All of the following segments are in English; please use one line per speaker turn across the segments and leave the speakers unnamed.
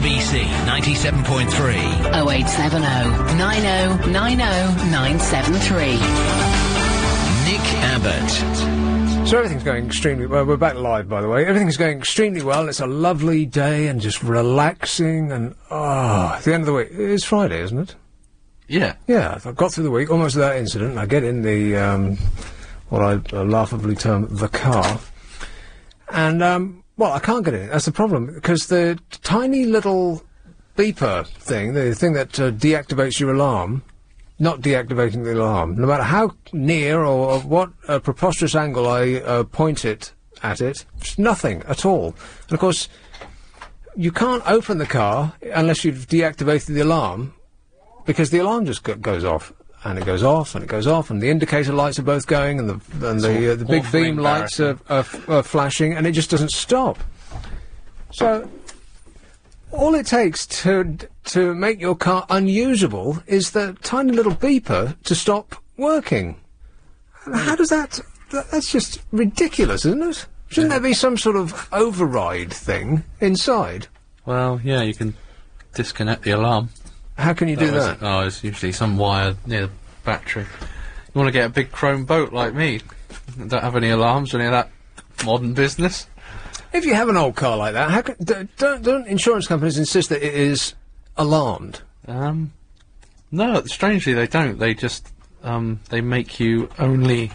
LBC 97.3.
0870 90 90 973.
Nick Abbott.
So everything's going extremely well. We're back live, by the way. Everything's going extremely well. It's a lovely day and just relaxing and, at the end of the week. It's Friday, isn't it?
Yeah.
Yeah, I got through the week almost without incident. I get in the, what I laughably term the car. And, well, I can't get in. That's the problem, because the tiny little beeper thing, the thing that deactivates your alarm, not deactivating the alarm, no matter how near or what preposterous angle I point it at it, it's nothing at all. And of course, you can't open the car unless you've deactivated the alarm, because the alarm just goes off, and it goes off, and it goes off, and the indicator lights are both going, and the big beam lights are flashing, and it just doesn't stop. So all it takes to make your car unusable is the tiny little beeper to stop working. And how does that's just ridiculous, isn't it? Shouldn't there be some sort of override thing inside?
Well, yeah, you can disconnect the alarm.
How can you do that?
It's usually some wire near the battery. You want to get a big chrome boat like me. Don't have any alarms or any of that modern business.
If you have an old car like that, how can, don't insurance companies insist that it is alarmed?
No, strangely they don't. They just, they make you only...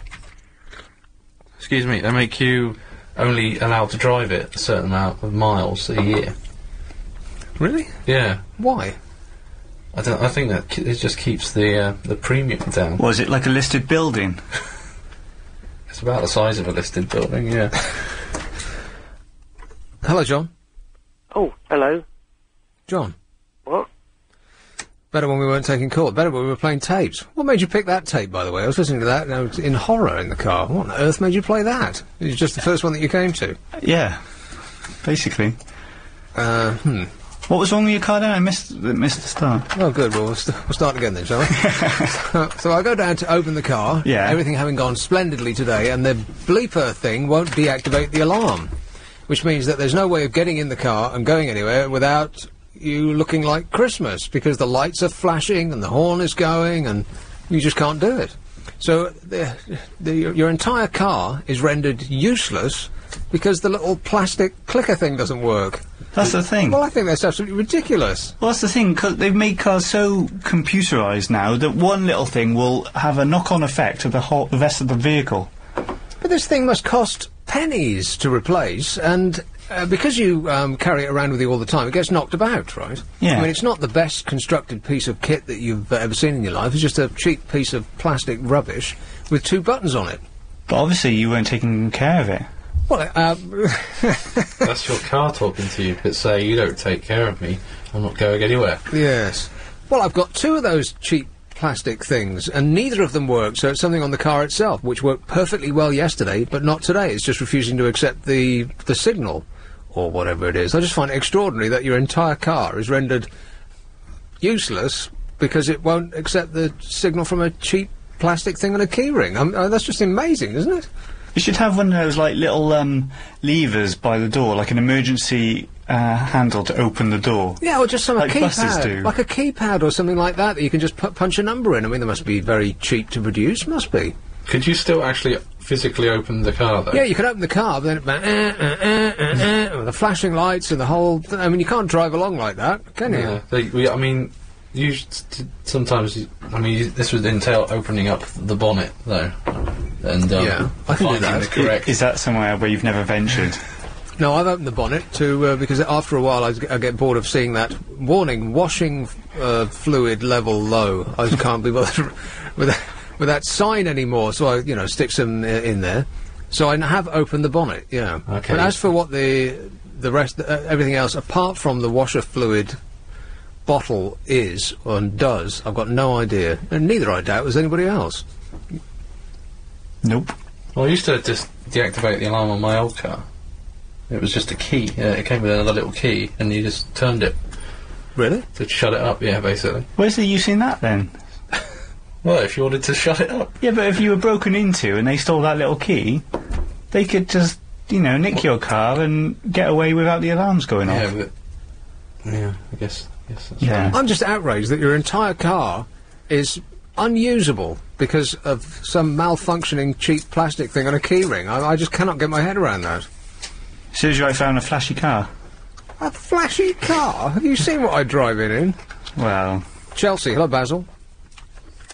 Excuse me, they make you only allowed to drive it a certain amount of miles a year.
Really?
Yeah.
Why?
I think that it just keeps the premium down.
Was it like a listed building?
It's about the size of a listed building, yeah.
Hello, John.
Oh, hello.
John.
What?
Better when we weren't taking calls. Better when we were playing tapes. What made you pick that tape, by the way? I was listening to that and I was in horror in the car. What on earth made you play that? It was just the first one that you came to.
Yeah, basically. What was wrong with your car then? I missed the start.
Oh, good. Well, we'll start again then, shall we? So I go down to open the car.
Yeah.
Everything having gone splendidly today, and the bleeper thing won't deactivate the alarm, which means that there's no way of getting in the car and going anywhere without you looking like Christmas, because the lights are flashing and the horn is going and you just can't do it. So your entire car is rendered useless because the little plastic clicker thing doesn't work.
That's the thing.
Well, I think that's absolutely ridiculous.
Well, that's the thing, because they've made cars so computerised now that one little thing will have a knock-on effect of the rest of the vehicle.
But this thing must cost pennies to replace, and because you carry it around with you all the time, it gets knocked about, right?
Yeah.
I mean, it's not the best constructed piece of kit that you've ever seen in your life. It's just a cheap piece of plastic rubbish with 2 buttons on it.
But obviously you weren't taking care of it.
Well,
That's your car talking to you, but say, you don't take care of me, I'm not going anywhere.
Yes. Well, I've got 2 of those cheap plastic things, and neither of them work, so it's something on the car itself, which worked perfectly well yesterday, but not today. It's just refusing to accept the signal, or whatever it is. I just find it extraordinary that your entire car is rendered useless because it won't accept the signal from a cheap plastic thing on a keyring. That's just amazing, isn't it?
You should have one of those, like, little levers by the door, like an emergency handle to open the door.
Yeah, or just some
like buses
keypad,
do.
like a keypad or something like that you can just punch a number in. I mean, they must be very cheap to produce, must be.
Could you still actually physically open the car, though?
Yeah, you can open the car, but then with the flashing lights and the whole... I mean, you can't drive along like that, can you?
Yeah, I mean, sometimes, this would entail opening up the bonnet, though, and
yeah, I can do
finding
that.
the correct...
Is that somewhere where you've never ventured?
No, I've opened the bonnet because after a while I get bored of seeing that warning, washing fluid level low. I just can't be bothered with that sign anymore, so I, stick some in there. So I have opened the bonnet, yeah.
Okay.
But as for what the rest, everything else, apart from the washer fluid bottle is and does, I've got no idea. And neither, I doubt, was anybody else.
Nope.
Well, I used to just deactivate the alarm on my old car. It was just a key. It came with another little key, and you just turned it.
Really?
To shut it up, yeah, basically.
Where's the use in that, then?
Well, if you wanted to shut it up.
Yeah, but if you were broken into and they stole that little key, they could just, nick your car and get away without the alarms going off.
Yeah, Yeah, I guess that's
Yeah.
right.
I'm just outraged that your entire car is unusable because of some malfunctioning cheap plastic thing on a keyring. I just cannot get my head around that.
Seriously, I found a flashy car.
A flashy car? Have you seen what I drive in?
Well,
Chelsea, hello Basil.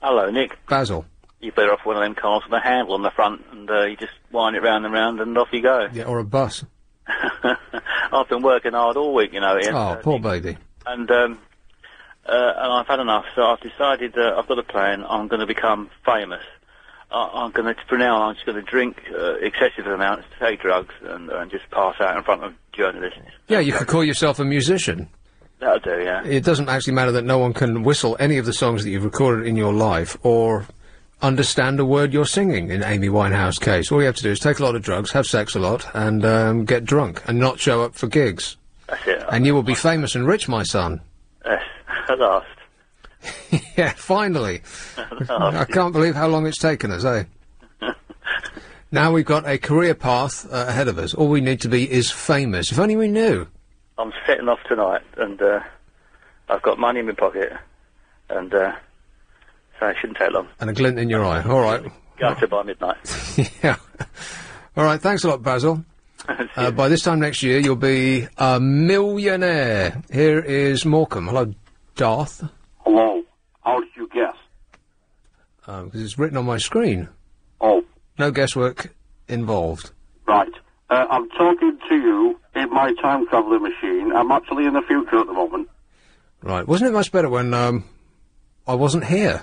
Hello, Nick.
Basil.
You're better off one of them cars with a handle on the front, and you just wind it round and round, and off you go.
Yeah, or a bus.
I've been working hard all week, you know, Ian.
Oh, poor baby.
And I've had enough, so I've decided I've got a plan. I'm going to become famous. I'm going to, for now, I'm just going to drink excessive amounts, take drugs, and just pass out in front of journalists.
Yeah, you could call yourself a musician.
That'll do, yeah.
It doesn't actually matter that no one can whistle any of the songs that you've recorded in your life, or understand a word you're singing, in Amy Winehouse's case. All you have to do is take a lot of drugs, have sex a lot, and get drunk, and not show up for gigs.
That's it.
And you will be famous and rich, my son.
Yes, at last.
Yeah, finally. I can't believe how long it's taken us, eh? Now we've got a career path ahead of us. All we need to be is famous. If only we knew.
I'm setting off tonight, and I've got money in my pocket, and so it shouldn't take long.
And a glint in your eye. All right.
Go to by midnight.
Yeah. All right, thanks a lot, Basil. By this time next year, you'll be a millionaire. Here is Morecambe. Hello, Darth.
Hello. How did you guess?
Because it's written on my screen.
Oh,
No guesswork involved.
right. I'm talking to you in my time travelling machine. I'm actually in the future at the moment.
Right. Wasn't it much better when I wasn't here?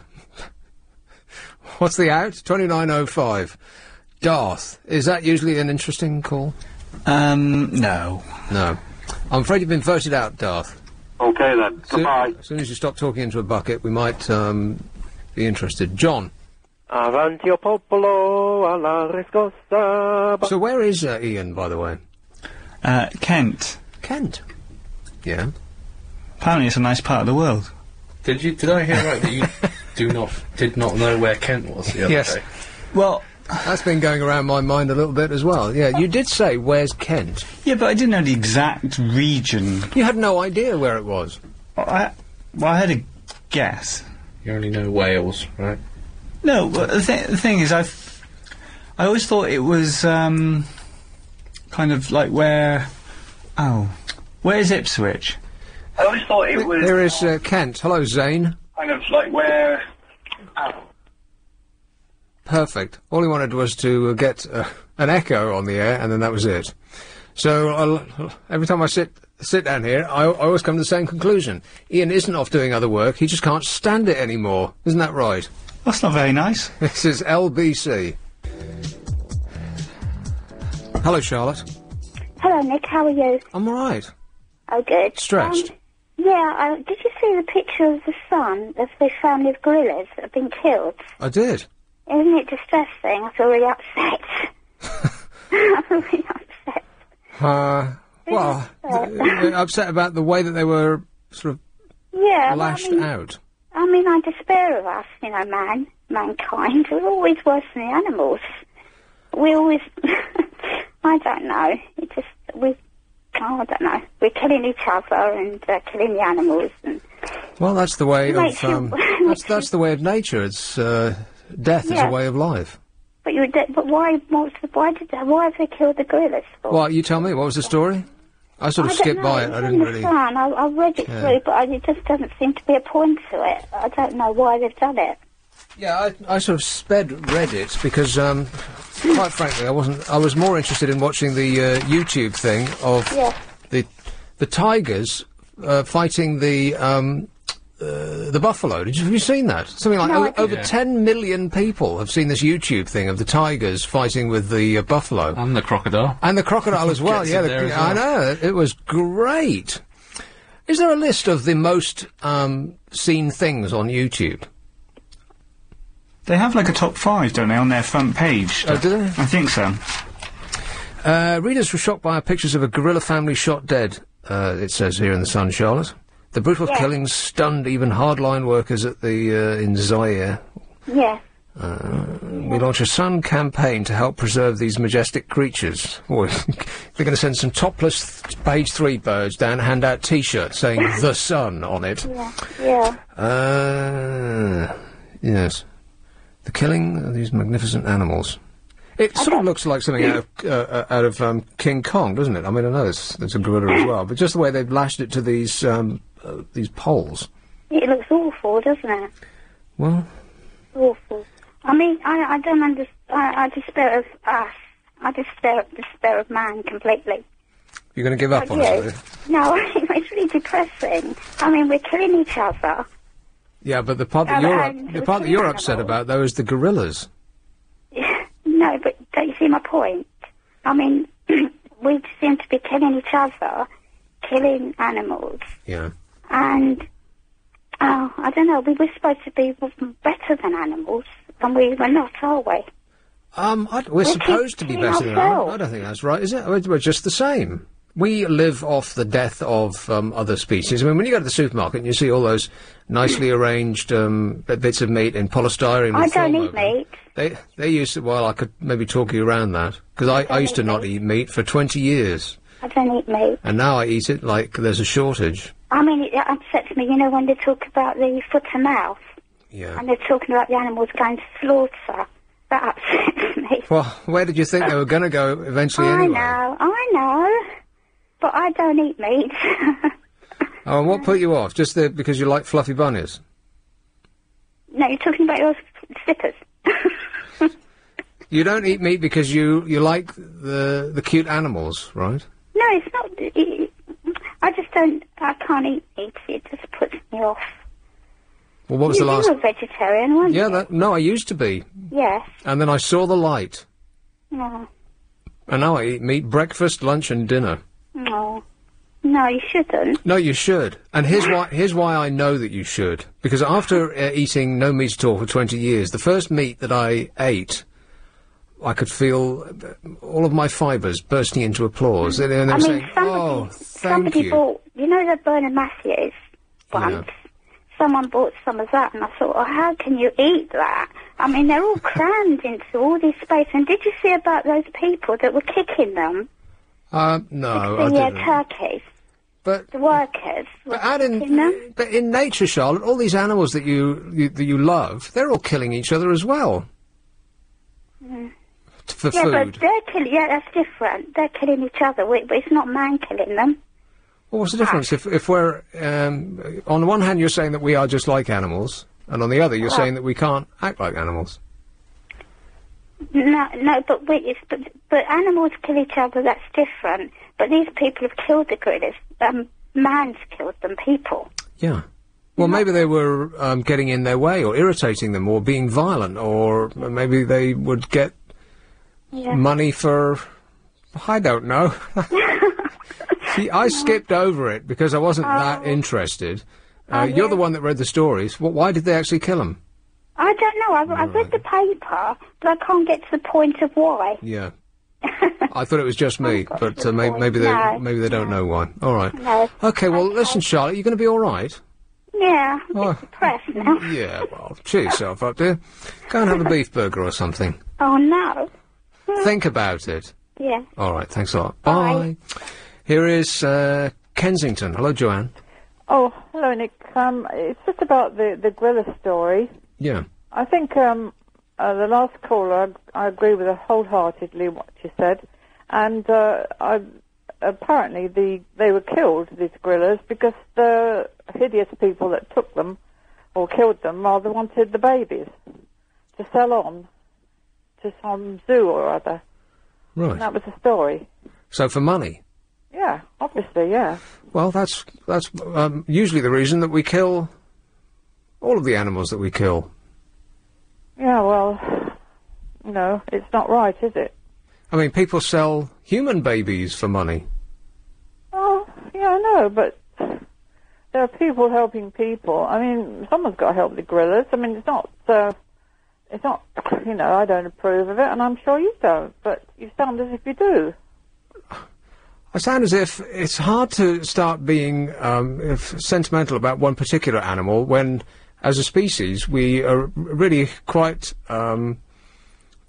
What's the out? 2905. Darth. Is that usually an interesting call?
no.
No. I'm afraid you've been voted out, Darth.
Okay then. Goodbye.
As soon as you stop talking into a bucket, we might be interested. John.
Avanti o popolo alla riscossa.
So where is Ian, by the way?
Kent.
Kent. Yeah.
Apparently it's a nice part of the world.
Did I hear right that you did not know where Kent was the other
Yes.
day?
Well,
That's been going around my mind a little bit as well. Yeah, you did say, where's Kent?
yeah, but I didn't know the exact region.
You had no idea where it was.
I had a guess.
You only know Wales, right?
No, but the thing is, I always thought it was kind of like where. Oh, where's Ipswich?
I always thought it was
There is Kent. Hello, Zane.
kind of like where...
Perfect. All he wanted was to get an echo on the air, and then that was it. So every time I sit down here, I always come to the same conclusion. Ian isn't off doing other work, he just can't stand it anymore. Isn't that right?
That's not very nice.
This is LBC. Hello, Charlotte.
Hello, Nick. How are you?
I'm all right.
Oh, good.
Stretched.
Yeah, did you see the picture of the son of the family of gorillas that have been killed?
I did.
Isn't it distressing? I feel really upset. I'm really upset.
Well, upset about the way that they were sort of
Yeah,
lashed out.
I mean, I despair of us, mankind. We're always worse than the animals. We always... I don't know. I don't know. We're killing each other and killing the animals. And
Well, that's the way
Makes
of
you-
that's the way of nature. It's death is
Yeah.
a way of life.
but why? Why have they killed the gorillas for?
Well, you tell me. What was the story? I sort of
I don't
skipped
know,
by it.
it was
I
in
didn't
the
really.
Sun. I read it through, but it just doesn't seem to be a point to it. I don't know why they've done it.
Yeah, I sort of sped Reddit because, quite frankly, I was more interested in watching the YouTube thing of
Yeah.
the tigers fighting the buffalo. Have you seen that? Something like
No, I
over
didn't.
10 million people have seen this YouTube thing of the tigers fighting with the buffalo.
And the crocodile.
And the crocodile as well,
Gets
yeah.
it there as well.
I know, it was great. Is there a list of the most seen things on YouTube?
They have like a top 5, don't they, on their front page?
Oh, do they?
I think so.
Readers were shocked by pictures of a gorilla family shot dead, it says here in the Sun, Charlotte. The brutal
Yeah.
killings stunned even hardline workers at the in Zaire.
Yeah.
We launch a sun campaign to help preserve these majestic creatures. Or they're going to send some topless page 3 birds down and hand out T-shirts saying "The Sun" on it.
Yeah.
Yes. The killing of these magnificent animals. It sort of looks like something out of King Kong, doesn't it? I mean, I know it's a gorilla as well, but just the way they've lashed it to these poles.
It looks awful, doesn't it?
Well,
awful. I mean, I don't understand. I despair of us. I despair of man completely.
You're going to give up on it?
No, it's really depressing. I mean, we're killing each other.
Yeah, but the part that you're upset about, though, is the gorillas.
No, but don't you see my point? I mean, we seem to be killing each other, killing animals.
Yeah.
And, I don't know, we were supposed to be better than animals, and we're not, are we?
We're supposed to be better than animals. I don't think that's right, is it? We're just the same. We live off the death of other species. I mean, when you go to the supermarket and you see all those nicely arranged bits of meat in polystyrene...
I don't eat meat.
They used to... Well, I could maybe talk you around that. Because I used to not eat meat for 20 years.
I don't eat meat.
And now I eat it like there's a shortage.
I mean, it upsets me, you know, when they talk about the foot and mouth.
Yeah.
And they're talking about the animals going to slaughter. That upsets me.
Well, where did you think they were going to go eventually anyway?
I know. But I don't eat meat.
Oh, and what put you off? Just because you like fluffy bunnies?
No, you're talking about your slippers.
You don't eat meat because you like the cute animals, right?
No, it's not. I can't eat meat. It just puts me off.
Well, what was the last...
You were a vegetarian, weren't you?
Yeah, no, I used to be.
Yes.
And then I saw the light.
No.
And now I eat meat breakfast, lunch and dinner.
No. No, you shouldn't.
No, you should. And here's why I know that you should. Because after eating no meat at all for 20 years, the first meat that I ate, I could feel all of my fibres bursting into applause. And they were saying, thank you.
Bought, you know the Bernard Matthews once? Yeah. Someone bought some of that, and I thought, oh, how can you eat that? I mean, they're all crammed into all this space. And did you see about those people that were kicking them?
No, I didn't.
Turkeys.
But
the workers.
But in nature, Charlotte, all these animals that you love, they're all killing each other as well. For food.
But they're killing. Yeah, that's different. They're killing each other. But it's not man killing them.
Well, what's the difference? If we're on the one hand, you're saying that we are just like animals, and on the other, you're saying that we can't act like animals.
No, but animals kill each other. That's different. But these people have killed the gorillas. Man's killed them. People.
Yeah. Well, maybe they were getting in their way, or irritating them, or being violent, or maybe they would get money for. I don't know. See, I skipped over it because I wasn't that interested. You're the one that read the stories. Why did they actually kill them?
I don't know. I've read the paper, but I can't get to the point of why.
Yeah. I thought it was just me, but maybe they don't know why. All right.
No.
Okay, well, listen, Charlotte, you're going to be all right?
Yeah, I'm a bit depressed now.
Yeah, well, cheer yourself up, dear. Go and have a beef burger or something.
Oh, no.
Think about it.
Yeah.
All right, thanks a lot. Bye. Here is Kensington. Hello, Joanne.
Oh, hello, Nick. It's just about the gorilla story.
Yeah.
I think the last caller, I agree with her wholeheartedly what she said. And apparently they were killed, these gorillas, because the hideous people that took them or killed them rather wanted the babies to sell on to some zoo or other.
Right.
And that was the story.
So for money?
Yeah, obviously, yeah.
Well, that's usually the reason that we kill all of the animals that we kill.
Yeah, well, no, it's not right, is it?
I mean, people sell human babies for money. Oh,
yeah, I know, but there are people helping people. I mean, someone's got to help the gorillas. I mean, it's not, you know, I don't approve of it, and I'm sure you don't, but you sound as if you do.
I sound as if it's hard to start being sentimental about one particular animal when as a species, we are really quite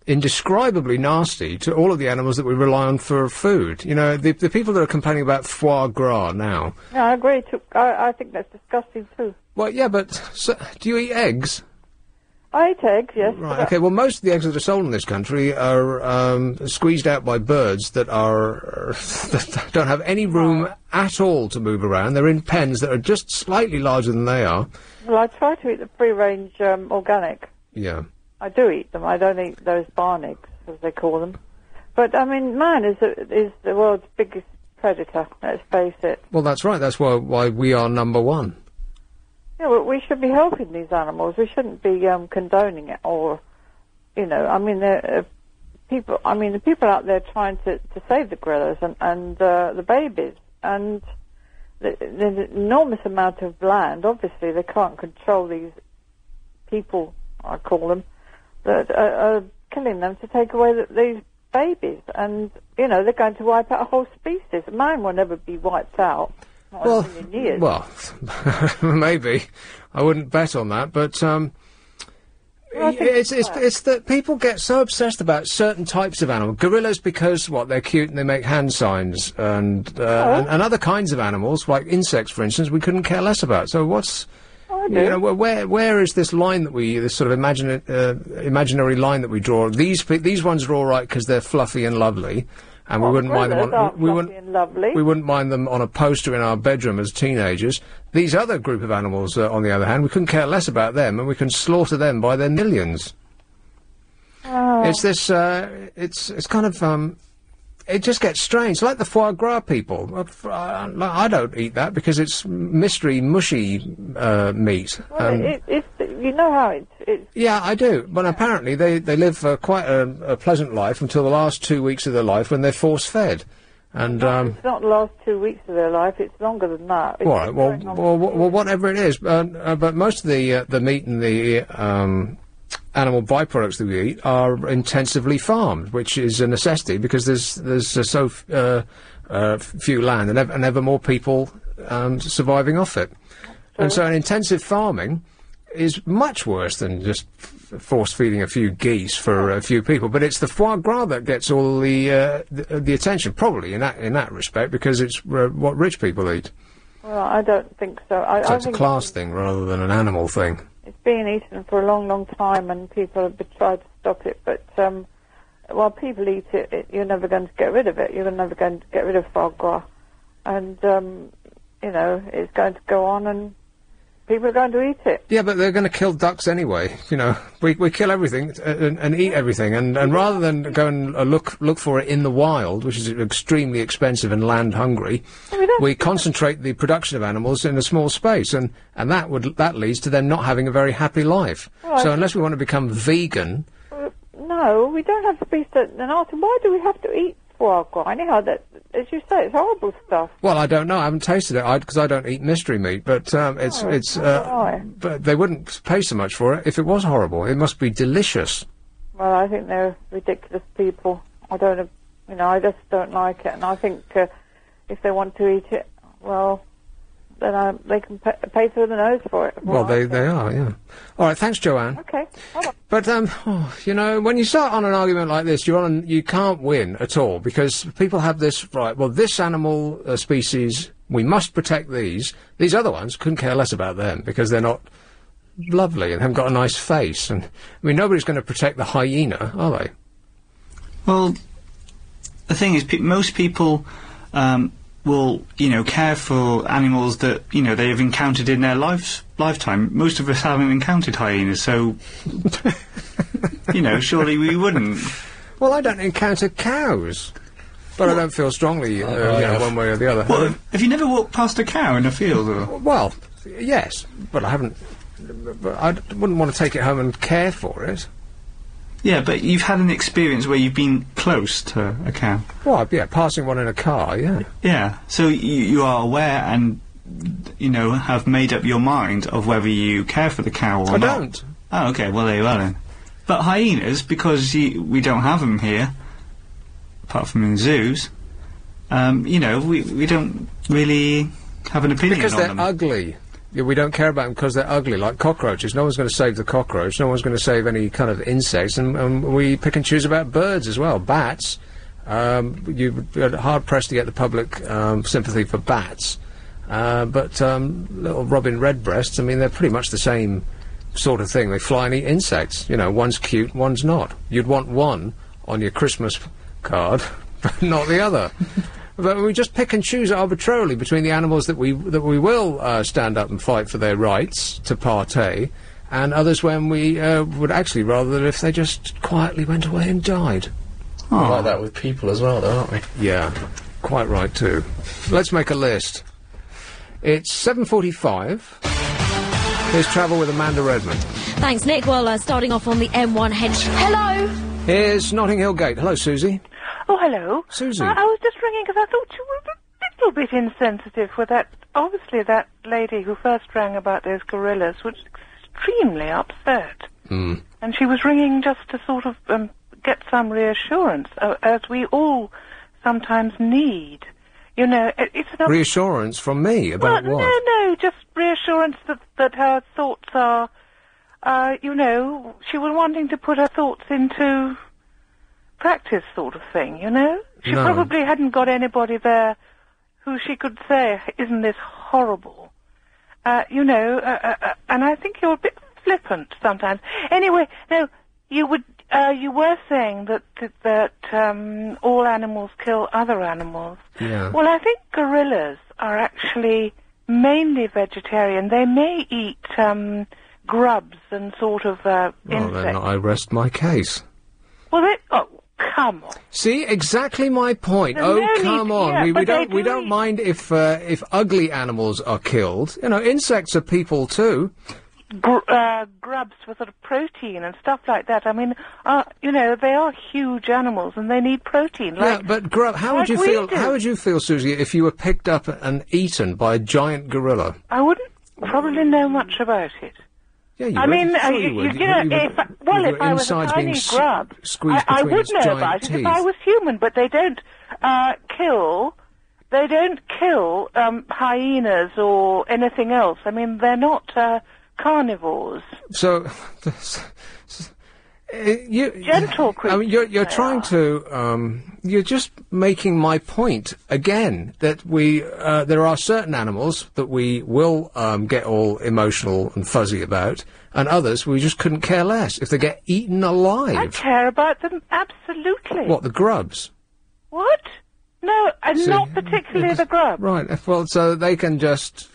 indescribably nasty to all of the animals that we rely on for food. You know, the people that are complaining about foie gras now.
Yeah, I agree. I think that's disgusting too.
Well, yeah, but do you eat eggs?
I eat eggs, yes.
Right, okay, well, most of the eggs that are sold in this country are squeezed out by birds that that don't have any room at all to move around. They're in pens that are just slightly larger than they are.
Well, I try to eat the free-range organic.
Yeah.
I do eat them. I don't eat those barn eggs, as they call them. But, I mean, man is the world's biggest predator, let's face it.
Well, that's right. That's why we are number one.
Yeah, well, we should be helping these animals. We shouldn't be condoning it, or, you know, I mean, the people out there trying to save the gorillas and the babies, and there's an enormous amount of land. Obviously, they can't control these people, I call them, that are killing them to take away these babies, and, you know, they're going to wipe out a whole species. Man will never be wiped out.
Well, maybe. I wouldn't bet on that, but it's that people get so obsessed about certain types of animals. Gorillas because, they're cute and they make hand signs, and other kinds of animals, like insects, for instance, we couldn't care less about. So where is this line that this sort of imaginary line that we draw? These ones are all right because they're fluffy and lovely. And we wouldn't mind them we wouldn't mind them on a poster in our bedroom as teenagers. These other group of animals, on the other hand, we couldn't care less about them, and we can slaughter them by their millions. It's this. It's kind of. It just gets strange, like the foie gras people. I don't eat that because it's mystery, mushy meat.
Well, you know how it's...
Yeah, I do. But apparently they live quite a pleasant life until the last 2 weeks of their life when they're force-fed. And
it's not the last 2 weeks of their life. It's longer than that.
All right. Well, whatever it is. But most of the meat and the animal byproducts that we eat are intensively farmed, which is a necessity because there's so few land and ever more people surviving off it. And so an intensive farming is much worse than just force-feeding a few geese for a few people. But it's the foie gras that gets all the attention, probably in that respect, because it's what rich people eat.
Well, I don't think so.
So it's a class thing rather than an animal thing.
It's been eaten for a long, long time, and people have tried to stop it. But while people eat it, you're never going to get rid of it. You're never going to get rid of foie gras. And, you know, it's going to go on, and people are going to eat it.
Yeah, but they're going to kill ducks anyway. You know, we kill everything and eat everything, and rather than go and look for it in the wild, which is extremely expensive and land hungry, we concentrate the production of animals in a small space, and that leads to them not having a very happy life. Well, so unless we want to become vegan,
no, we don't have to be certain. And also, why do we have to eat foie gras? Anyhow, that, as you say, it's horrible stuff.
Well, I don't know. I haven't tasted it because I don't eat mystery meat. But but they wouldn't pay so much for it if it was horrible. It must be delicious.
Well, I think they're ridiculous people. I just don't like it, and I think if they want to eat it, well, then they can pay through the nose for it.
Well, they are, yeah. All right, thanks, Joanne.
Okay.
But you know, when you start on an argument like this, you can't win at all because people have this right. Well, this animal species, we must protect these. These other ones couldn't care less about them because they're not lovely and haven't got a nice face. And I mean, nobody's going to protect the hyena, are they?
Well, the thing is, most people will, you know, care for animals that, you know, they have encountered in their lifetime. Most of us haven't encountered hyenas, so, you know, surely we wouldn't.
Well, I don't encounter cows, but I don't feel strongly, you know, one way or the other.
Well, have you never walked past a cow in a field? Or?
Well, yes, but I haven't. But I wouldn't want to take it home and care for it.
Yeah, but you've had an experience where you've been close to a cow.
Well, yeah, passing one in a car, yeah.
Yeah, so you are aware and, you know, have made up your mind of whether you care for the cow or not.
I don't.
Oh, okay, well, there you are then. But hyenas, because we don't have them here, apart from in zoos, you know, we don't really have an opinion on them.
Because they're ugly. we don't care about them because they're ugly, like cockroaches. No one's going to save the cockroach. No one's going to save any kind of insects, and we pick and choose about birds as well. Bats. You're hard pressed to get the public sympathy for bats, but little robin redbreasts. I mean, they're pretty much the same sort of thing. They fly and eat insects. You know, one's cute, one's not. You'd want one on your Christmas card, but not the other. But we just pick and choose arbitrarily between the animals that we will stand up and fight for their rights to partay, and others when we would actually rather if they just quietly went away and died.
We're like that with people as well, though, aren't we?
Yeah, quite right too. Let's make a list. It's 7:45. Here's travel with Amanda Redmond.
Thanks, Nick. Well, starting off on the M1 Hello.
Here's Notting Hill Gate. Hello, Susie.
Oh, hello.
Susie.
I was just ringing because I thought you were a little bit insensitive with that. Obviously, that lady who first rang about those gorillas was extremely upset.
Mm.
And she was ringing just to sort of get some reassurance, as we all sometimes need. You know, it's not...
Reassurance from me about what?
No, just reassurance that her thoughts are, you know, she was wanting to put her thoughts into practice sort of thing, you know? She probably hadn't got anybody there who she could say, isn't this horrible? You know, and I think you're a bit flippant sometimes. Anyway, no, you were saying that all animals kill other animals.
Yeah.
Well, I think gorillas are actually mainly vegetarian. They may eat grubs and sort of insects.
Well, then I rest my case.
Well, come on.
See, exactly my point. Come on. We don't mind if ugly animals are killed. You know, insects are people too.
Grubs for sort of protein and stuff like that. I mean, you know, they are huge animals and they need protein.
Yeah, but how would you feel? How would you feel, Susie, if you were picked up and eaten by a giant gorilla?
I wouldn't probably know much about it.
Yeah, you
I
would.
mean,
You would.
if I was a tiny grub, I would know about it if I was human. But they don't kill. They don't kill hyenas or anything else. I mean, they're not carnivores.
So,
gentle creatures.
I mean, you're trying to. You're just making my point again that there are certain animals that we will get all emotional and fuzzy about, and others we just couldn't care less if they get eaten alive.
I care about them absolutely.
What, the grubs?
What? No, and not particularly the grubs.
Right. Well, so they can just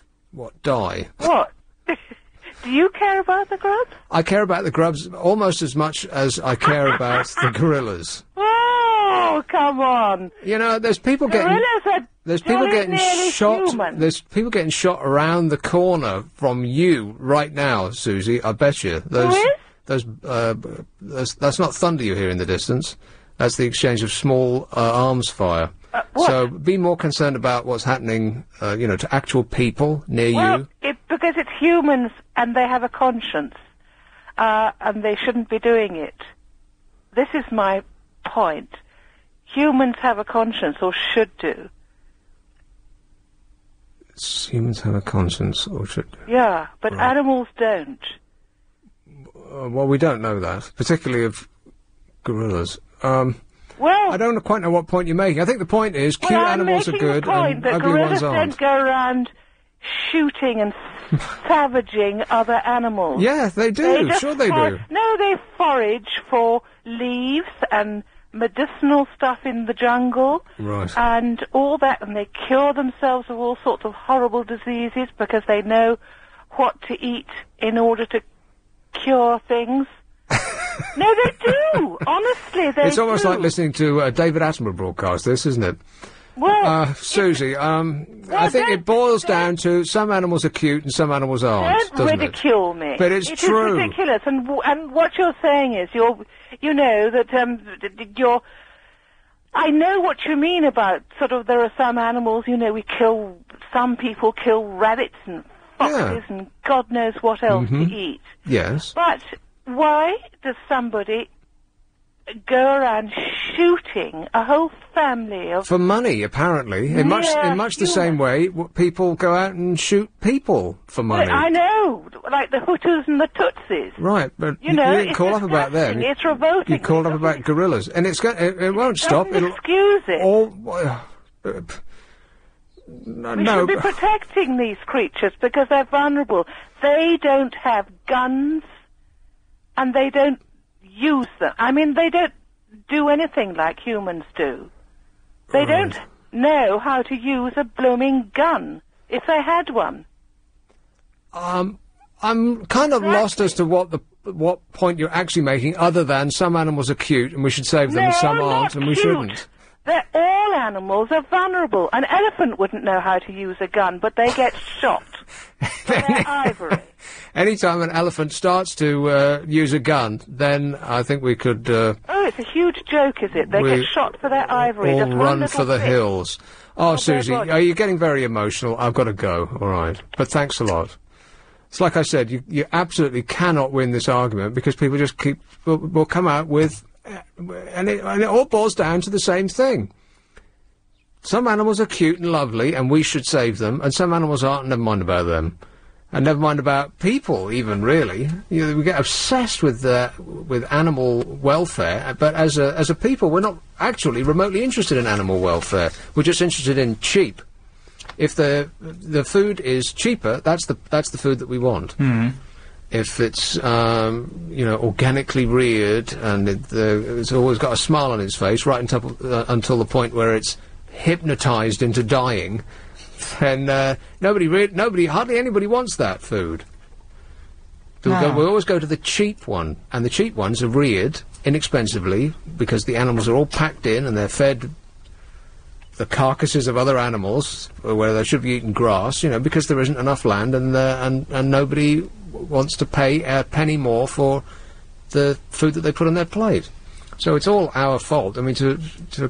die.
What? Do you care about the grubs?
I care about the grubs almost as much as I care about the gorillas.
Oh, come on!
You know, there's people getting shot.
Human.
There's people getting shot around the corner from you right now, Susie. I bet you. That's not thunder you hear in the distance. That's the exchange of small arms fire. So be more concerned about what's happening, you know, to actual people near you.
Because it's humans and they have a conscience, and they shouldn't be doing it. This is my point. Humans have a conscience, or should do.
Humans have a conscience, or should do.
Yeah, but animals don't.
Well, we don't know that, particularly of gorillas.
Well,
I don't quite know what point you're making. I think the point is cute animals are good and ugly ones aren't.
Gorillas don't go around shooting and savaging other animals.
Yeah, they do. Sure they do.
No, they forage for leaves and medicinal stuff in the jungle.
Right.
And all that, and they cure themselves of all sorts of horrible diseases because they know what to eat in order to cure things. No, they do. Honestly, they do.
It's almost like listening to a David Attenborough broadcast, this, isn't it?
Well,
Susie, I think it boils down to some animals are cute and some animals aren't.
Don't ridicule me.
But it's true.
It is ridiculous. And what you're saying is you know that you're. I know what you mean about sort of there are some animals. You know, some people kill rabbits and foxes and God knows what else to eat.
Yes.
But why does somebody
go around shooting a whole family of...
For money, apparently. In much the same way, people go out and shoot people for money.
Well, I know, like the Hutus and the Tutsis.
Right, but
You know,
didn't call up about them.
It's revolting.
You called up about gorillas, and it won't stop. It'll
excuse it. We should be protecting these creatures because they're vulnerable. They don't have guns, and they don't use them. I mean, they don't do anything like humans do. They don't know how to use a blooming gun, if they had one.
I'm kind of lost as to what point you're actually making, other than some animals are cute and we should save them, and some aren't, and we shouldn't.
All animals are vulnerable. An elephant wouldn't know how to use a gun, but they get shot for their ivory.
Anytime an elephant starts to use a gun, then I think we could...
it's a huge joke, is it? They get shot for their ivory.
Or
Just
run for the hills. Oh, Susie, are you getting very emotional? I've got to go, all right. But thanks a lot. It's like I said, you absolutely cannot win this argument because people just will come out with... And it all boils down to the same thing. Some animals are cute and lovely, and we should save them, and some animals aren't, never mind about them. And never mind about people, even, really. You know, we get obsessed with animal welfare, but as a people, we're not actually remotely interested in animal welfare. We're just interested in cheap. If the food is cheaper, that's the food that we want.
Mm.
If it's, organically reared and it's always got a smile on its face right until the point where it's hypnotised into dying, then hardly anybody wants that food. We always go to the cheap one, and the cheap ones are reared inexpensively because the animals are all packed in and they're fed the carcasses of other animals where they should be eating grass, because there isn't enough land and nobody wants to pay a penny more for the food that they put on their plate. So it's all our fault. I mean, to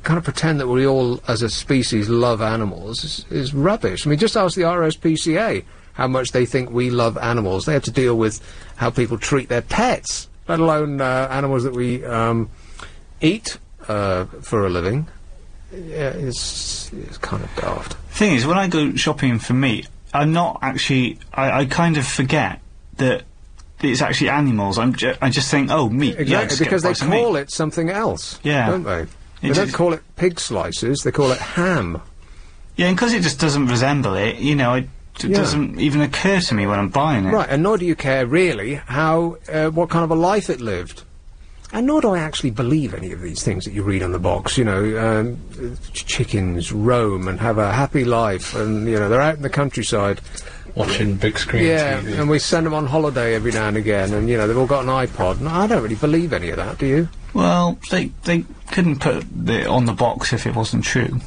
kind of pretend that we all, as a species, love animals is rubbish. I mean, just ask the RSPCA how much they think we love animals. They have to deal with how people treat their pets, let alone animals that we eat for a living. Yeah, it's kind of daft.
Thing is, when I go shopping for meat, I'm not actually... I kind of forget that it's actually animals. I just think, oh, meat.
Exactly,
yeah,
because they call it something else, don't they? They don't call it pig slices, they call it ham.
Yeah, and because it just doesn't resemble it, it doesn't even occur to me when I'm buying it.
Right, and nor do you care, really, what kind of a life it lived. And nor do I actually believe any of these things that you read on the box. Chickens roam and have a happy life, and they're out in the countryside
watching big screen TV.
And we send them on holiday every now and again, and they've all got an iPod. No, I don't really believe any of that. Do you?
Well, they couldn't put it on the box if it wasn't true.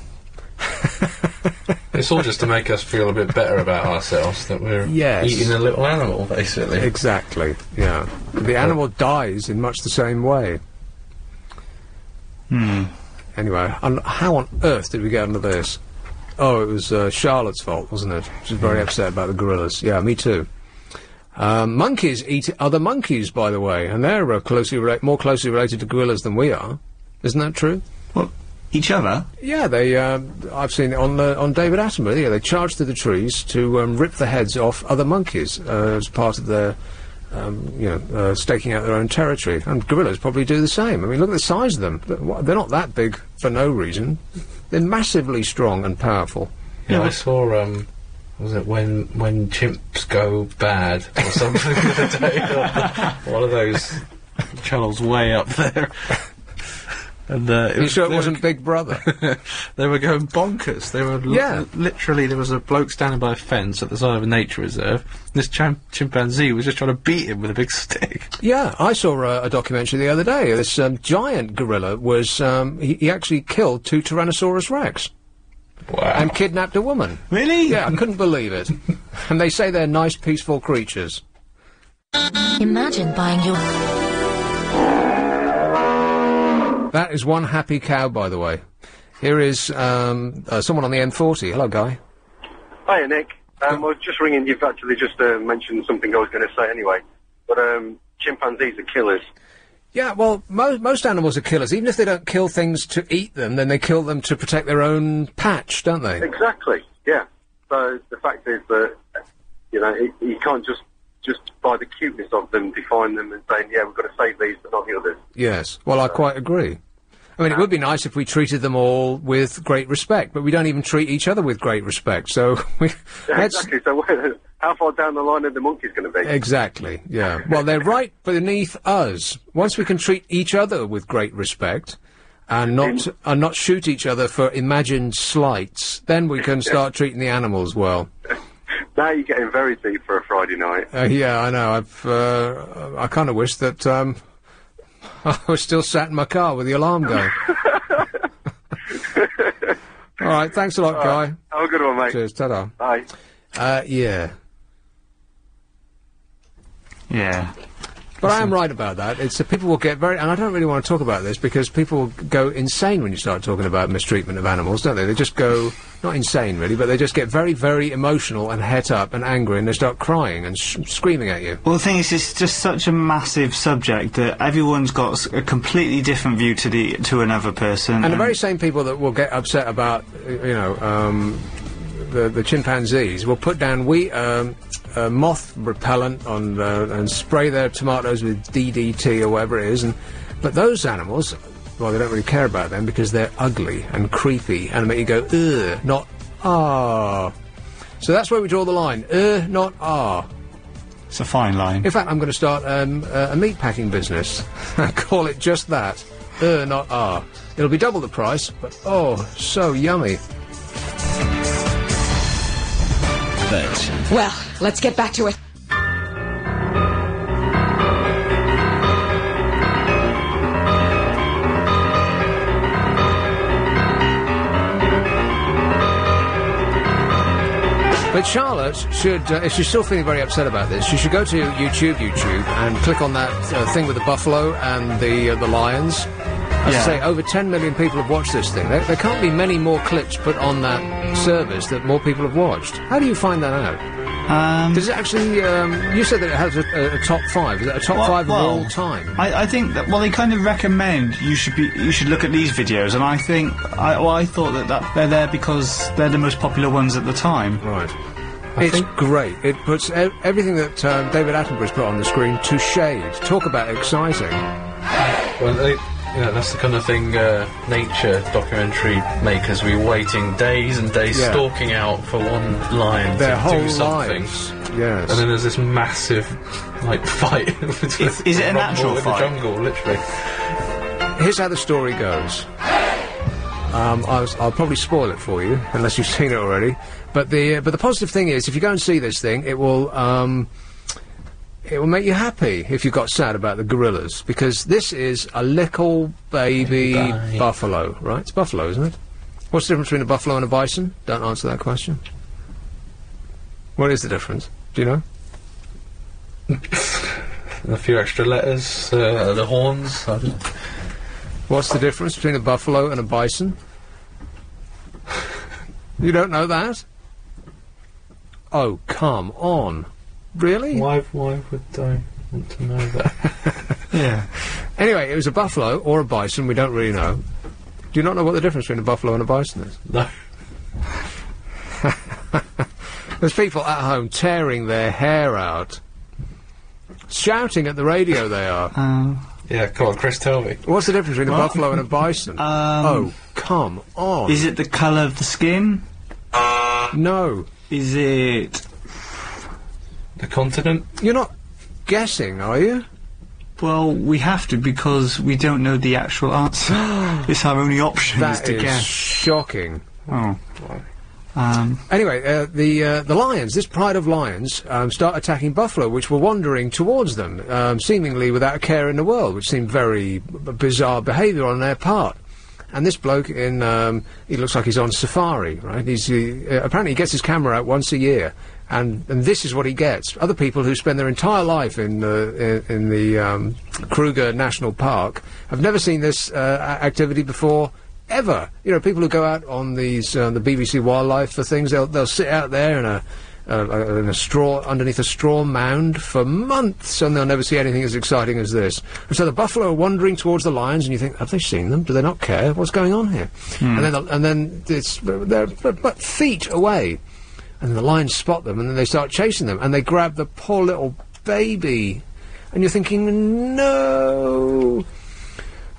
It's all just to make us feel a bit better about ourselves that we're eating a little animal, basically.
Exactly, yeah. The animal dies in much the same way. Anyway, how on earth did we get into this? Oh, it was Charlotte's fault, wasn't it? She was very upset about the gorillas. Yeah, me too. Monkeys eat other monkeys, by the way, and they're more closely related to gorillas than we are. Isn't that true?
What? Each other?
Yeah, they. I've seen it on David Attenborough. Yeah, they charge through the trees to rip the heads off other monkeys as part of their, staking out their own territory. And gorillas probably do the same. I mean, look at the size of them. They're not that big for no reason. They're massively strong and powerful.
Yeah, I saw. Was it when chimps go bad or something the other day? One of those channels way up there. And
you sure it wasn't Big Brother?
They were going bonkers. They were literally. There was a bloke standing by a fence at the side of a nature reserve. This chimpanzee was just trying to beat him with a big stick.
Yeah, I saw a documentary the other day. This giant gorilla was he actually killed 2 Tyrannosaurus Rex.
Wow.
And kidnapped a woman.
Really?
Yeah, I couldn't believe it. And they say they're nice, peaceful creatures.
Imagine buying your...
That is one happy cow, by the way. Here is someone on the M40. Hello, Guy.
Hiya, Nick. I was just ringing. You've actually just mentioned something I was going to say anyway. But chimpanzees are killers.
Yeah, well, most animals are killers. Even if they don't kill things to eat them, then they kill them to protect their own patch, don't they?
Exactly, yeah. So the fact is that, you know, you can't just by the cuteness of them define them and saying, yeah, we've got to save these but not the others.
Yes, well, I quite agree. I mean, it would be nice if we treated them all with great respect, but we don't even treat each other with great respect, so
Exactly, so how far down the line are the monkeys going to be?
Exactly, yeah. Well, they're right beneath us. Once we can treat each other with great respect and not shoot each other for imagined slights, then we can start treating the animals well.
Now you're getting very deep for a Friday night.
Yeah, I know. I kind of wish that I was still sat in my car with the alarm going. All right, thanks a lot, Guy.
Have a good one, mate.
Cheers, ta-da.
Bye.
Yeah.
Yeah.
But I am right about that. It's people will get very, and I don't really want to talk about this because people go insane when you start talking about mistreatment of animals, don't they? They just go, not insane really, but they just get very, very emotional and het up and angry and they start crying and screaming at you.
Well, the thing is, it's just such a massive subject that everyone's got a completely different view to another person.
And the very same people that will get upset about, you know, the chimpanzees will put down moth repellent on and spray their tomatoes with DDT or whatever it is, but those animals, well, they don't really care about them because they're ugly and creepy and make you go ugh, not ah. So that's where we draw the line, not ah.
It's a fine line.
In fact, I'm going to start a meat packing business. Call it just that, not ah. It'll be double the price, but oh, so yummy.
Well, let's get back to it.
But Charlotte should, if she's still feeling very upset about this, she should go to YouTube, and click on that thing with the buffalo and the lions. As I say, over 10 million people have watched this thing. There can't be many more clips put on that service that more people have watched. How do you find that out? Does it actually, you said that it has a top 5. Is it a top 5 of all time?
I think that, well, they kind of recommend you should look at these videos, and I think, I thought that they're there because they're the most popular ones at the time.
Right. It's great. It puts everything that David Attenborough's put on the screen to shade. Talk about exciting.
Well, that's the kind of thing nature documentary makers will be waiting days and days stalking out for one lion
Their
to
whole
do something.
Lives. Yes.
And then there's this massive, fight.
Is it an actual fight?
In the jungle, literally.
Here's how the story goes. I'll probably spoil it for you, unless you've seen it already. But the positive thing is, if you go and see this thing, it will make you happy if you got sad about the gorillas, because this is a little baby buffalo, right? It's buffalo, isn't it? What's the difference between a buffalo and a bison? Don't answer that question. What is the difference? Do you know?
A few extra letters, the horns. I don't know.
What's the difference between a buffalo and a bison? You don't know that? Oh, come on. Really?
Why would I want to know that?
Yeah. Anyway, it was a buffalo or a bison, we don't really know. Do you not know what the difference between a buffalo and a bison is?
No.
There's people at home tearing their hair out. Shouting at the radio, they are.
Yeah, come on, Chris, tell me.
What's the difference between a buffalo and a bison? Oh, come on.
Is it the colour of the skin?
No.
Is it
the continent?
You're not guessing, are you?
Well, we have to because we don't know the actual answer. It's our only option is to guess.
Shocking.
Oh.
Anyway, the lions, this pride of lions, start attacking buffalo, which were wandering towards them, seemingly without a care in the world, which seemed very bizarre behaviour on their part. And this bloke he looks like he's on safari, right? Apparently he gets his camera out once a year, and this is what he gets. Other people who spend their entire life in the Kruger National Park have never seen this activity before. Ever, people who go out on these the BBC wildlife for things, they'll sit out there in a straw, underneath a straw mound for months, and they'll never see anything as exciting as this. And so the buffalo are wandering towards the lions, and you think, have they seen them? Do they not care? What's going on here? And then they're but feet away, and the lions spot them, and then they start chasing them, and they grab the poor little baby, and you're thinking, no.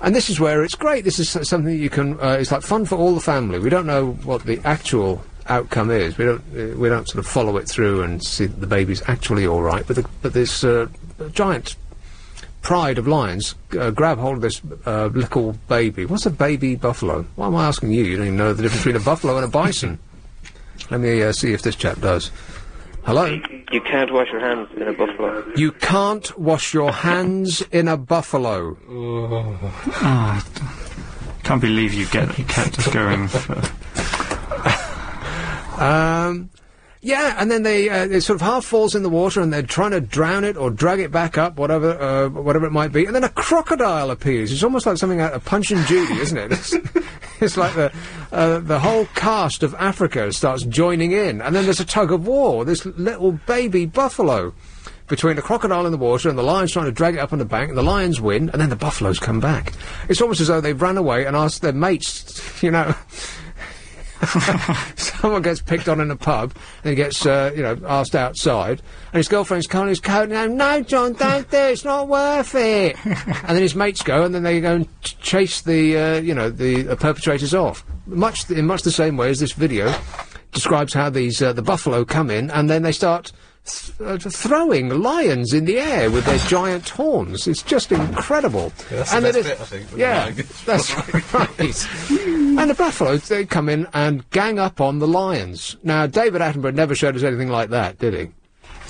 And this is where it's great. This is something that you can. It's like fun for all the family. We don't know what the actual outcome is. We don't sort of follow it through and see that the baby's actually all right. But this giant pride of lions grab hold of this little baby. What's a baby buffalo? Why am I asking you? You don't even know the difference between a buffalo and a bison. Let me see if this chap does. Hello?
You can't wash your hands in a buffalo.
You can't wash your hands in a buffalo.
Can't believe you kept us going for...
Yeah, and then it sort of half falls in the water, and they're trying to drown it or drag it back up, whatever it might be. And then a crocodile appears. It's almost like something out of Punch and Judy, isn't it? It's like the whole cast of Africa starts joining in, and then there's a tug of war. This little baby buffalo between the crocodile in the water and the lions trying to drag it up on the bank, and the lions win, and then the buffaloes come back. It's almost as though they've run away and asked their mates, you know. Someone gets picked on in a pub, and he gets, asked outside, and his girlfriend's calling his coat, no, John, don't do it, it's not worth it. And then his mates go, and then they go and chase the perpetrators off. In much the same way as this video describes how these, the buffalo come in, and then they start throwing lions in the air with their giant horns. It's just incredible.
Yeah, that's the best bit, I think.
Yeah, that's right. And the buffaloes, they come in and gang up on the lions. Now, David Attenborough never showed us anything like that, did he?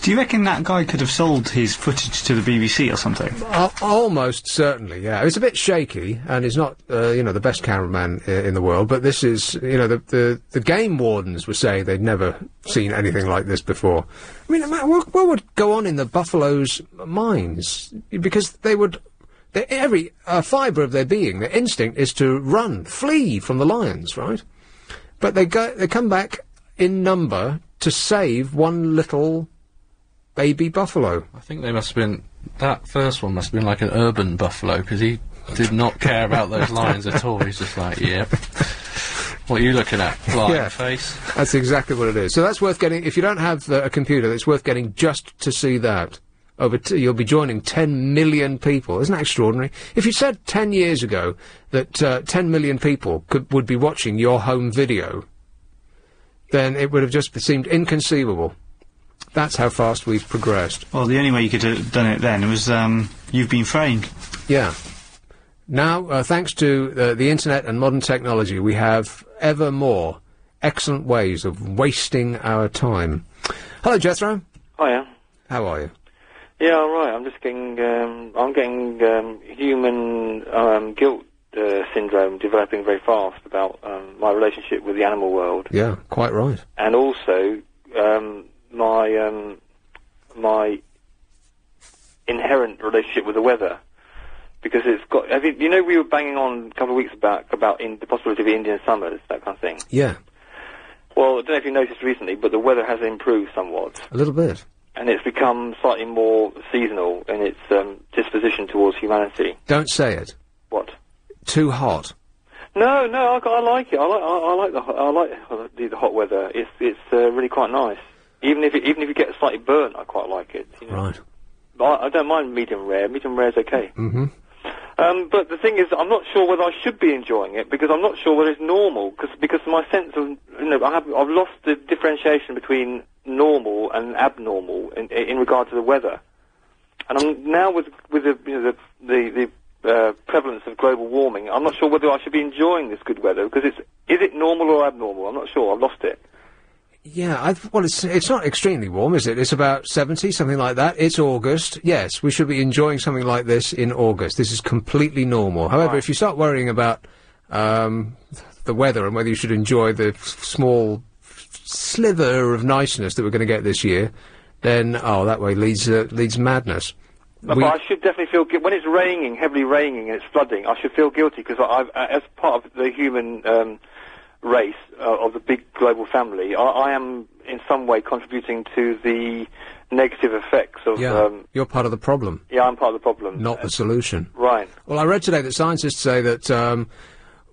Do you reckon that guy could have sold his footage to the BBC or something?
Almost certainly, yeah. It's a bit shaky, and he's not, the best cameraman in the world, but this is, the game wardens were saying they'd never seen anything like this before. I mean, what would go on in the buffaloes' minds? Because every fibre of their being, their instinct is to run, flee from the lions, right? But they come back in number to save one little baby buffalo.
I think they must have been... That first one must have been like an urban buffalo, because he did not care about those lions at all. He's just like, yep. What are you looking at? Lion face?
That's exactly what it is. So that's worth getting... If you don't have a computer, it's worth getting just to see that. You'll be joining 10 million people. Isn't that extraordinary? If you said 10 years ago that 10 million people would be watching your home video, then it would have just seemed inconceivable. That's how fast we've progressed.
Well, the only way you could have done it then was, you've been framed.
Yeah. Now, thanks to the internet and modern technology, we have ever more excellent ways of wasting our time. Hello, Jethro.
Hiya.
How are you?
Yeah, all right. I'm just getting, human guilt syndrome developing very fast about my relationship with the animal world.
Yeah, quite right.
And also, my inherent relationship with the weather, because it's got. We were banging on a couple of weeks back about the possibility of Indian summers, that kind of thing.
Yeah.
Well, I don't know if you noticed recently, but the weather has improved somewhat.
A little bit.
And it's become slightly more seasonal in its disposition towards humanity.
Don't say it.
What?
Too hot.
No, I like it. I like the hot weather. It's really quite nice. Even if you get slightly burnt, I quite like it. You know?
Right.
But I don't mind medium rare. Medium rare is okay.
Mm-hmm.
But the thing is, I'm not sure whether I should be enjoying it, because I'm not sure whether it's normal. Because my sense of I've lost the differentiation between normal and abnormal in regard to the weather. And I'm now with the prevalence of global warming, I'm not sure whether I should be enjoying this good weather, because is it normal or abnormal? I'm not sure. I've lost it.
Yeah, it's not extremely warm, is it? It's about 70, something like that. It's August. Yes, we should be enjoying something like this in August. This is completely normal. However, if you start worrying about the weather and whether you should enjoy the small sliver of niceness that we're going to get this year, then, that way leads madness.
But I should definitely feel when it's raining, heavily raining, and it's flooding, I should feel guilty, because I've, as part of the human race of the big global family, I am in some way contributing to the negative effects of...
you're part of the problem.
Yeah, I'm part of the problem.
Not the solution.
Right.
Well, I read today that scientists say that,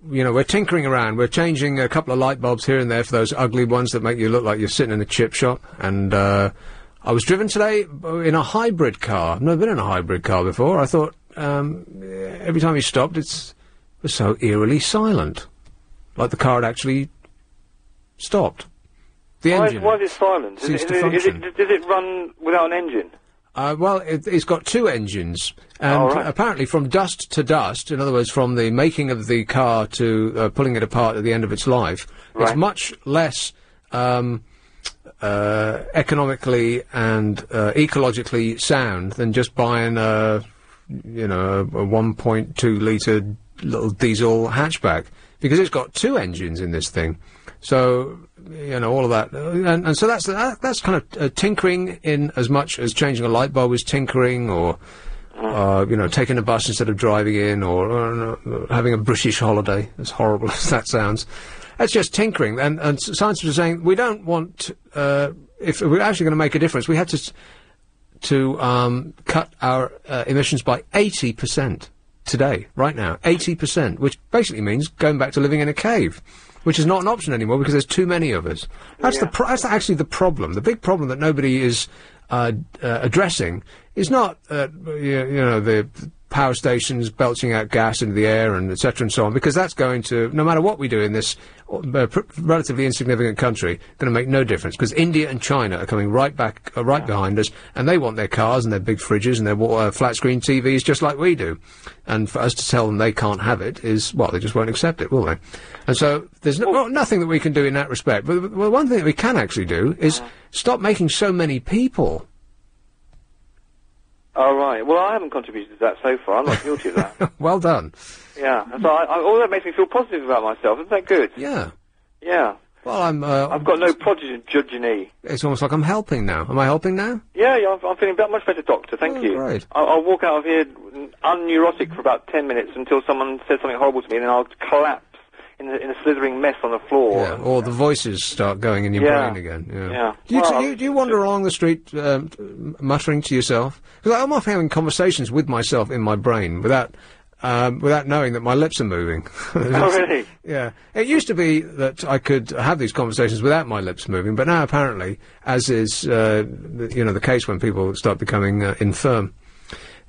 we're tinkering around. We're changing a couple of light bulbs here and there for those ugly ones that make you look like you're sitting in a chip shop. And I was driven today in a hybrid car. I've never been in a hybrid car before. I thought every time you stopped, it was so eerily silent. Like the car had actually stopped. The engine.
Why is it silent?
Ceased to function.
Does it run without an engine?
Well, it's got two engines, and apparently from dust to dust, in other words, from the making of the car to pulling it apart at the end of its life, it's much less economically and ecologically sound than just buying a 1.2 litre little diesel hatchback, because it's got two engines in this thing. So, all of that. And so that's kind of tinkering in as much as changing a light bulb is tinkering, or, taking a bus instead of driving in, or having a British holiday, as horrible as that sounds. That's just tinkering. And scientists are saying we don't want, if we're actually going to make a difference, we have to cut our emissions by 80% today, right now. 80%, which basically means going back to living in a cave. Which is not an option anymore because there's too many of us. That's that's actually the problem. The big problem that nobody is addressing is not the power stations belching out gas into the air and etc. and so on, because that's going to, no matter what we do in this relatively insignificant country, going to make no difference, because India and China are coming right back, behind us, and they want their cars and their big fridges and their flat screen TVs just like we do. And for us to tell them they can't have it is, they just won't accept it, will they? And so there's nothing that we can do in that respect. But one thing that we can actually do is stop making so many people.
Oh, right. Well, I haven't contributed to that so far. I'm not guilty of that.
Well done.
Yeah. So all that makes me feel positive about myself. Isn't that good?
Yeah.
Yeah.
Well,
I've got no prodigy.
It's almost like I'm helping now. Am I helping now?
Yeah, I'm feeling much better, Doctor. Thank you.
Great.
I'll walk out of here unneurotic for about 10 minutes until someone says something horrible to me, and then I'll collapse in a slithering mess on the floor.
Yeah, or the voices start going in your brain again. Yeah. Do you wander along the street muttering to yourself? Because I'm often having conversations with myself in my brain without knowing that my lips are moving.
Oh, really?
Yeah. It used to be that I could have these conversations without my lips moving, but now apparently, as is the case when people start becoming infirm,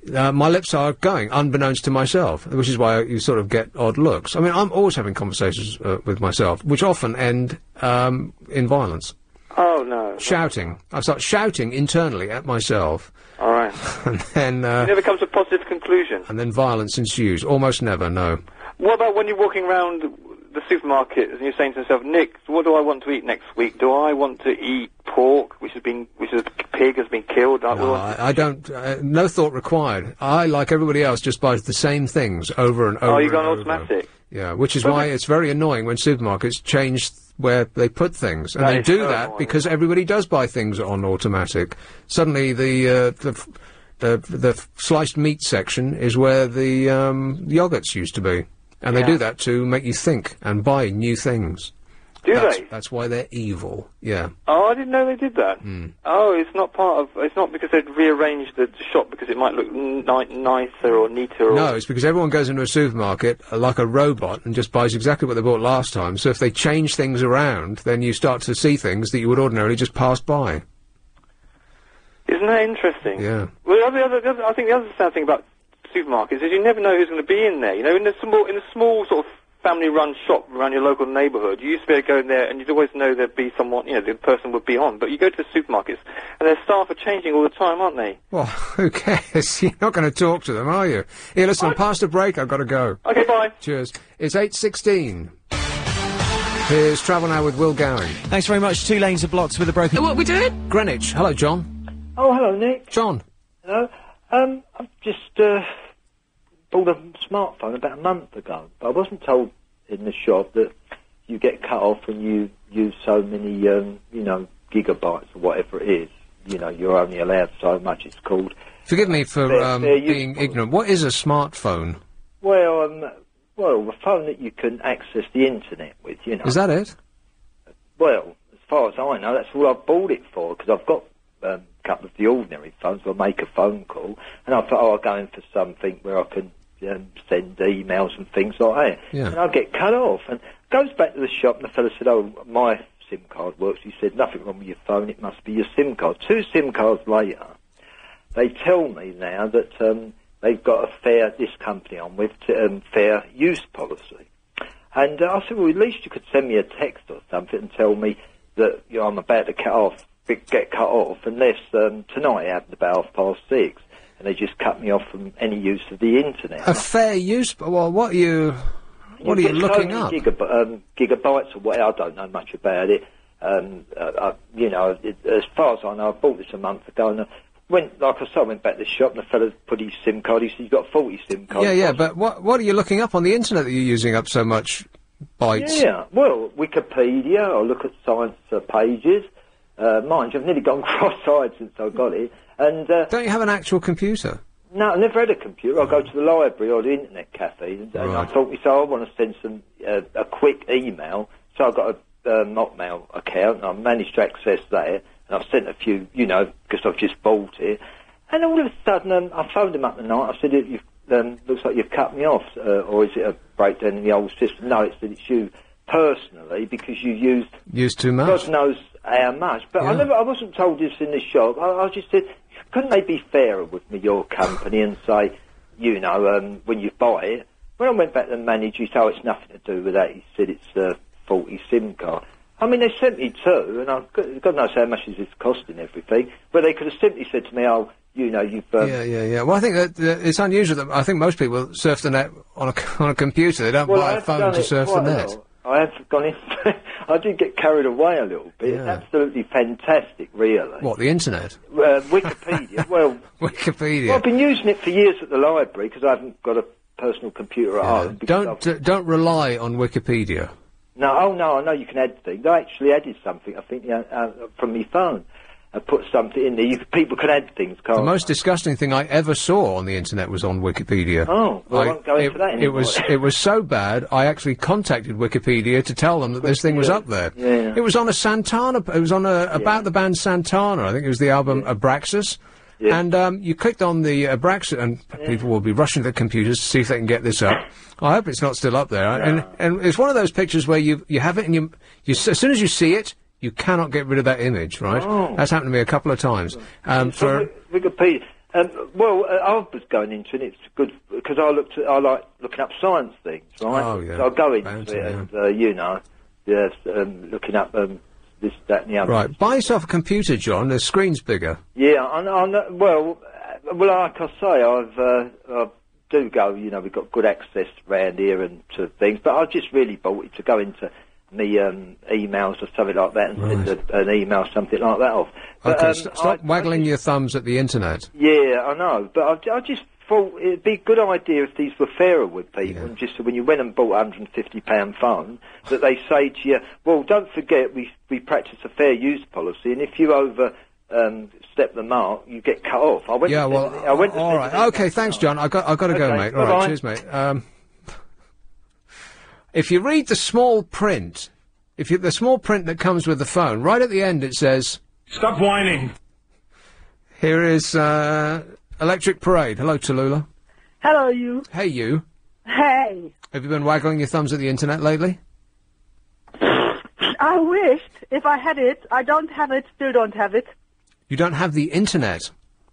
my lips are going, unbeknownst to myself, which is why you sort of get odd looks. I mean, I'm always having conversations with myself, which often end in violence.
Oh, no.
Shouting. I start shouting internally at myself.
All right.
And then...
it never comes to a positive conclusion.
And then violence ensues. Almost never, no.
What about when you're walking around the supermarket and you're saying to yourself, Nick, what do I want to eat next week? Do I want to eat pork, which a pig has been killed?
No, I don't. No thought required. I, like everybody else, just buys the same things over and over.
Oh, you got an automatic?
Yeah, which is why it's very annoying when supermarkets change where they put things, and they do that because everybody does buy things on automatic. Suddenly, the sliced meat section is where the yogurts used to be. And they do that to make you think and buy new things.
They?
That's why they're evil, yeah.
Oh, I didn't know they did that. Oh, it's not because they'd rearranged the shop because it might look nicer or neater or...
No, it's because everyone goes into a supermarket like a robot and just buys exactly what they bought last time. So if they change things around, then you start to see things that you would ordinarily just pass by.
Isn't that interesting?
Yeah.
Well, I think the other sad thing about supermarkets is you never know who's going to be in there. In the small sort of family-run shop around your local neighbourhood, you used to be able to go in there and you'd always know there'd be someone, the person would be on. But you go to the supermarkets and their staff are changing all the time, aren't they?
Well, who cares? You're not going to talk to them, are you? Here, listen, I'm past a break. I've got to go.
Okay, bye.
Cheers. It's 8:16. Here's Travel Now with Will Gowing.
Thanks very much. 2 lanes are blocked with a broken...
What are we doing?
Greenwich. Hello, John.
Oh, hello, Nick.
John.
Hello. I've just bought a smartphone about a month ago, but I wasn't told in the shop that you get cut off when you use so many, gigabytes or whatever it is. You're only allowed so much, it's called.
Forgive me for being ignorant. What is a smartphone?
Well, Well, the phone that you can access the internet with, you know.
Is that it?
Well, as far as I know, that's all I've bought it for, because I've got a couple of the ordinary phones where I make a phone call, and I thought, I'll go in for something where I can send emails and things like that.
Yeah.
And I'll get cut off. And goes back to the shop, and the fellow said, oh, my SIM card works. He said, nothing wrong with your phone, it must be your SIM card. 2 SIM cards later, they tell me now that they've got this company I'm with, fair use policy. And I said, well, at least you could send me a text or something and tell me that, you know, I'm about to get cut off, unless tonight it happened about 6:30, and they just cut me off from any use of the internet.
A fair use? Well, what are you looking up?
Gigabytes or whatever. I don't know much about it. You know, as far as I know, I bought this a month ago, and went back to the shop, and the fellow put his SIM card. He said, "You've got 40 SIM cards."
Yeah, but what are you looking up on the internet that you're using up so much bytes?
Yeah, well, Wikipedia. I look at science pages. Mind you, I've nearly gone cross-eyed since I got it. And
don't you have an actual computer?
No, I never had a computer. I go to the library or the internet cafe, and I thought myself, I want to send some a quick email. So I got a Hotmail account, and I managed to access that. And I've sent a few, you know, because I've just bought it. And all of a sudden, I phoned him up the night. I said, looks like you've cut me off, or is it a breakdown in the old system? No, it's that it's you personally, because you used
too much.
God knows how much. But I wasn't told this in the shop. I just said, couldn't they be fairer with me, your company, and say, you know, when you buy it? When I went back to the manager, he said, oh, it's nothing to do with that. He said it's a faulty SIM card. I mean, they sent me 2, and God knows how much is this costing everything. But they could have simply said to me, oh, you know, you've...
Yeah. Well, I think that it's unusual that I think most people surf the net on a computer. They don't buy a phone to surf the net.
I have gone in... I did get carried away a little bit. It's absolutely fantastic, really.
What, the internet?
Wikipedia. Well...
Wikipedia.
Well, I've been using it for years at the library, because I haven't got a personal computer at home.
Don't rely on Wikipedia.
No, I know you can add things. I actually added something, I think, from my phone. I put something in there. People can add things, can't
The most disgusting thing I ever saw on the internet was on Wikipedia.
Oh, well, I won't go into that anymore.
It was so bad, I actually contacted Wikipedia to tell them that this thing was up there.
Yeah.
It was on a Santana, it was on about the band Santana, I think it was the album Abraxas. Yeah. And you clicked on the Abraxas, and people will be rushing to their computers to see if they can get this up. I hope it's not still up there. No. And it's one of those pictures where you have it, and you as soon as you see it, you cannot get rid of that image, right? Oh. That's happened to me a couple of times.
For Wikipedia, I was going into it. It's good because I like looking up science things, right?
Oh yeah.
So I go into it, and you know, looking up this, that, and the other.
Right. Buy yourself a computer, John. The screen's bigger.
Yeah, I know. Well, like I say, I do go. You know, we've got good access around here and to things, but I just really bought it to go into me emails or something like that, and send an email, something like that off. But,
okay, stop waggling your thumbs at the internet.
Yeah, I know, but I just thought it'd be a good idea if these were fairer with people, and just so when you went and bought a £150 phone, that they say to you, well, don't forget we practice a fair use policy, and if you step the mark, you get cut off. All
right. Okay, thanks, John. I've got to go, mate. All right, cheers, mate. If you read the small print, the small print that comes with the phone, right at the end it says...
Stop whining!
Here is, Electric Parade. Hello, Tallulah.
Hello, you.
Hey, you.
Hey.
Have you been waggling your thumbs at the internet lately?
I wished. If I had it. I don't have it, still don't have it.
You don't have the internet?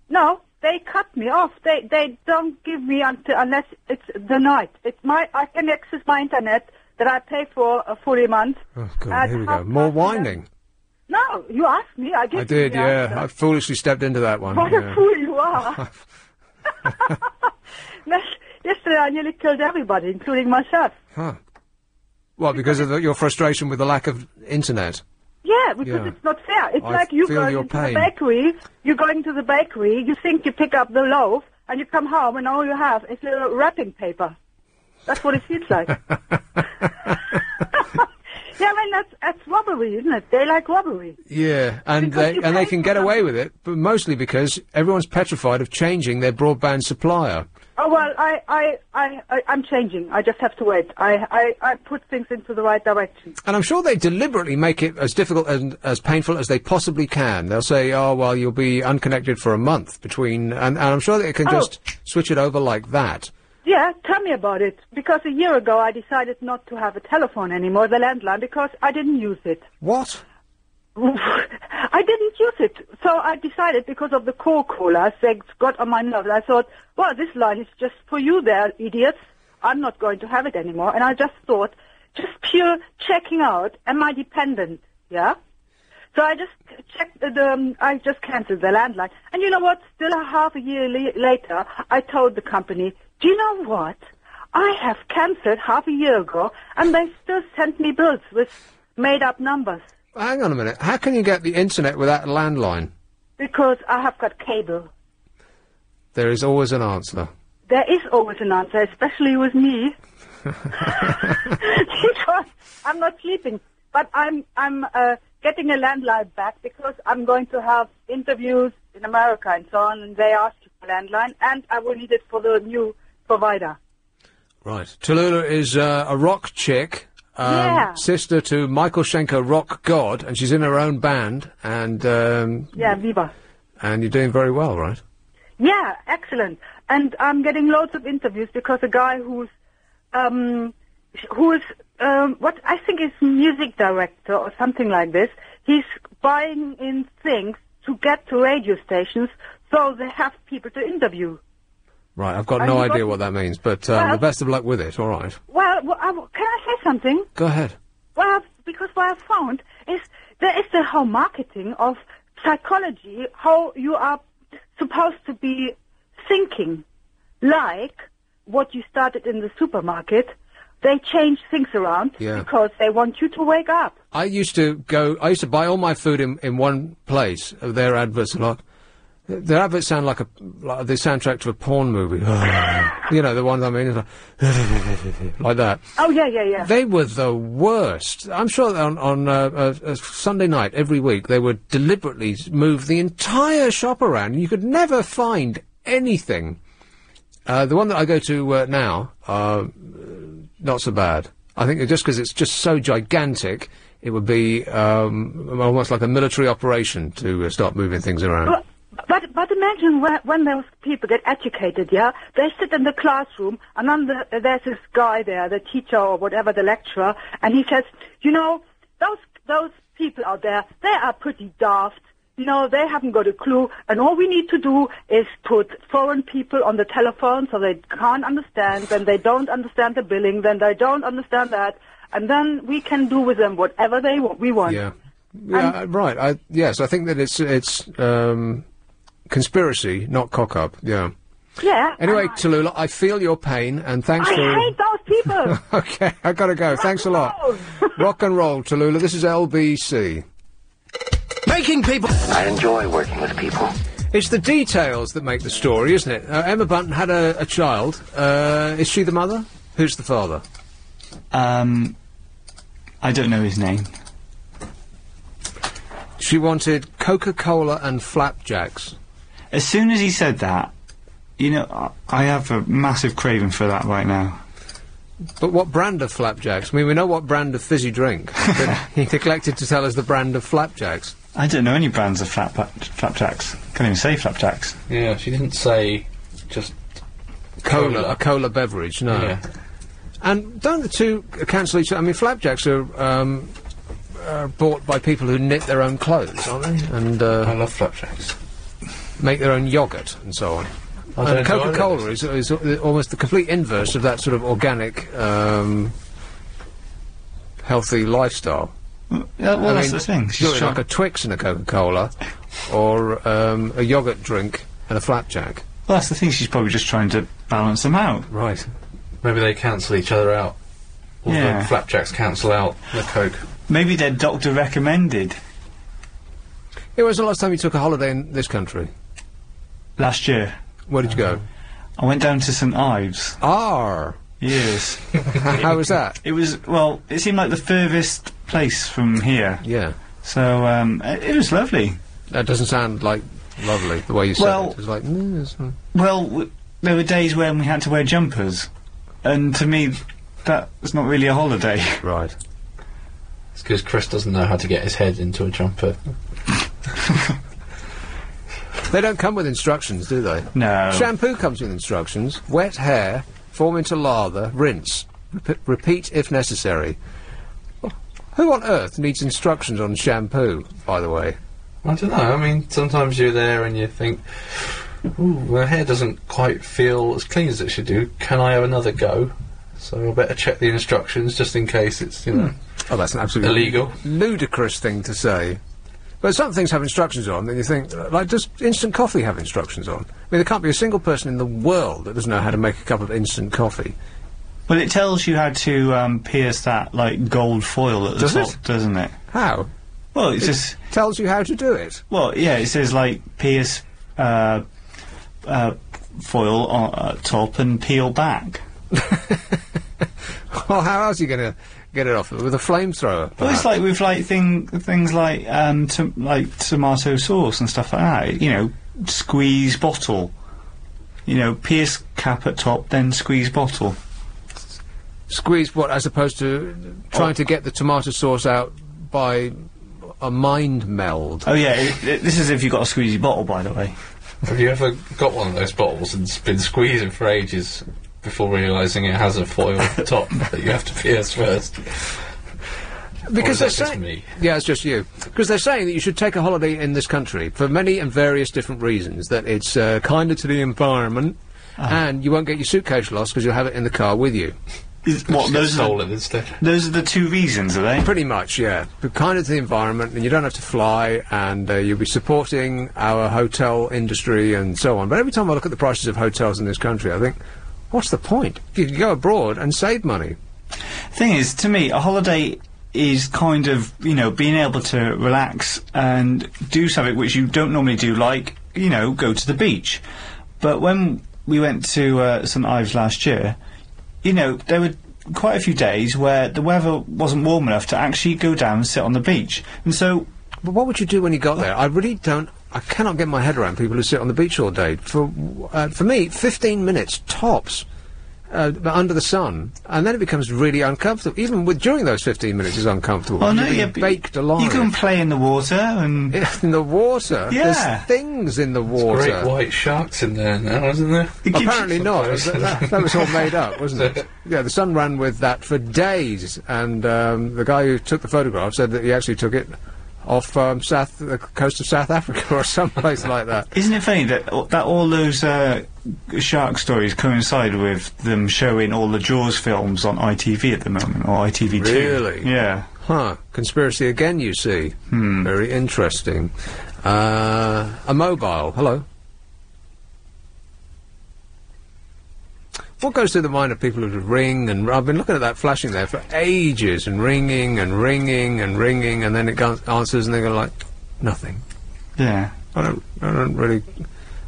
No. They cut me off. They don't give me unless it's the night. I can access my internet that I pay for fully a month.
Oh God, here we go. More whining.
No, you asked me. I
did, yeah. I foolishly stepped into that one.
What a fool you are. Yesterday I nearly killed everybody, including myself.
Huh. Well, because of your frustration with the lack of internet.
Yeah, because it's not fair. It's like you going to the bakery, you're going to the bakery, you think you pick up the loaf, and you come home and all you have is little wrapping paper. That's what it feels like. Yeah, I mean, that's robbery, isn't it? They like robbery.
Yeah, and they can get away with it, but mostly because everyone's petrified of changing their broadband supplier.
Oh, well, I'm changing. I just have to wait. I put things into the right direction.
And I'm sure they deliberately make it as difficult and as painful as they possibly can. They'll say, oh, well, you'll be unconnected for a month between... And I'm sure they can just switch it over like that.
Yeah, tell me about it. Because a year ago I decided not to have a telephone anymore, the landline, because I didn't use it.
What?
I didn't use it. So I decided, because of the callers, they got on my nerves. I thought, well, this line is just for you there, idiots. I'm not going to have it anymore. And I just thought, just pure checking out, am I dependent? Yeah? So I just checked I just cancelled the landline. And you know what? Still a half a year later, I told the company, do you know what? I have cancelled half a year ago, and they still sent me bills with made-up numbers.
Hang on a minute. How can you get the internet without a landline?
Because I have got cable.
There is always an answer.
There is always an answer, especially with me. Because I'm not sleeping, but I'm getting a landline back because I'm going to have interviews in America and so on, and they asked for landline, and I will need it for the new provider.
Right. Tallulah is a rock chick. Sister to Michael Schenker, rock god, and she's in her own band, and
yeah, Viva.
And you're doing very well, right?
Yeah, excellent. And I'm getting loads of interviews because a guy who's what I think is music director or something like this, he's buying in things to get to radio stations so they have people to interview.
Right, I've got no idea what that means, but the best of luck with it, all right.
Well, can I say something?
Go ahead.
Well, because what I found is there is the whole marketing of psychology, how you are supposed to be thinking, like what you started in the supermarket. They change things around because they want you to wake up.
I used to buy all my food in one place. Their adverts a lot. Their adverts sound like the soundtrack to a porn movie. You know, the ones I mean, like that.
Oh, yeah.
They were the worst. I'm sure that on a Sunday night every week they would deliberately move the entire shop around. You could never find anything. The one that I go to now, not so bad. I think just because it's just so gigantic, it would be almost like a military operation to start moving things around.
But imagine when those people get educated, yeah? They sit in the classroom, and then there's this guy there, the teacher or whatever, the lecturer, and he says, you know, those people out there, they are pretty daft. You know, they haven't got a clue, and all we need to do is put foreign people on the telephone so they can't understand, then they don't understand the billing, then they don't understand that, and then we can do with them whatever we want.
Yeah, right. Yes, I think that it's conspiracy, not cock-up, yeah.
Yeah.
Anyway, Tallulah, I feel your pain, and thanks for...
I hate those people!
Okay, I gotta go. Thanks a lot. Rock and roll, Tallulah. This is LBC. Making people...
I enjoy working with people.
It's the details that make the story, isn't it? Emma Bunton had a child. Is she the mother? Who's the father?
I don't know his name.
She wanted Coca-Cola and flapjacks.
As soon as he said that, you know, I have a massive craving for that right now.
But what brand of flapjacks? I mean, we know what brand of fizzy drink, but he neglected to tell us the brand of flapjacks.
I don't know any brands of flapjacks. Can't even say flapjacks.
Yeah, she didn't say just...
A cola beverage, no. Yeah. And don't the two cancel each other? I mean, flapjacks are bought by people who knit their own clothes, aren't they? And
I love flapjacks.
Make their own yoghurt and so on. And Coca-Cola is almost the complete inverse of that sort of organic, healthy lifestyle.
Yeah, well, that's the thing.
She's like a Twix and a Coca-Cola, or a yoghurt drink and a flapjack.
Well, that's the thing. She's probably just trying to balance them out.
Right.
Maybe they cancel each other out. Or the flapjacks cancel out the Coke.
Maybe they're doctor recommended.
When was the last time you took a holiday in this country?
Last year.
Where did you go?
I went down to St Ives.
Ah.
Yes.
How was that?
It was, well, it seemed like the furthest place from here.
Yeah.
So it was lovely.
That doesn't sound like lovely the way you said it. It was like,
there were days when we had to wear jumpers, and to me, that's not really a holiday.
Right.
It's because Chris doesn't know how to get his head into a jumper.
They don't come with instructions, do they?
No.
Shampoo comes with instructions. Wet hair, form into lather, rinse. Repeat if necessary. Who on earth needs instructions on shampoo, by the way?
I don't know. I mean, sometimes you're there and you think, ooh, my hair doesn't quite feel as clean as it should do. Can I have another go? So I better check the instructions just in case it's, you know...
Oh, that's an absolutely
illegal.
Ludicrous thing to say. But some things have instructions on, and you think, like, does instant coffee have instructions on? I mean, there can't be a single person in the world that doesn't know how to make a cup of instant coffee.
Well, it tells you how to pierce that, like, gold foil at the top, doesn't it?
How?
Well, it just...
tells you how to do it.
Well, yeah, it says, like, pierce foil on top and peel back.
Well, how else are you going to get it off? With a flamethrower?
Well, it's like with, like, things like, like tomato sauce and stuff like that. You know, squeeze bottle. You know, pierce cap at top, then squeeze bottle.
Squeeze what, as opposed to trying to get the tomato sauce out by a mind meld?
Oh, yeah, this is if you've got a squeezy bottle, by the way.
Have you ever got one of those bottles and been squeezing for ages before realising it has a foil top that you have to pierce first?
Because
they're
saying...
me?
Yeah, it's just you. Because they're saying that you should take a holiday in this country for many and various different reasons. That it's kinder to the environment, and you won't get your suitcase lost because you'll have it in the car with you.
Those
stolen instead.
Those are the two reasons, are they?
Pretty much, yeah. But kinder to the environment, and you don't have to fly, and you'll be supporting our hotel industry and so on. But every time I look at the prices of hotels in this country, I think, what's the point? You can go abroad and save money.
Thing is, to me, a holiday is kind of, you know, being able to relax and do something which you don't normally do, like, you know, go to the beach. But when we went to St Ives last year, you know, there were quite a few days where the weather wasn't warm enough to actually go down and sit on the beach. And so...
But what would you do when you got there? I really don't... I cannot get my head around people who sit on the beach all day. For me, 15 minutes, tops, under the sun, and then it becomes really uncomfortable. Even during those 15 minutes is uncomfortable.
Oh, no,
you're being baked alive.
You can play in the water and...
In the water?
Yeah.
There's things in the water.
Great white sharks in there now, isn't there?
Apparently not. That was all made up, wasn't it? Yeah, the Sun ran with that for days, and the guy who took the photograph said that he actually took it off the coast of South Africa or someplace like that.
Isn't it funny that all those shark stories coincide with them showing all the Jaws films on ITV at the moment, or ITV2?
Really?
Yeah.
Huh. Conspiracy again, you see. Very interesting. A mobile. Hello. What goes through the mind of people who ring and... I've been looking at that flashing there for ages, and ringing and ringing and ringing, and then it answers and they go like, nothing.
Yeah.
I don't really...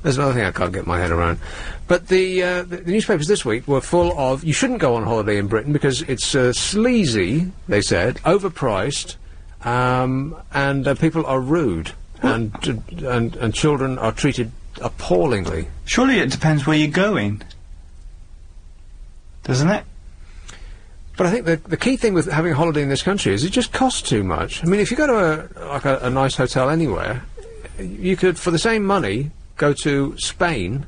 There's another thing I can't get my head around. But the newspapers this week were full of, you shouldn't go on holiday in Britain because it's sleazy, they said, overpriced, and people are rude, and children are treated appallingly.
Surely it depends where you're going. Doesn't it?
But I think the key thing with having a holiday in this country is it just costs too much. I mean, if you go to a nice hotel anywhere, you could, for the same money, go to Spain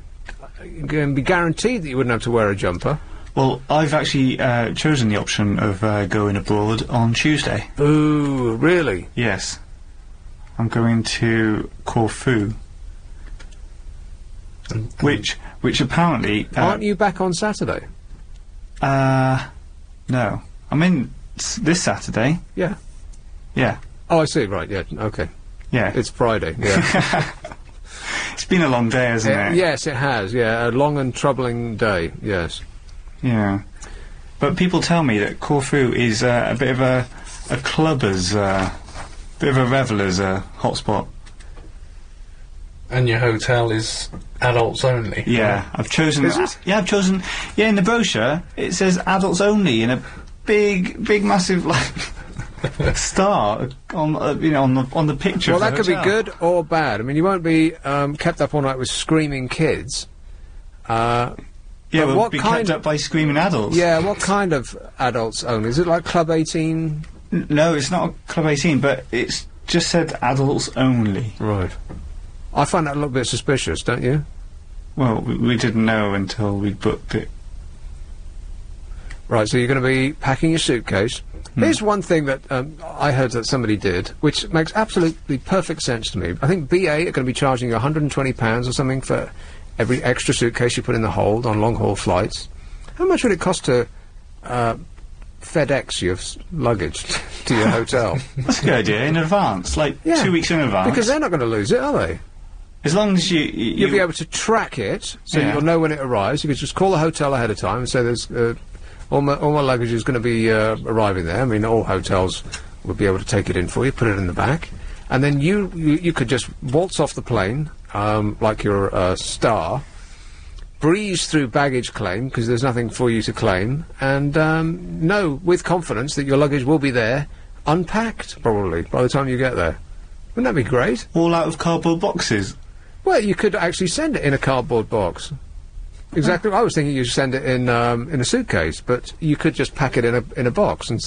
and be guaranteed that you wouldn't have to wear a jumper.
Well, I've actually chosen the option of going abroad on Tuesday.
Ooh, really?
Yes. I'm going to Corfu. Which apparently...
Aren't you back on Saturday?
No. I'm in this Saturday.
Yeah.
Yeah.
Oh, I see, right, yeah, okay.
Yeah.
It's Friday, yeah.
It's been a long day, hasn't it?
Yes, it has, yeah, a long and troubling day, yes.
Yeah. But people tell me that Corfu is a bit of a clubber's, bit of a reveller's hotspot.
And your hotel is adults only?
Yeah, I've chosen... Yeah, I've chosen... Yeah, in the brochure, it says adults only in a big, massive, like... star on on the picture.
Well,
of
that
the
could be
hotel.
good or bad. I mean, you won't be kept up all night with screaming kids.
Yeah,
but
we'll
what
be
kind
kept up by screaming adults.
Yeah, what kind of adults only? Is it like Club 18?
No, it's not Club 18, but it's just said adults only.
Right. I find that a little bit suspicious, don't you?
Well, we didn't know until we booked it.
Right, so you're going to be packing your suitcase. Here's one thing that I heard that somebody did, which makes absolutely perfect sense to me. I think BA are going to be charging you £120 or something for every extra suitcase you put in the hold on long-haul flights. How much would it cost to FedEx your luggage to your hotel?
That's a good idea, in advance, like 2 weeks in advance.
Because they're not going to lose it, are they?
As long as
You'll be able to track it, so you'll know when it arrives. You could just call the hotel ahead of time and say there's... all my luggage is going to be arriving there. I mean, all hotels will be able to take it in for you, put it in the back, and then you could just waltz off the plane like you're a star, breeze through baggage claim because there's nothing for you to claim, and know with confidence that your luggage will be there, unpacked probably by the time you get there. Wouldn't that be great?
All out of cardboard boxes.
Well, you could actually send it in a cardboard box. Exactly. I was thinking you'd send it in a suitcase, but you could just pack it in a box and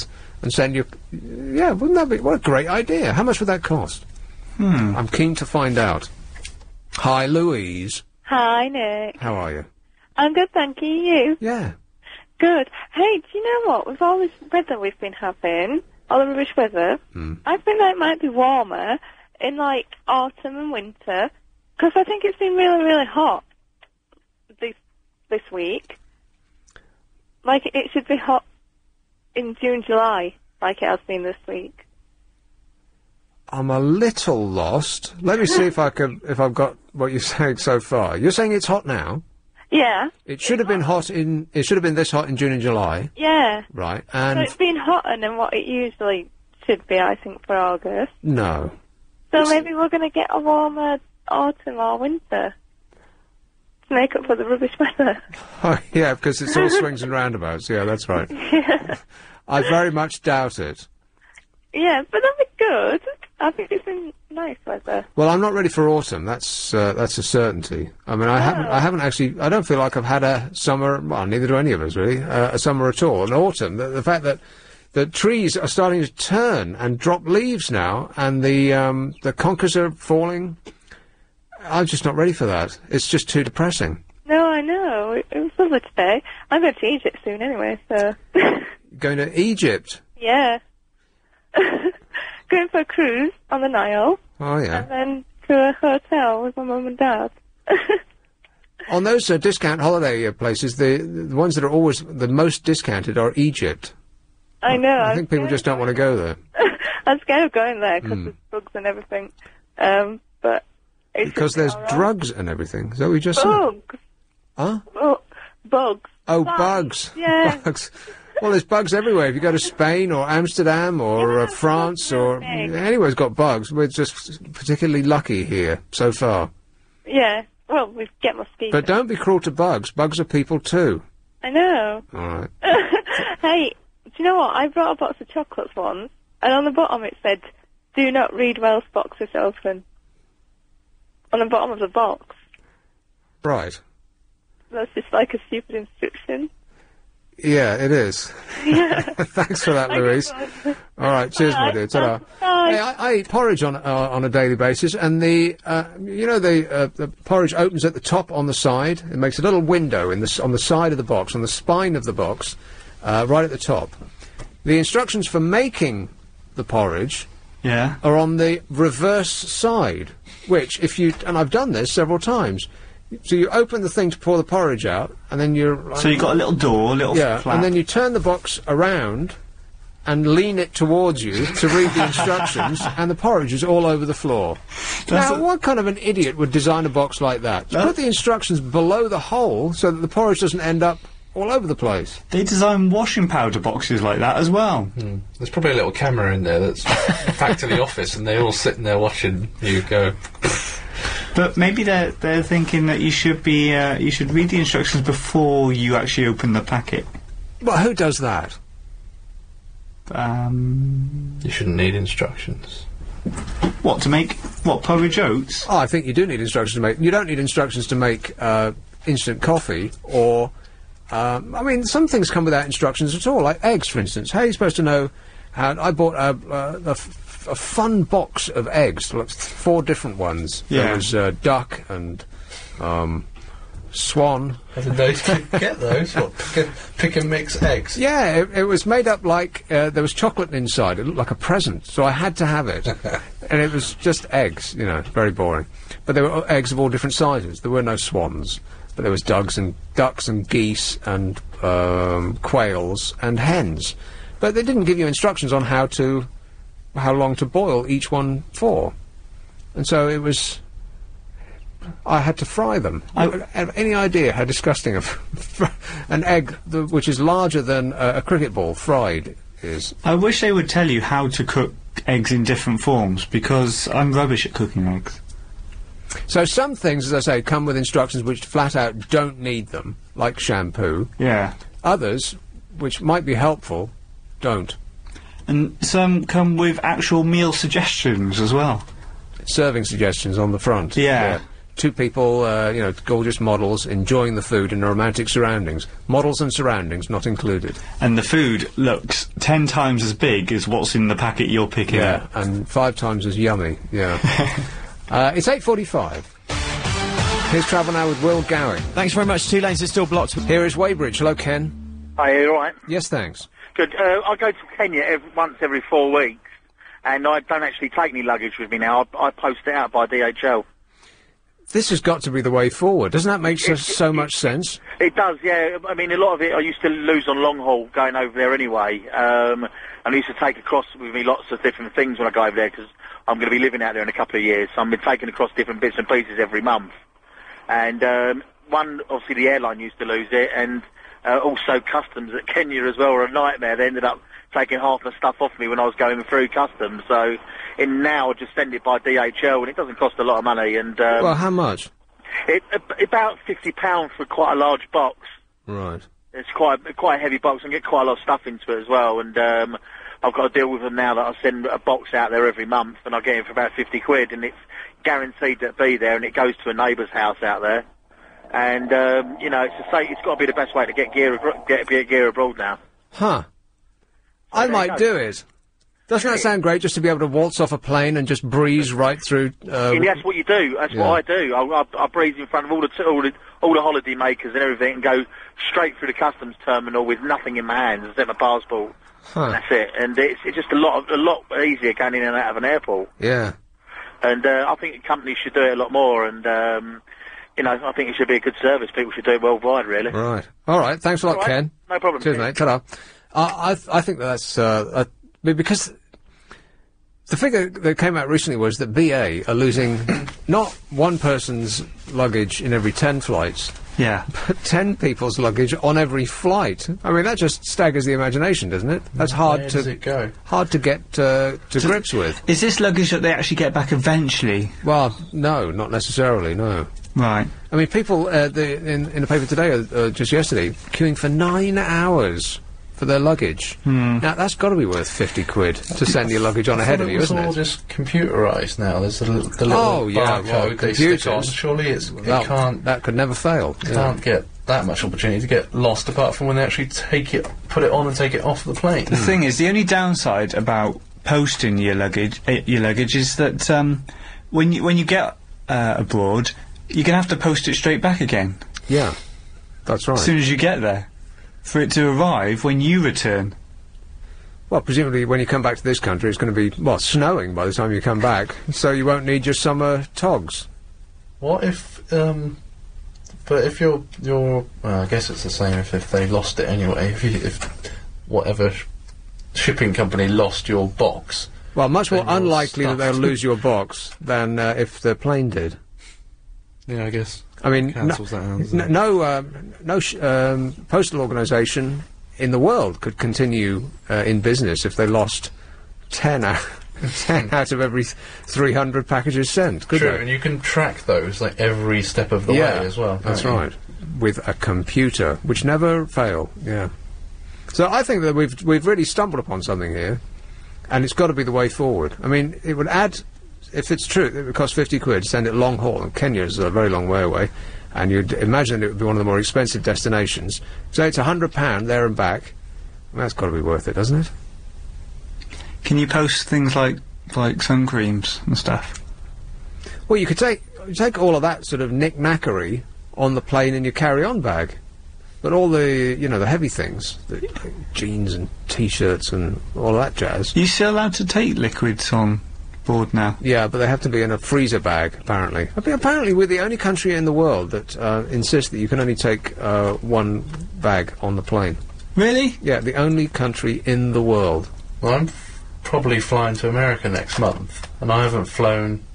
send you. Yeah, wouldn't that be? What a great idea! How much would that cost? I'm keen to find out. Hi, Louise.
Hi, Nick.
How are you?
I'm good, thank you. You?
Yeah.
Good. Hey, do you know what? With all this weather we've been having, all the rubbish weather, I feel like it might be warmer in like autumn and winter, because I think it's been really, really hot this week. Like, it should be hot in June, July, like it has been this week.
I'm a little lost. Let me see if I've got what you're saying so far. You're saying it's hot now?
Yeah.
It should have been it should have been this hot in June and July.
Yeah.
Right,
So
and...
it's been hotter than what it usually should be, I think, for August.
No.
So maybe we're going to get a warmer autumn or winter to make up for the rubbish weather.
Oh, yeah, because it's all swings and roundabouts. Yeah, that's right.
Yeah.
I very much doubt it.
Yeah, but that'd be good. I think it's been nice weather.
Well, I'm not ready for autumn. That's a certainty. I mean, I haven't actually. I don't feel like I've had a summer. Well, neither do any of us really. A summer at all. And autumn. The fact that the trees are starting to turn and drop leaves now, and the conkers are falling. I'm just not ready for that. It's just too depressing.
No, I know. It was lovely today. I'm going to Egypt soon anyway, so...
Going to Egypt?
Yeah. Going for a cruise on the Nile.
Oh, yeah.
And then to a hotel with my mum and dad.
On those discount holiday places, the ones that are always the most discounted are Egypt.
I know.
I think people just don't want to go there.
I'm scared of going there because there's bugs and everything. But...
Because there's drugs and everything. Is that what you just said?
Bugs.
Huh?
Oh, bugs.
Oh, bugs.
Yeah.
Bugs. Well, there's bugs everywhere. If you go to Spain or Amsterdam or France or anywhere's got bugs. We're just particularly lucky here so far.
Yeah. Well, we get mosquitoes.
But don't be cruel to bugs. Bugs are people too.
I know.
All right.
Hey, do you know what? I brought a box of chocolates once, and on the bottom it said, "Do not read whilst box is open." On the bottom of the box.
Right.
That's just like a stupid instruction.
Yeah, it is.
Yeah.
Thanks for that, Louise. All right, cheers, my dear. Ta-da. Hey, I eat porridge on a daily basis, and the porridge opens at the top on the side. It makes a little window on the side of the box, on the spine of the box, right at the top. The instructions for making the porridge are on the reverse side, which, and I've done this several times, so you open the thing to pour the porridge out, and then you're...
So you've got a little door, a little flap.
And then you turn the box around and lean it towards you to read the instructions, and the porridge is all over the floor. Now, what kind of an idiot would design a box like that? Put the instructions below the hole so that the porridge doesn't end up all over the place.
They design washing powder boxes like that as well.
There's probably a little camera in there that's back to the office, and they're all sitting there watching you go.
But maybe they're thinking that you should be you should read the instructions before you actually open the packet.
Well, who does that?
You shouldn't need instructions.
What, to make, porridge oats?
Oh, I think you do need instructions to make... You don't need instructions to make instant coffee, or... I mean, some things come without instructions at all, like eggs, for instance. How are you supposed to know how... I bought a fun box of eggs, like 4 different ones.
Yeah.
There was duck and swan.
How did they get those? What, pick and mix eggs?
Yeah, it was made up like there was chocolate inside. It looked like a present, so I had to have it. And it was just eggs, you know, very boring. But there were eggs of all different sizes. There were no swans, but there was ducks and geese and quails and hens. But they didn't give you instructions on how long to boil each one for. And so it was... I had to fry them. Have any idea how disgusting an egg, which is larger than a cricket ball, fried is?
I wish they would tell you how to cook eggs in different forms, because I'm rubbish at cooking eggs.
So some things, as I say, come with instructions which flat out don't need them, like shampoo.
Yeah.
Others, which might be helpful, don't.
And some come with actual meal suggestions as well.
Serving suggestions on the front.
Yeah.
2 people, you know, gorgeous models, enjoying the food in romantic surroundings. Models and surroundings not included.
And the food looks 10 times as big as what's in the packet you're picking
Yeah,
up.
and 5 times as yummy, yeah. It's 8:45. Here's Travel Now with Will Gowing.
Thanks very much. 2 lanes are still blocked.
Here is Weybridge. Hello, Ken.
Hi, are you alright?
Yes, thanks.
Good. I go to Kenya once every 4 weeks, and I don't actually take any luggage with me now. I post it out by DHL.
This has got to be the way forward. Doesn't that make so much sense?
It does, yeah. I mean, a lot of it I used to lose on long haul going over there anyway. And I used to take across with me lots of different things when I go over there, because I'm going to be living out there in a couple of years. So I'm been taking across different bits and pieces every month. And one, obviously, the airline used to lose it, and also customs at Kenya as well were a nightmare. They ended up taking half the stuff off me when I was going through customs. So now I just send it by DHL, and it doesn't cost a lot of money. And
well, how much?
About £50 for quite a large box.
Right.
It's quite a heavy box, and get quite a lot of stuff into it as well. And I've got to deal with them now that I send a box out there every month, and I get it for about 50 quid, and it's guaranteed to be there, and it goes to a neighbour's house out there. And you know, it's got to be the best way to get gear abroad now.
Huh. I might do it. Doesn't that sound great, just to be able to waltz off a plane and just breeze right through...
Yeah, that's what you do. That's what I do. I breeze in front of all the holiday makers and everything, and go straight through the customs terminal with nothing in my hands except my passport.
Huh.
That's it. And it's just a lot easier going in and out of an airport.
Yeah.
And I think companies should do it a lot more, and you know, I think it should be a good service. People should do it worldwide, really.
Right. All right. Thanks a lot,
All right.
Ken.
No problem.
Cheers, mate. Ta-da. I think that's because the figure that came out recently was that BA are losing not one person's luggage in every 10 flights,
yeah,
but 10 people's luggage on every flight. I mean, that just staggers the imagination, doesn't it? That's hard
Where does it go?
hard to get to grips with.
Is this luggage that they actually get back eventually?
Well, no, not necessarily. No.
Right.
I mean, people in the paper today, just yesterday, queuing for 9 hours for their luggage. Now, that's got to be worth 50 quid to send your luggage on ahead of you, isn't it?
It's all just computerised now. There's the little barcode they stick on. Surely it can't...
That could never fail.
Can't get that much opportunity to get lost, apart from when they actually put it on and take it off the plane.
The thing is, the only downside about posting your luggage is that when you get abroad, you're going to have to post it straight back again.
Yeah, that's right.
As soon as you get there. For it to arrive when you return.
Well, presumably when you come back to this country, it's going to be, snowing by the time you come back, so you won't need your summer togs.
What if, but if you're I guess it's the same if they lost it anyway, if whatever shipping company lost your box.
Well, much more unlikely that they'll lose your box than if the plane did.
Yeah, I guess.
I mean,
cancels that out,
no postal organisation in the world could continue in business if they lost 10 out of every 300 packages sent, could
True,
they?
and you can track those, like, every step of the way as well.
That's right. With a computer, which never fail, yeah. So I think that we've really stumbled upon something here, and it's got to be the way forward. I mean, it would add, if it's true, it would cost 50 quid to send it long haul, and Kenya's a very long way away, and you'd imagine it would be one of the more expensive destinations. So it's £100 there and back. Well, that's got to be worth it, doesn't it?
Can you post things like sun creams and stuff?
Well, you could take all of that sort of knick-knackery on the plane in your carry-on bag. But all the, the heavy things, the jeans and T-shirts and all of that jazz.
You still allowed to take liquids on board now?
Yeah, but they have to be in a freezer bag, apparently. I mean, apparently we're the only country in the world that insists that you can only take one bag on the plane.
Really?
Yeah, the only country in the world.
Well, I'm probably flying to America next month, and I haven't flown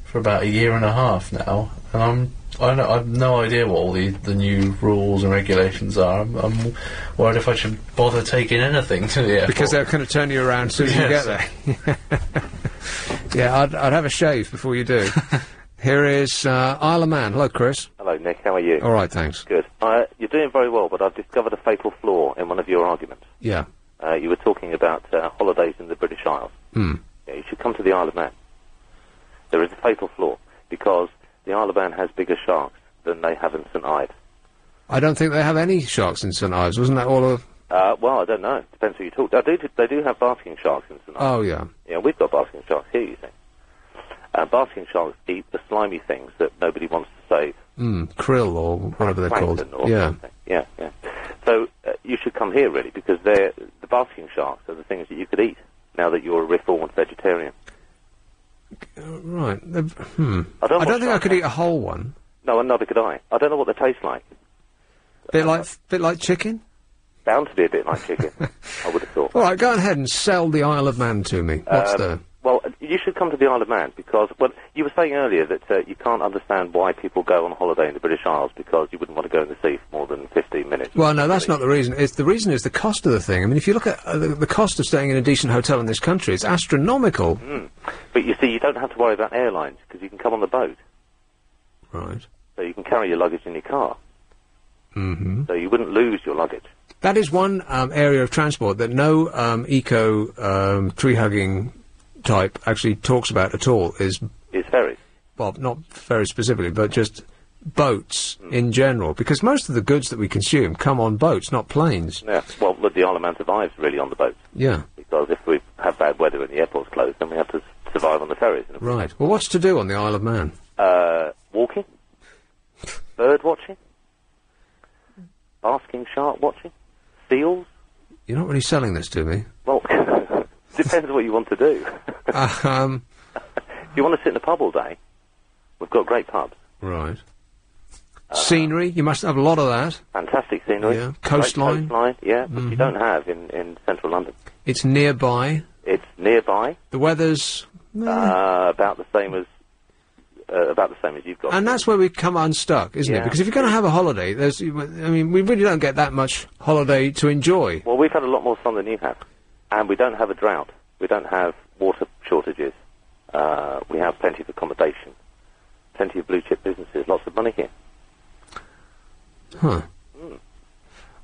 for about a year and a half now, and I have no idea what all the new rules and regulations are. I'm worried if I should bother taking anything to the airport.
Because they're going to turn you around as soon as you get there. Yeah, I'd have a shave before you do. Here is Isle of Man. Hello, Chris.
Hello, Nick. How are you?
All right, thanks.
Good. You're doing very well, but I've discovered a fatal flaw in one of your arguments.
Yeah.
You were talking about holidays in the British Isles.
Hmm.
Yeah, you should come to the Isle of Man. There is a fatal flaw, because the Isle of Man has bigger sharks than they have in St Ives.
I don't think they have any sharks in St Ives. Wasn't that all of...
Well, I don't know. Depends who you talk to. They do have basking sharks in St Ives.
Oh, yeah.
Yeah, we've got basking sharks here, you see. Basking sharks eat the slimy things that nobody wants to save.
Krill or whatever they're called.
Or
Yeah.
something. Yeah. So you should come here, really, because the basking sharks are the things that you could eat now that you're a reformed vegetarian.
Right. I
I don't
don't think I could eat a whole one.
No, and neither could I. I don't know what they taste like.
Bit like chicken?
Bound to be a bit like chicken, I would have thought.
All right, go ahead and sell the Isle of Man to me. What's the...
Well, you should come to the Isle of Man because, well, you were saying earlier that you can't understand why people go on holiday in the British Isles because you wouldn't want to go in the sea for more than 15 minutes.
Well, no, that's not the reason. The reason is the cost of the thing. I mean, if you look at the cost of staying in a decent hotel in this country, it's astronomical.
But you see, you don't have to worry about airlines because you can come on the boat.
Right.
So you can carry your luggage in your car.
Mm-hmm.
So you wouldn't lose your luggage.
That is one area of transport that no tree-hugging type actually talks about at all, is
ferries.
Well, not ferries specifically, but just boats in general, because most of the goods that we consume come on boats, not planes.
Yeah, well, the Isle of Man survives really on the boats.
Yeah.
Because if we have bad weather and the airport's closed, then we have to survive on the ferries.
Right. Well, what's to do on the Isle of Man?
Walking, bird watching, basking shark watching, seals.
You're not really selling this to me.
Well, depends what you want to do. If you want to sit in a pub all day, we've got great pubs.
Right. Scenery, you must have a lot of that.
Fantastic scenery.
Yeah. Coastline.
Great coastline, yeah, which you don't have in central London.
It's nearby.
It's nearby.
The weather's...
about the same as you've got.
And that's where we come unstuck, isn't it? Because if you're going to have a holiday, we really don't get that much holiday to enjoy.
Well, we've had a lot more sun than you have. And we don't have a drought. We don't have water shortages. We have plenty of accommodation, plenty of blue-chip businesses, lots of money here.
Huh.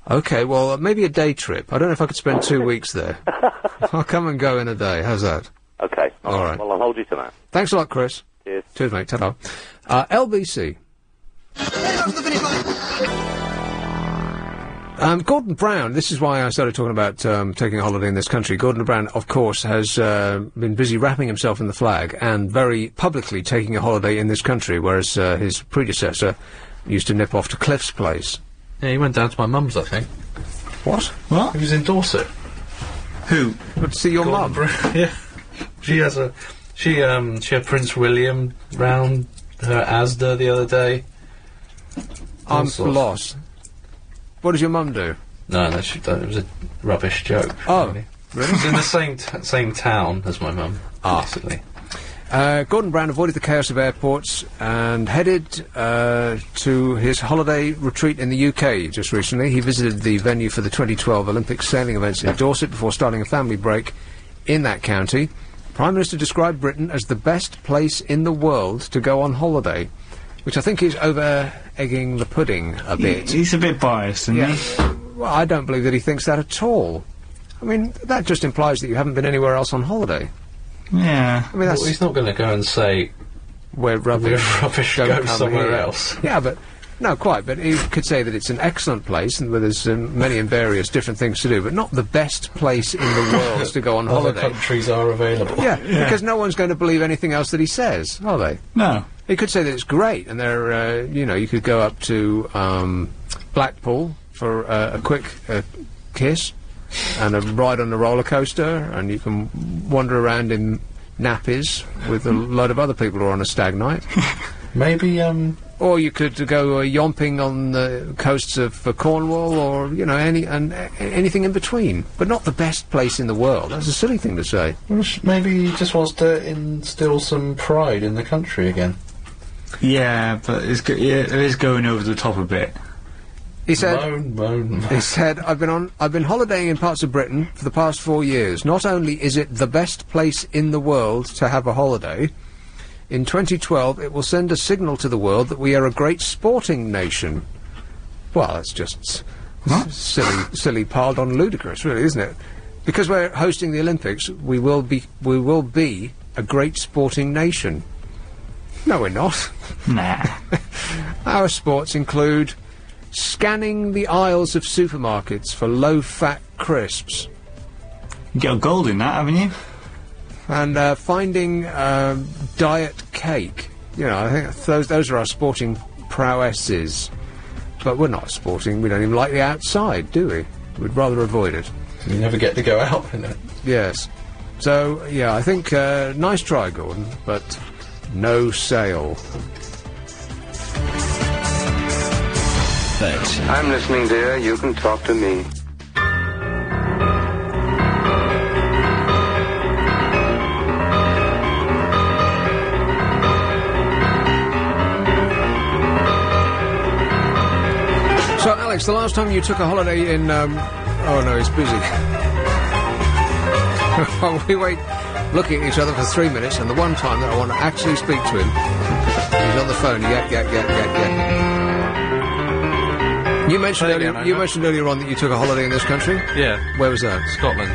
Okay, well, maybe a day trip. I don't know if I could spend 2 weeks there. I'll come and go in a day. How's that?
Okay.
All right.
Well, I'll hold you to that.
Thanks a lot, Chris.
Cheers.
Cheers, mate. Ta-da. LBC. Gordon Brown, this is why I started talking about taking a holiday in this country. Gordon Brown, of course, has been busy wrapping himself in the flag and very publicly taking a holiday in this country, whereas his predecessor used to nip off to Cliff's place.
Yeah, he went down to my mum's, I think.
What?
He was in Dorset.
Who?
To see your mum?
Yeah. She had Prince William round her Asda the other day.
I'm lost. What does your mum do?
No, it was a rubbish joke.
Oh, really?
She's in the same town as my mum, basically.
Gordon Brown avoided the chaos of airports and headed to his holiday retreat in the UK just recently. He visited the venue for the 2012 Olympic sailing events in Dorset before starting a family break in that county. Prime Minister described Britain as the best place in the world to go on holiday, which I think is over-egging the pudding a bit.
He's a bit biased, isn't he?
well, I don't believe that he thinks that at all. I mean, that just implies that you haven't been anywhere else on holiday.
Yeah.
I mean, that's...
Well, he's not going to go and say...
Where rubbish
go somewhere else.
Yeah, but... No, quite, but he could say that it's an excellent place and where there's many and various different things to do, but not the best place in the world to go on holiday.
Other countries are available.
Yeah, because no one's going to believe anything else that he says, are they?
No.
He could say that it's great, and there, you know, you could go up to Blackpool for a quick kiss and a ride on the roller coaster, and you can wander around in nappies with a load of other people who are on a stag night.
Maybe,
Or you could go yomping on the coasts of Cornwall, or, you know, anything in between. But not the best place in the world. That's a silly thing to say.
Well, maybe he just wants to instill some pride in the country again.
Yeah, but it is going over the top a bit.
He said,
moan.
He said, I've been holidaying in parts of Britain for the past 4 years. Not only is it the best place in the world to have a holiday, in 2012 it will send a signal to the world that we are a great sporting nation. Well, that's just silly piled on ludicrous, really, isn't it? Because we're hosting the Olympics, we will be a great sporting nation. No, we're not.
Nah.
Our sports include scanning the aisles of supermarkets for low-fat crisps.
You got gold in that, haven't you?
And finding diet cake. You know, I think those are our sporting prowesses. But we're not sporting. We don't even like the outside, do we? We'd rather avoid it.
You never get to go out in it.
Yes. So, yeah, I think nice try, Gordon, but no sale.
I'm listening, dear. You can talk to me.
So, Alex, the last time you took a holiday in, oh no, he's busy. We wait looking at each other for 3 minutes, and the one time that I want to actually speak to him, he's on the phone, yeah. You mentioned earlier on that you took a holiday in this country?
Yeah.
Where was that?
Scotland.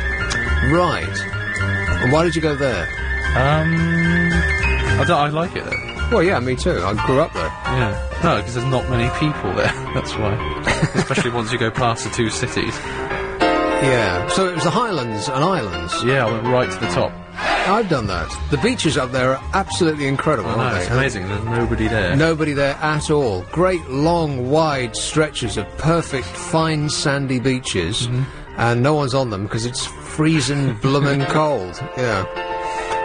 Right. And why did you go there?
I like it there.
Well, yeah, me too. I grew up there.
Yeah. No, because there's not many people there. That's why. Especially once you go past the two cities.
Yeah. So it was the Highlands and Islands.
Yeah, I went right to the top.
I've done that. The beaches up there are absolutely incredible, aren't they?
It's amazing. There's nobody there.
Nobody there at all. Great, long, wide stretches of perfect, fine, sandy beaches, and no one's on them because it's freezing, bloomin' cold. Yeah.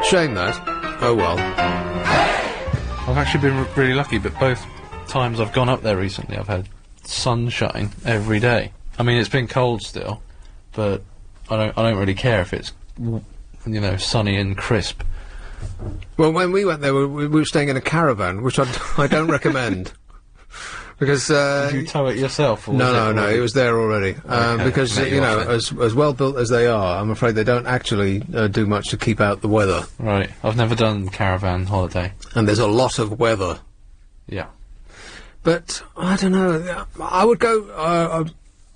Shame that. Oh well.
I've actually been really lucky, but both times I've gone up there recently, I've had sunshine every day. I mean, it's been cold still, but I don't really care if it's, you know, sunny and crisp.
Well, when we went there, we were staying in a caravan, which I don't recommend. Because,
Did you tow it yourself? Or
No, it was there already.
Okay,
because, you know, as well built as they are, I'm afraid they don't actually do much to keep out the weather.
Right. I've never done caravan holiday.
And there's a lot of weather.
Yeah.
But, I don't know, I would go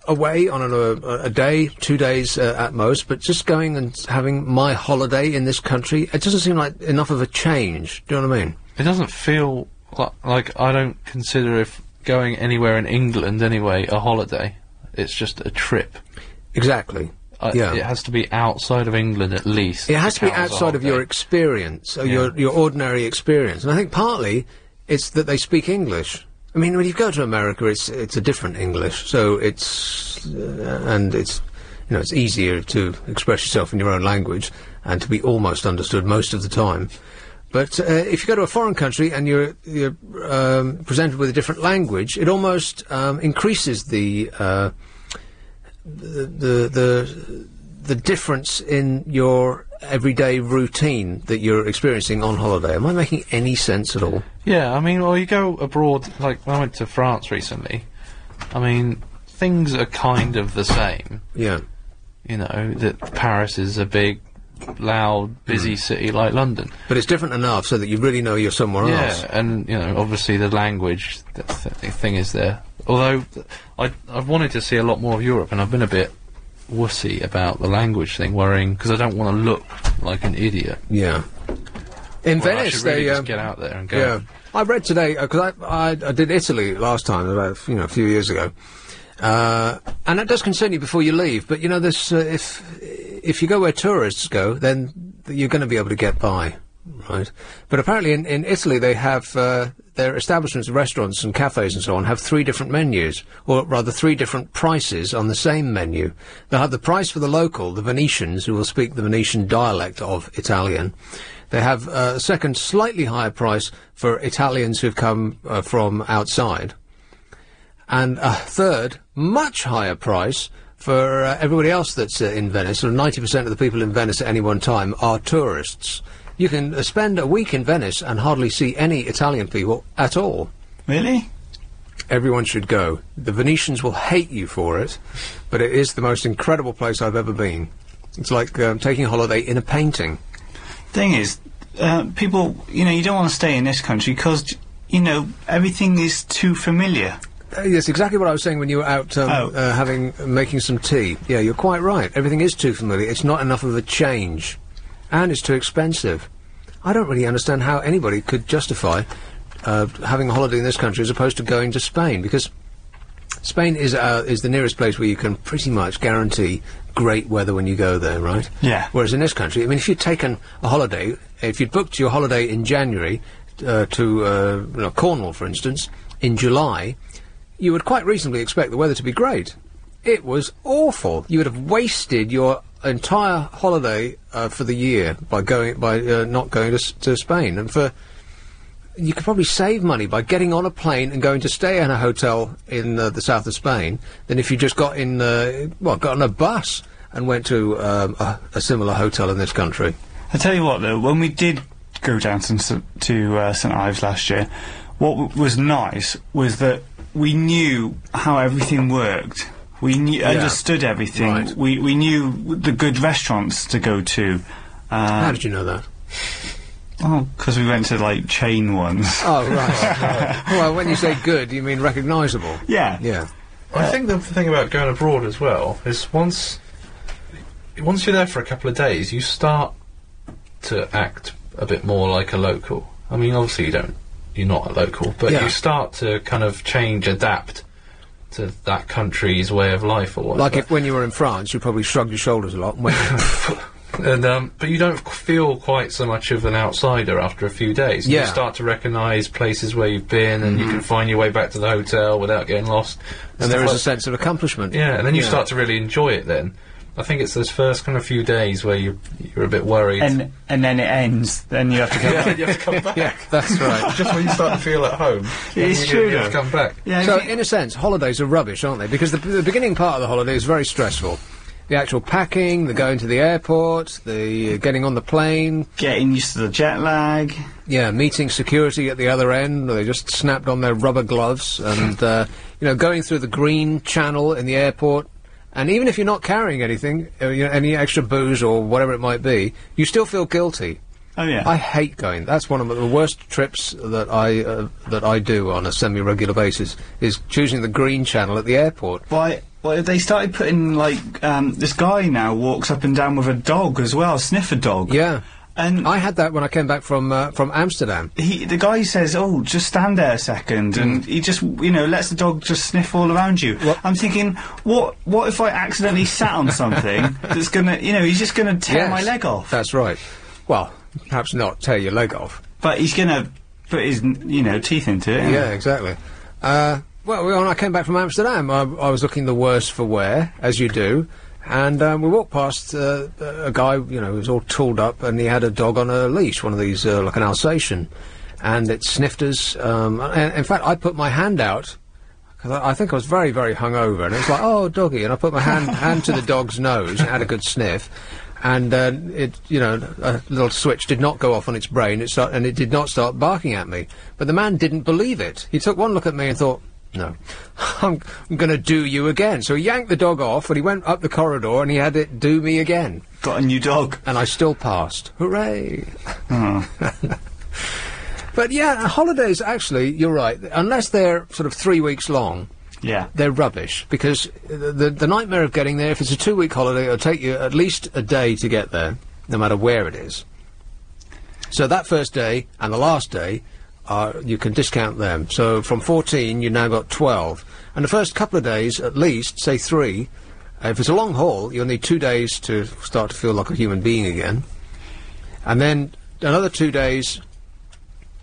away on a day, 2 days at most, but just going and having my holiday in this country, it doesn't seem like enough of a change. Do you know what I mean?
It doesn't feel like I don't consider going anywhere in England anyway a holiday. It's just a trip.
Exactly. Yeah.
It has to be outside of England at least.
It has to be outside of your experience, your ordinary experience. And I think partly it's that they speak English. I mean, when you go to America, it's a different English, so it's and it's, you know, it's easier to express yourself in your own language and to be almost understood most of the time. But if you go to a foreign country and you're presented with a different language, it almost increases the difference in your everyday routine that you're experiencing on holiday. Am I making any sense at all?
Yeah, I mean, well, you go abroad, like when I went to France recently, I mean, things are kind of the same.
Yeah.
You know, that Paris is a big, loud, busy city like London.
But it's different enough so that you really know you're somewhere else.
Yeah, and, you know, obviously the language, the thing is there. Although I've wanted to see a lot more of Europe, and I've been a bit wussy about the language thing, worrying because I don't want to look like an idiot.
Yeah. In
Well, I
Venice,
should really
they
just get out there and go.
Yeah, I read today because I did Italy last time, about a few years ago, and that does concern you before you leave. But this if you go where tourists go, then you're going to be able to get by, right? But apparently in Italy they have their establishments, restaurants and cafes and so on have 3 different menus, or rather 3 different prices on the same menu. They'll have the price for the local, the Venetians, who will speak the Venetian dialect of Italian. They have a second, slightly higher price for Italians who've come from outside. And a third, much higher price for everybody else that's in Venice. So 90% of the people in Venice at any one time are tourists. You can spend a week in Venice and hardly see any Italian people at all.
Really?
Everyone should go. The Venetians will hate you for it, but it is the most incredible place I've ever been. It's like taking a holiday in a painting.
Thing is, people, you don't want to stay in this country because, everything is too familiar.
Yes, exactly what I was saying when you were out making some tea. Yeah, you're quite right. Everything is too familiar. It's not enough of a change. And it's too expensive. I don't really understand how anybody could justify having a holiday in this country as opposed to going to Spain, because Spain is the nearest place where you can pretty much guarantee great weather when you go there, right?
Yeah.
Whereas in this country, if you'd taken a holiday, if you'd booked your holiday in January to Cornwall, for instance, in July, you would quite reasonably expect the weather to be great. It was awful. You would have wasted your entire holiday for the year by not going to Spain, and you could probably save money by getting on a plane and going to stay in a hotel in the south of Spain than if you just got on a bus and went to a similar hotel in this country.
I tell you what, though, when we did go down to St Ives last year, what was nice was that we knew how everything worked. We understood everything.
Right.
We knew the good restaurants to go to.
How did you know that?
Oh, because we went to, chain ones.
Oh, right. Well, when you say good, you mean recognisable.
Yeah.
Yeah.
I think the thing about going abroad as well is once you're there for a couple of days, you start to act a bit more like a local. I mean, obviously you're not a local, but you start to kind of adapt to that country's way of life or whatever.
Like if when you were in France, you probably shrugged your shoulders a lot and went...
but you don't feel quite so much of an outsider after a few days.
Yeah.
You start to recognise places where you've been, and you can find your way back to the hotel without getting lost.
And there is a sense of accomplishment.
Yeah, and then you start to really enjoy it then. I think it's those first kind of few days where you're a bit worried.
And then it ends, then you have to come back.
You have to come back.
Yeah, that's right.
Just when you start to feel at home.
It's true,
you have to come back.
Yeah,
so, in a sense, holidays are rubbish, aren't they? Because the beginning part of the holiday is very stressful. The actual packing, the going to the airport, the getting on the plane.
Getting used to the jet lag.
Yeah, meeting security at the other end. They just snapped on their rubber gloves. And, going through the green channel in the airport. And even if you're not carrying anything, any extra booze or whatever it might be, you still feel guilty.
Oh, yeah.
I hate going. That's one of the worst trips that I do on a semi-regular basis, is choosing the green channel at the airport.
Well, they started putting, this guy now walks up and down with a dog as well, a sniffer dog.
Yeah.
And
I had that when I came back from Amsterdam.
The guy says, "Oh, just stand there a second," and he just, lets the dog just sniff all around you.
Well,
I'm thinking, what if I accidentally sat on something that's gonna, he's just gonna tear my leg off.
That's right. Well, perhaps not tear your leg off,
but he's gonna put his, teeth into it.
Yeah, exactly. Well, when I came back from Amsterdam, I was looking the worse for wear, as you do. And we walked past a guy, who was all tooled up, and he had a dog on a leash, one of these, like an Alsatian, and it sniffed us. And in fact, I put my hand out, because I think I was very, very hungover, and it was like, oh, doggy, and I put my hand to the dog's nose, and had a good sniff, and a little switch did not go off on its brain, and it did not start barking at me. But the man didn't believe it. He took one look at me and thought, no, I'm going to do you again. So he yanked the dog off, and he went up the corridor, and he had it do me again.
Got a new dog.
And I still passed. Hooray!
Oh.
But yeah, holidays, actually, you're right. Unless they're sort of 3 weeks long,
Yeah.
they're rubbish, because the nightmare of getting there, if it's a 2-week holiday, it'll take you at least a day to get there, no matter where it is. So that first day and the last day, you can discount them. So from 14, you've now got 12. And the first couple of days, at least, say 3, if it's a long haul, you'll need 2 days to start to feel like a human being again. And then another 2 days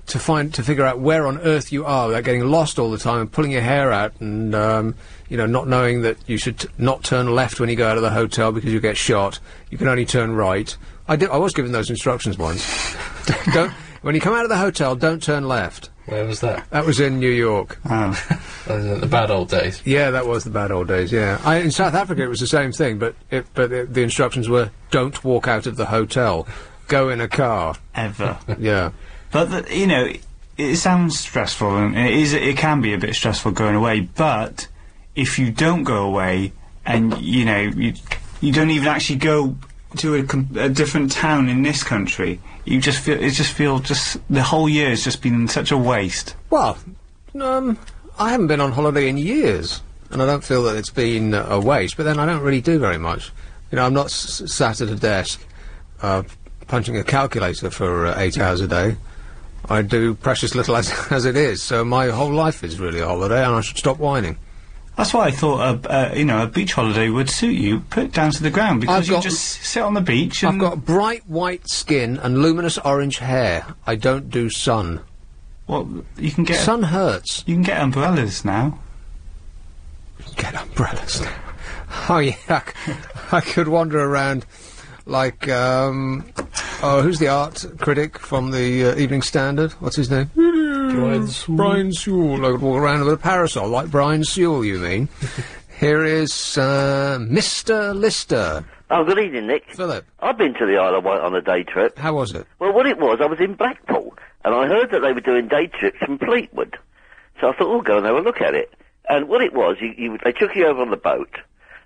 to figure out where on earth you are without getting lost all the time and pulling your hair out and, not knowing that you should not turn left when you go out of the hotel because you get shot. You can only turn right. I was given those instructions once. When you come out of the hotel, don't turn left.
Where was that?
That was in New York.
Oh.
The bad old days.
Yeah, that was the bad old days, yeah. In South Africa it was the same thing, but the instructions were, don't walk out of the hotel. Go in a car.
Ever.
Yeah.
But, it sounds stressful, and it can be a bit stressful going away, but if you don't go away, and, you don't even actually go to a different town in this country, you just feel, the whole year has just been such a waste.
Well, I haven't been on holiday in years, and I don't feel that it's been a waste, but then I don't really do very much. I'm not sat at a desk, punching a calculator for 8 hours a day. I do precious little as it is, so my whole life is really a holiday, and I should stop whining.
That's why I thought a beach holiday would suit you. Put it down to the ground, because you just sit on the beach and...
I've got bright white skin and luminous orange hair. I don't do sun.
Well, you can get...
Sun hurts.
You can get umbrellas now.
Get umbrellas now. Oh, yeah. I could wander around like, who's the art critic from the Evening Standard? What's his name? Brian Sewell. I could walk around with a parasol, like Brian Sewell, you mean. Here is, Mr. Lister.
Oh, good evening, Nick.
Philip.
I've been to the Isle of Wight on a day trip.
How was it?
Well, what it was, I was in Blackpool, and I heard that they were doing day trips from Fleetwood. So I thought, oh, go and have a look at it. And what it was, they took you over on the boat,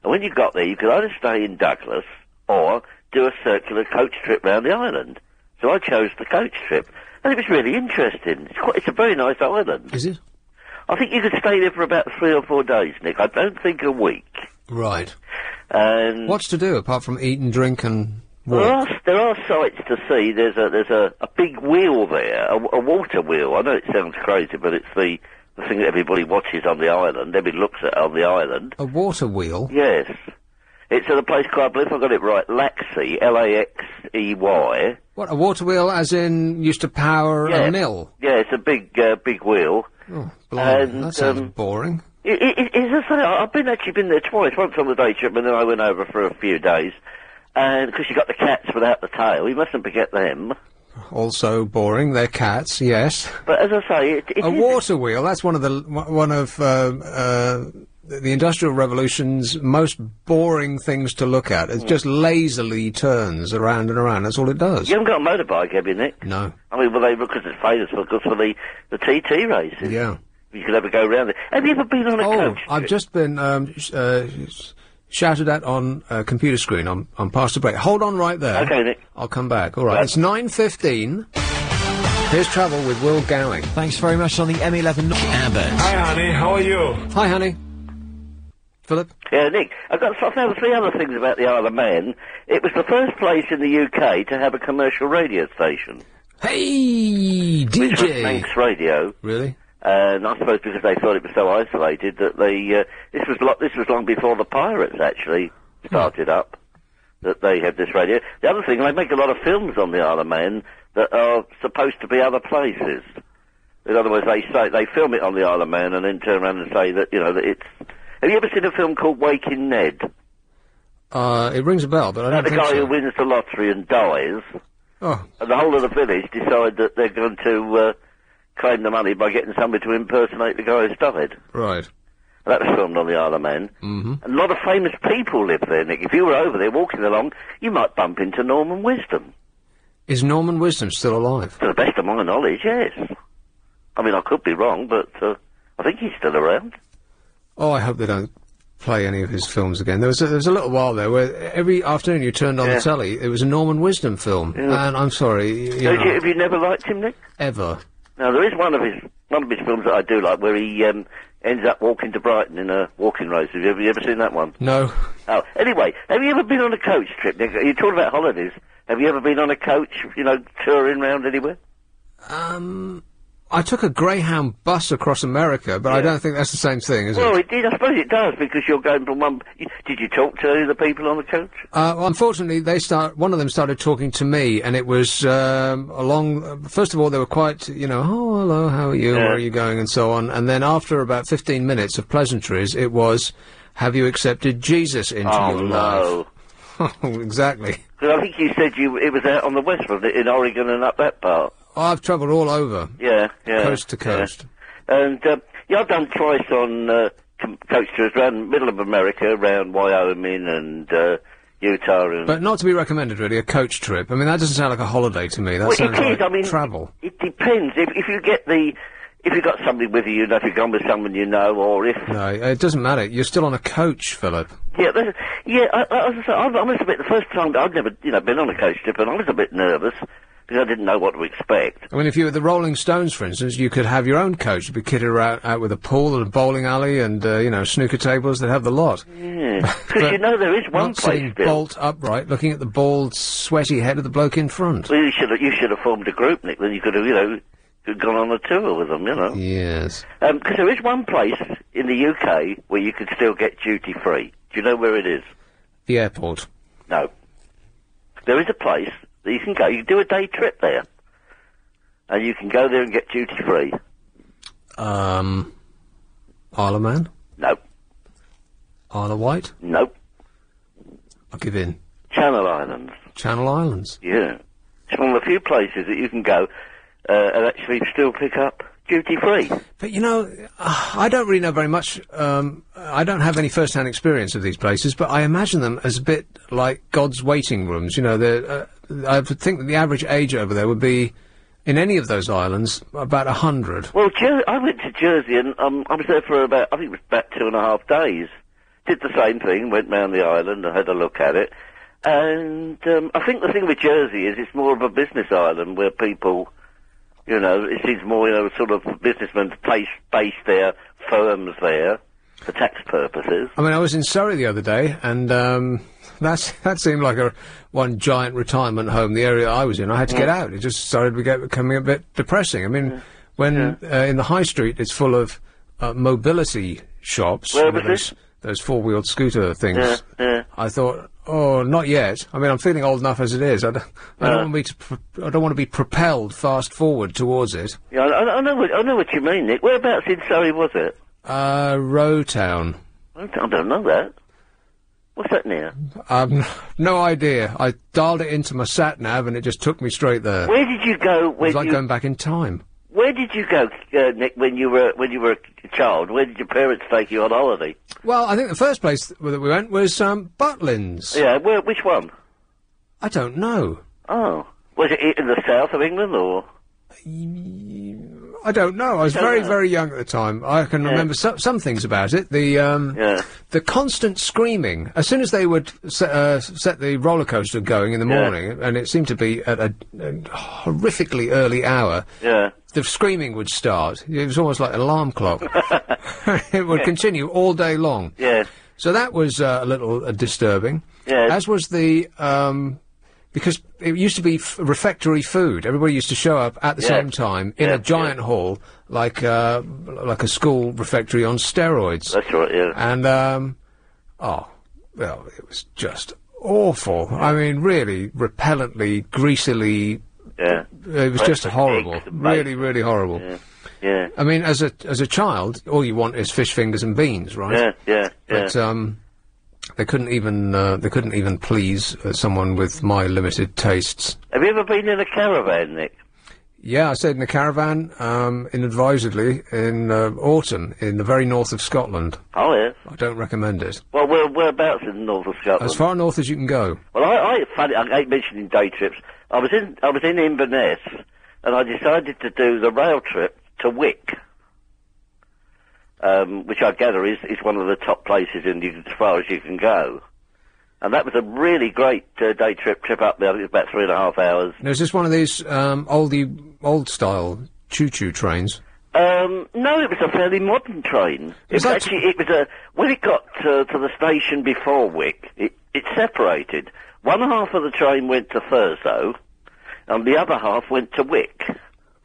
and when you got there, you could either stay in Douglas, or do a circular coach trip round the island. So I chose the coach trip, and it was really interesting. It's a very nice island.
Is it?
I think you could stay there for about 3 or 4 days, Nick. I don't think a week.
Right.
And
what's to do apart from eat and drink and walk?
There are sights to see. There's a big wheel there, a water wheel. I know it sounds crazy, but it's the thing that everybody watches on the island. Everybody looks at on the island.
A water wheel?
Yes. It's at a place called, I believe I got it right, Laxey, Laxey.
What, a water wheel as in used to power a mill?
Yeah, it's a big wheel.
Oh, blimey, that sounds boring.
As I say, I've actually been there twice, once on the day trip, and then I went over for a few days. And, because you got the cats without the tail, you mustn't forget them.
Also boring, they're cats, yes.
But as I say,
a water wheel, that's one of the Industrial Revolution's most boring things to look at. It just lazily turns around and around. That's all it does.
You haven't got a motorbike, have you, Nick?
No.
I mean, because it's famous for the TT races.
Yeah.
You could ever go around it. Have you ever been on a coach?
I've just been shouted at on a computer screen. I'm past the break. Hold on right there.
Okay, Nick.
I'll come back. All right. It's 9:15. Here's travel with Will Gowing.
Thanks very much on the M11.
Abbott.
Hi, honey. How are you?
Hi, honey. Philip?
Yeah, Nick, I've got 3 other things about the Isle of Man. It was the first place in the UK to have a commercial radio station.
Hey, DJ!
Which was Manx Radio.
Really?
And I suppose because they thought it was so isolated that this was long before the pirates actually started up, that they had this radio. The other thing, they make a lot of films on the Isle of Man that are supposed to be other places. In other words, they film it on the Isle of Man and then turn around and say that, that it's... Have you ever seen a film called Waking Ned?
It rings a bell, but I don't think so.
The guy who wins the lottery and dies.
Oh.
And the whole of the village decide that they're going to claim the money by getting somebody to impersonate the guy who's died.
Right.
That was filmed on the Isle of Man.
Mm-hmm.
And a lot of famous people live there, Nick. If you were over there walking along, you might bump into Norman Wisdom.
Is Norman Wisdom still alive?
To the best of my knowledge, yes. I mean, I could be wrong, but I think he's still around.
Oh, I hope they don't play any of his films again. There was a little while there where every afternoon you turned on the telly, it was a Norman Wisdom film. Yeah. And I'm sorry,
have you never liked him, Nick?
Ever.
Now, there is one of his films that I do like, where he ends up walking to Brighton in a walking race. Have you ever seen that one?
No.
Oh, anyway, have you ever been on a coach trip, Nick? You're talking about holidays. Have you ever been on a coach, touring around anywhere?
I took a Greyhound bus across America, but I don't think that's the same thing, is it?
Well, it did. I suppose it does, because you're going from one... Did you talk to the people on the coach?
Well, unfortunately, one of them started talking to me, and it was first of all, they were quite, oh, hello, how are you, where are you going, and so on. And then after about 15 minutes of pleasantries, it was, have you accepted Jesus into your life? Oh, no. Exactly.
Because I think you said it was out on the west, wasn't it, in Oregon and up that part?
I've travelled all over.
Yeah.
Coast to coast.
Yeah. And, I've done twice on, coach tours around middle of America, around Wyoming and, Utah and...
But not to be recommended, really, a coach trip. I mean, that doesn't sound like a holiday to me. That sounds like travel.
It depends. If you've got somebody with you, if you've gone with someone you know, or if...
No, it doesn't matter. You're still on a coach, Philip.
Yeah, I must admit, the first time I'd never, been on a coach trip, and I was a bit nervous, because I didn't know what to expect.
I mean, if you were the Rolling Stones, for instance, you could have your own coach. You'd be kitted out with a pool and a bowling alley and, snooker tables. They'd have the lot.
Yeah. Because, there is one
not
place
sitting bolt upright, looking at the bald, sweaty head of the bloke in front.
Well, you should have formed a group, Nick, then you could have, gone on a tour with them,
Yes.
Because there is one place in the UK where you can still get duty-free. Do you know where it is?
The airport.
No. There is a place that you can go. You can do a day trip there. And you can go there and get duty-free.
Isle of Man?
No.
Isle of Wight?
No.
I'll give in.
Channel Islands.
Channel Islands?
Yeah. It's one of the few places that you can go and actually still pick up duty-free.
But, I don't really know very much. I don't have any first-hand experience of these places, but I imagine them as a bit like God's waiting rooms. I would think that the average age over there would be, in any of those islands, about 100.
Well, I went to Jersey, and I was there for about 2.5 days. Did the same thing, went round the island and had a look at it. And I think the thing with Jersey is it's more of a business island where people... it seems more, sort of businessmen base their firms there for tax purposes.
I mean, I was in Surrey the other day, and that seemed like one giant retirement home, the area I was in. I had to get out. It just started becoming a bit depressing. I mean, when in the high street it's full of mobility shops, those four-wheeled scooter things, I thought, oh, not yet. I mean, I'm feeling old enough as it is. I don't want to be propelled fast forward towards it.
Yeah, I know what you mean, Nick. Whereabouts in Surrey was it?
Rowtown.
I don't know that. What's that near?
No idea. I dialed it into my sat-nav and it just took me straight there.
Where did you go?
It was like going back in time.
Where did you go, Nick, when you were a child? Where did your parents take you on holiday?
Well, I think the first place that we went was Butlins.
Yeah, which one?
I don't know.
Oh. Was it in the south of England, or...?
I don't know. I was very, very young at the time. I can remember some things about it. The constant screaming. As soon as they would set the roller coaster going in the morning, and it seemed to be at a horrifically early hour, the screaming would start. It was almost like an alarm clock. It would continue all day long.
Yeah.
So that was a little disturbing.
Yeah.
As was the... because it used to be refectory food. Everybody used to show up at the same time in a giant hall, like a school refectory on steroids.
That's right, yeah.
And, it was just awful. I mean, really repellently, greasily.
Yeah.
It was just horrible. Really, really horrible.
Yeah. Yeah.
I mean, as a child, all you want is fish fingers and beans, right?
Yeah.
But, they couldn't even please someone with my limited tastes.
Have you ever been in a caravan, Nick?
Yeah, I stayed in a caravan, inadvisedly, in autumn, in the very north of Scotland.
Oh, yeah?
I don't recommend it.
Well, whereabouts in the north of Scotland?
As far north as you can go.
Well, I hate mentioning day trips. I was in Inverness, and I decided to do the rail trip to Wick. Which I gather is one of the top places as far as you can go. And that was a really great day trip up there. I think it was about 3.5 hours.
Now, is this one of these old-style choo-choo trains?
No, it was a fairly modern train. It was when it got to the station before Wick, it separated. One half of the train went to Thurso, and the other half went to Wick.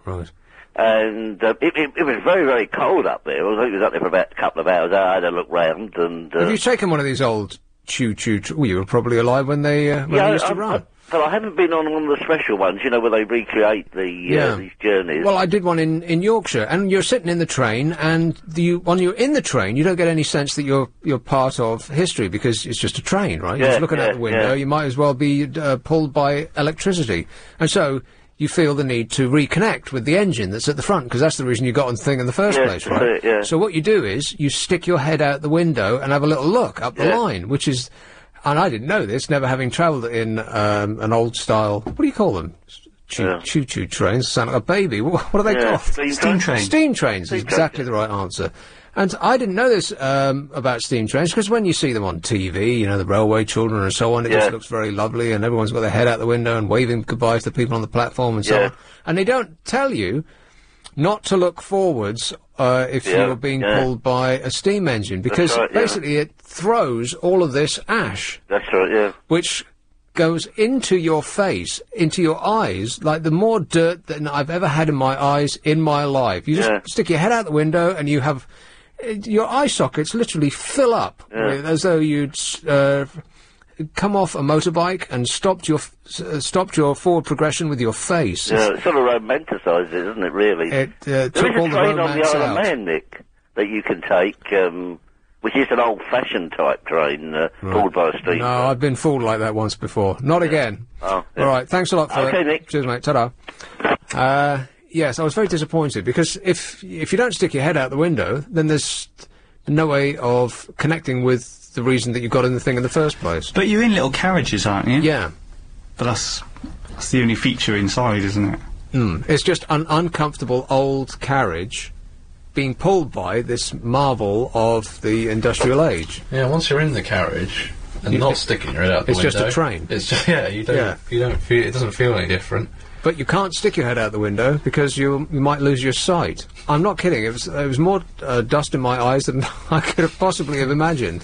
Right.
And it was very, very cold up there. I think it was up there for about a couple of hours. I had a look round, and...
Have you taken one of these old choo-choo... Well, you were probably alive when they used to run.
But I haven't been on one of the special ones, you know, where they recreate these journeys.
Well, I did one in Yorkshire, and you're sitting in the train, and when you're in the train, you don't get any sense that you're part of history, because it's just a train, right? You're just looking out the window, you might as well be pulled by electricity. And so... you feel the need to reconnect with the engine that's at the front, because that's the reason you got on the thing in the first place, right? So what you do is, you stick your head out the window and have a little look up the line, which is... and I didn't know this, never having travelled in an old-style... what do you call them? Choo-choo trains. Sound like a baby. What are they called?
Steam trains.
Steam trains is exactly the right answer. And I didn't know this about steam trains, because when you see them on TV, you know, the railway children and so on, it just looks very lovely, and everyone's got their head out the window and waving goodbye to the people on the platform and so on. And they don't tell you not to look forwards if you're being pulled by a steam engine, because basically it throws all of this ash.
That's right,
which goes into your face, into your eyes, like the more dirt than I've ever had in my eyes in my life. You just stick your head out the window and you have... your eye sockets literally fill up as though you'd come off a motorbike and stopped your forward progression with your face.
Yeah, it sort of romanticises it, doesn't it, really?
It
took
all the romance
on the Isle
out.
of Man, Nick, that you can take, which is an old-fashioned type train, pulled by a steam.
No, I've been fooled like that once before. Not again.
Oh,
All right, thanks a lot for
Okay,
that.
Nick.
Cheers, mate. Ta-da. Yes, I was very disappointed, because if you don't stick your head out the window, then there's no way of connecting with the reason that you got in the thing in the first place.
But you're in little carriages, aren't you?
Yeah.
But that's the only feature inside, isn't it?
It's just an uncomfortable old carriage being pulled by this marvel of the industrial age.
Yeah, once you're in the carriage and not sticking your head out the window...
It's just a train.
It's just, you don't feel... it doesn't feel any different.
But you can't stick your head out the window, because you might lose your sight. I'm not kidding. It was more dust in my eyes than I could have possibly have imagined.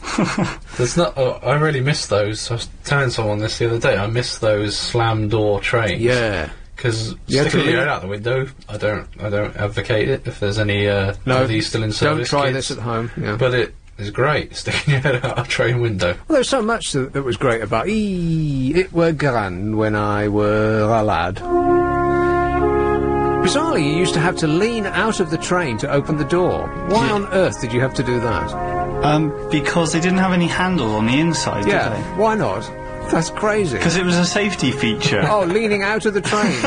There's not. I really miss those. I was telling someone this the other day. I miss those slam door trains.
Yeah.
Because sticking your head out the window, I don't advocate it. If there's any of these still in service,
don't try
kids.
this at home. Yeah.
But it is great sticking your head out a train window.
Well, there's so much that was great about it were grand when I were a lad. Bizarrely, you used to have to lean out of the train to open the door. Why on earth did you have to do that?
Because they didn't have any handle on the inside, did they?
Why not? That's crazy.
Because it was a safety feature.
Oh, leaning out of the train.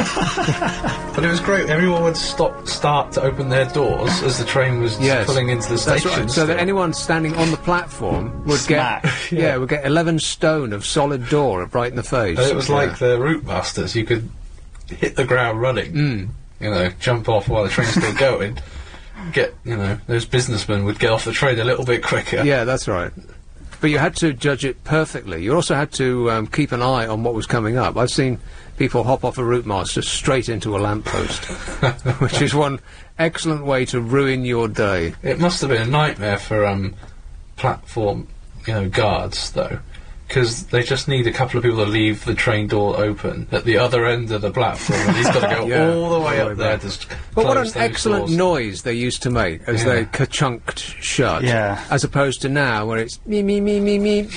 But it was great. Everyone would start to open their doors as the train was pulling into the station.
That's right. So that anyone standing on the platform would get 11 stone of solid door right in the face.
And it was like the Route Busters. You could hit the ground running. You know, jump off while the train's still going. Those businessmen would get off the train a little bit quicker.
Yeah, that's right. But you had to judge it perfectly. You also had to keep an eye on what was coming up. I've seen people hop off a route master straight into a lamppost, which is one excellent way to ruin your day.
It must have been a nightmare for platform, guards, though. Because they just need a couple of people to leave the train door open at the other end of the platform, and he's got to go all the way up there to
But what an
those
excellent
doors.
noise they used to make as they ka-chunked shut.
Yeah.
As opposed to now, where it's me, me, me, me, me,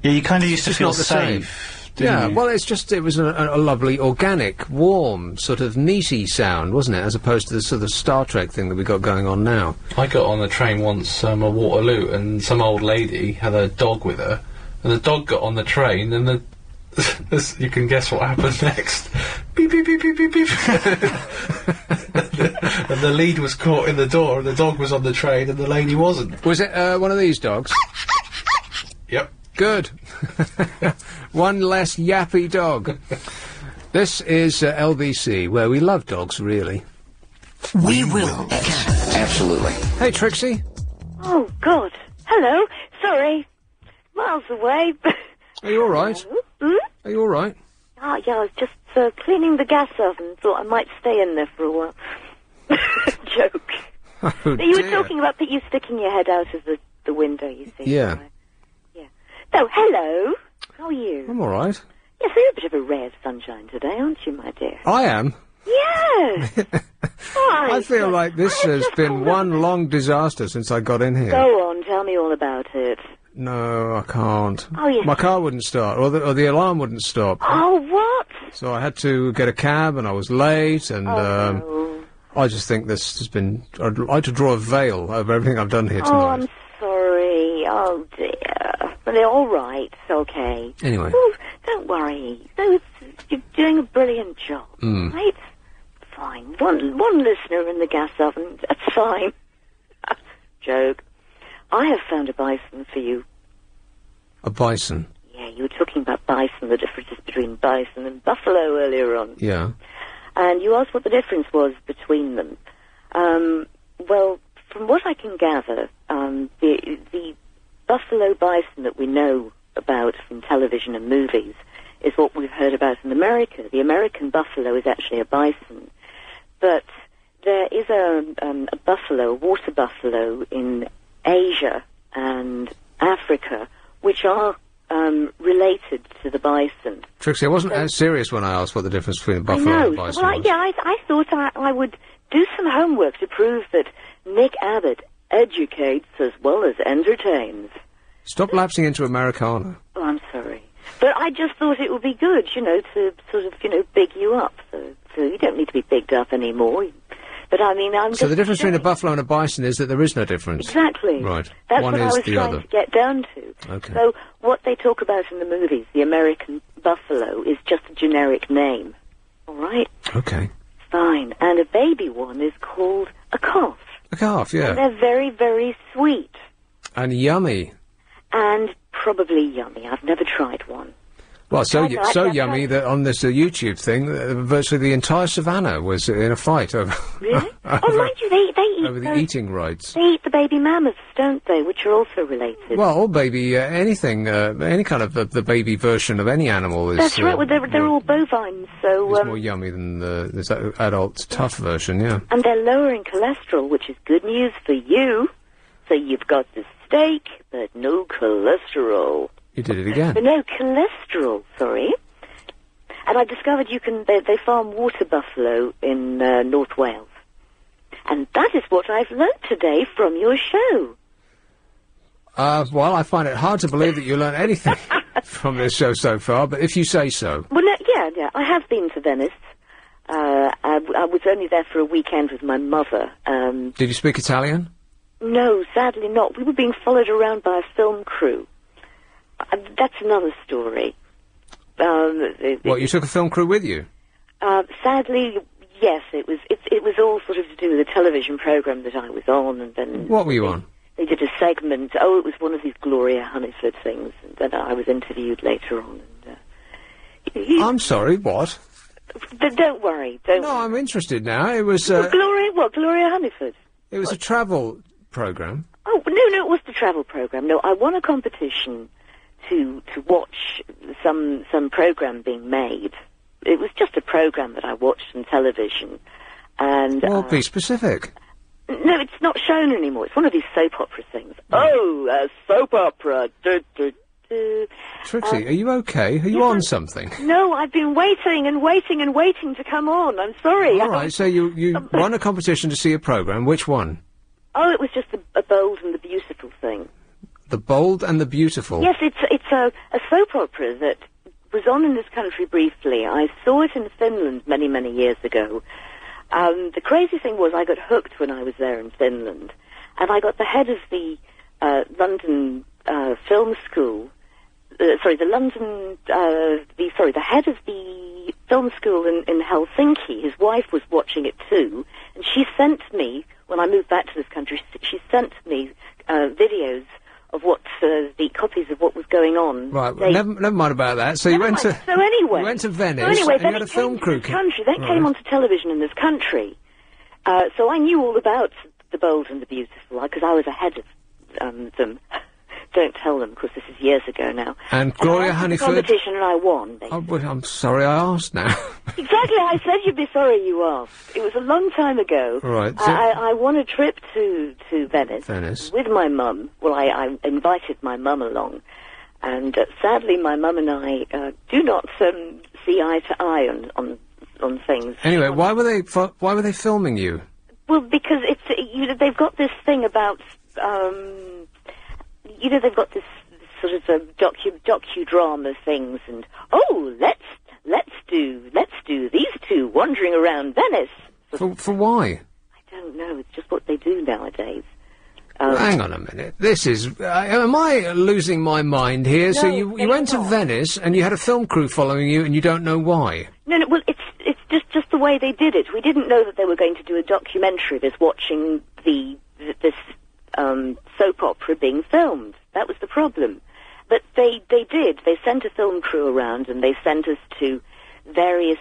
Yeah, you kind of used to feel
not the same.
safe.
Yeah, well, it was a lovely, organic, warm, sort of neaty sound, wasn't it? As opposed to the sort of Star Trek thing that we got going on now.
I got on a train once, a Waterloo, and some old lady had a dog with her. And the dog got on the train, and you can guess what happened next. Beep, beep, beep, beep, beep, beep. And the lead was caught in the door, and the dog was on the train, and the lady wasn't.
Was it one of these dogs?
Yep.
Good. One less yappy dog. This is LBC, where we love dogs, really.
We will.
Absolutely. Hey, Trixie.
Oh, God. Hello. Sorry. Miles away.
Are you all right?
Hmm?
Are you all right?
Oh, yeah, I was just cleaning the gas oven. Thought I might stay in there for a while. joke.
Oh,
You were
dear.
talking about you sticking your head out of the window, you see.
Yeah.
So, hello. How are you?
I'm all right.
Yes, you're a bit of a ray of sunshine today, aren't you, my dear?
I am.
Yes. Why?
I feel like this has been one long disaster since I got in here.
Go on, tell me all about it.
No, I can't.
Oh, yes.
My car wouldn't start, or the alarm wouldn't stop.
Oh, what?
So I had to get a cab, and I was late, and
no.
I just think this has been. I'd like to draw a veil over everything I've done here
Oh,
tonight.
I'm sorry. Oh, dear. But they're all right. It's okay.
Anyway.
Oh, don't worry. No, you're doing a brilliant job,
Mm.
right? Fine. One listener in the gas oven. That's fine. Joke. I have found a bison for you.
A bison.
Yeah, you were talking about bison, the differences between bison and buffalo earlier on.
Yeah.
And you asked what the difference was between them. Well, from what I can gather, the buffalo bison that we know about from television and movies is what we've heard about in America. The American buffalo is actually a bison. But there is a buffalo, a water buffalo, in Asia and Africa, which are related to the bison.
Trixie, I wasn't as serious when I asked what the difference between a buffalo
I know.
and a bison
Well,
was.
I thought I would do some homework to prove that Nick Abbott educates as well as entertains.
Stop lapsing into Americana.
Oh, I'm sorry. But I just thought it would be good, to sort of, big you up. So you don't need to be bigged up anymore. But I mean, I'm
So the
just
difference between a
saying.
buffalo and a bison is that there is no difference.
Exactly.
Right.
That's
One
what I
is
was
the
trying
other.
to get down to.
Okay.
So what they talk about in the movies, the American buffalo, is just a generic name. All right?
Okay.
Fine. And a baby one is called a calf.
A calf, yeah.
And they're very, very sweet.
And yummy.
And probably yummy. I've never tried one.
Well, so
I've
yummy that on this YouTube thing, virtually the entire savannah was in a fight over
Really? Oh, mind you, they eat
over the
those-
eating rights.
They eat the baby mammoths, don't they? Which are also related.
Well, or baby, anything, any kind of the baby version of any animal is.
That's right. Well, they're all bovines, so
It's more yummy than this adult tough version, yeah.
and they're lowering cholesterol, which is good news for you. So you've got the steak, but no cholesterol.
You did it again.
But no cholesterol, sorry. And I discovered they farm water buffalo in North Wales. And that is what I've learnt today from your show.
Well, I find it hard to believe that you learn anything from this show so far, but if you say so.
Well, no, yeah, I have been to Venice. I was only there for a weekend with my mother.
Did you speak Italian?
No, sadly not. We were being followed around by a film crew. That's another story.
What, you took a film crew with you?
Sadly, yes. It was all sort of to do with a television program that I was on, and then
What were you on?
they did a segment. Oh, it was one of these Gloria Hunniford things, and then I was interviewed later on. And,
I'm sorry, what?
but don't worry. Don't.
No, I'm interested now. It was.
Gloria, what? Gloria Hunniford.
It was a travel program.
Oh no, it was the travel program. No, I won a competition to watch some program being made. It was just a program that I watched on television, and
Well, be specific.
no, it's not shown anymore. It's one of these soap opera things. Oh, a soap opera.
Trixie, are you okay? Are you on something?
No, I've been waiting and waiting and waiting to come on. I'm sorry.
All right, so you won a competition to see a program. Which one?
Oh, it was just a bold and the beautiful thing.
The Bold and the Beautiful.
Yes, it's a soap opera that was on in this country briefly. I saw it in Finland many, many years ago. The crazy thing was I got hooked when I was there in Finland, and I got the head of the London film school. The head of the film school in Helsinki. His wife was watching it too, and she sent me, when I moved back to this country, she sent me videos of the copies of what was going on.
Right, well, never mind about that. So you went to
So anyway,
you went to Venice,
then
and you had a film crew.
this country. That came onto television in this country. So I knew all about the Bold and the Beautiful because I was ahead of them. don't tell them, because this is years ago now.
And Gloria
I entered the
Honeyford?
competition and I won.
Oh, well, I'm sorry I asked now.
Exactly, I said you'd be sorry you asked. It was a long time ago.
Right.
I won a trip to Venice.
Venice.
With my mum. Well, I invited my mum along. And sadly, my mum and I do not see eye to eye on things.
Anyway, why were they filming you?
Well, because they've got this thing about, they've got this sort of docudrama things, and let's do these two wandering around Venice.
For why?
I don't know. It's just what they do nowadays.
Hang on a minute. This is. Am I losing my mind here?
No,
So you went to Venice and you had a film crew following you, and you don't know why?
No. Well, it's just the way they did it. We didn't know that they were going to do a documentary of us watching this soap opera being filmed. That was the problem. But they did. They sent a film crew around, and they sent us to various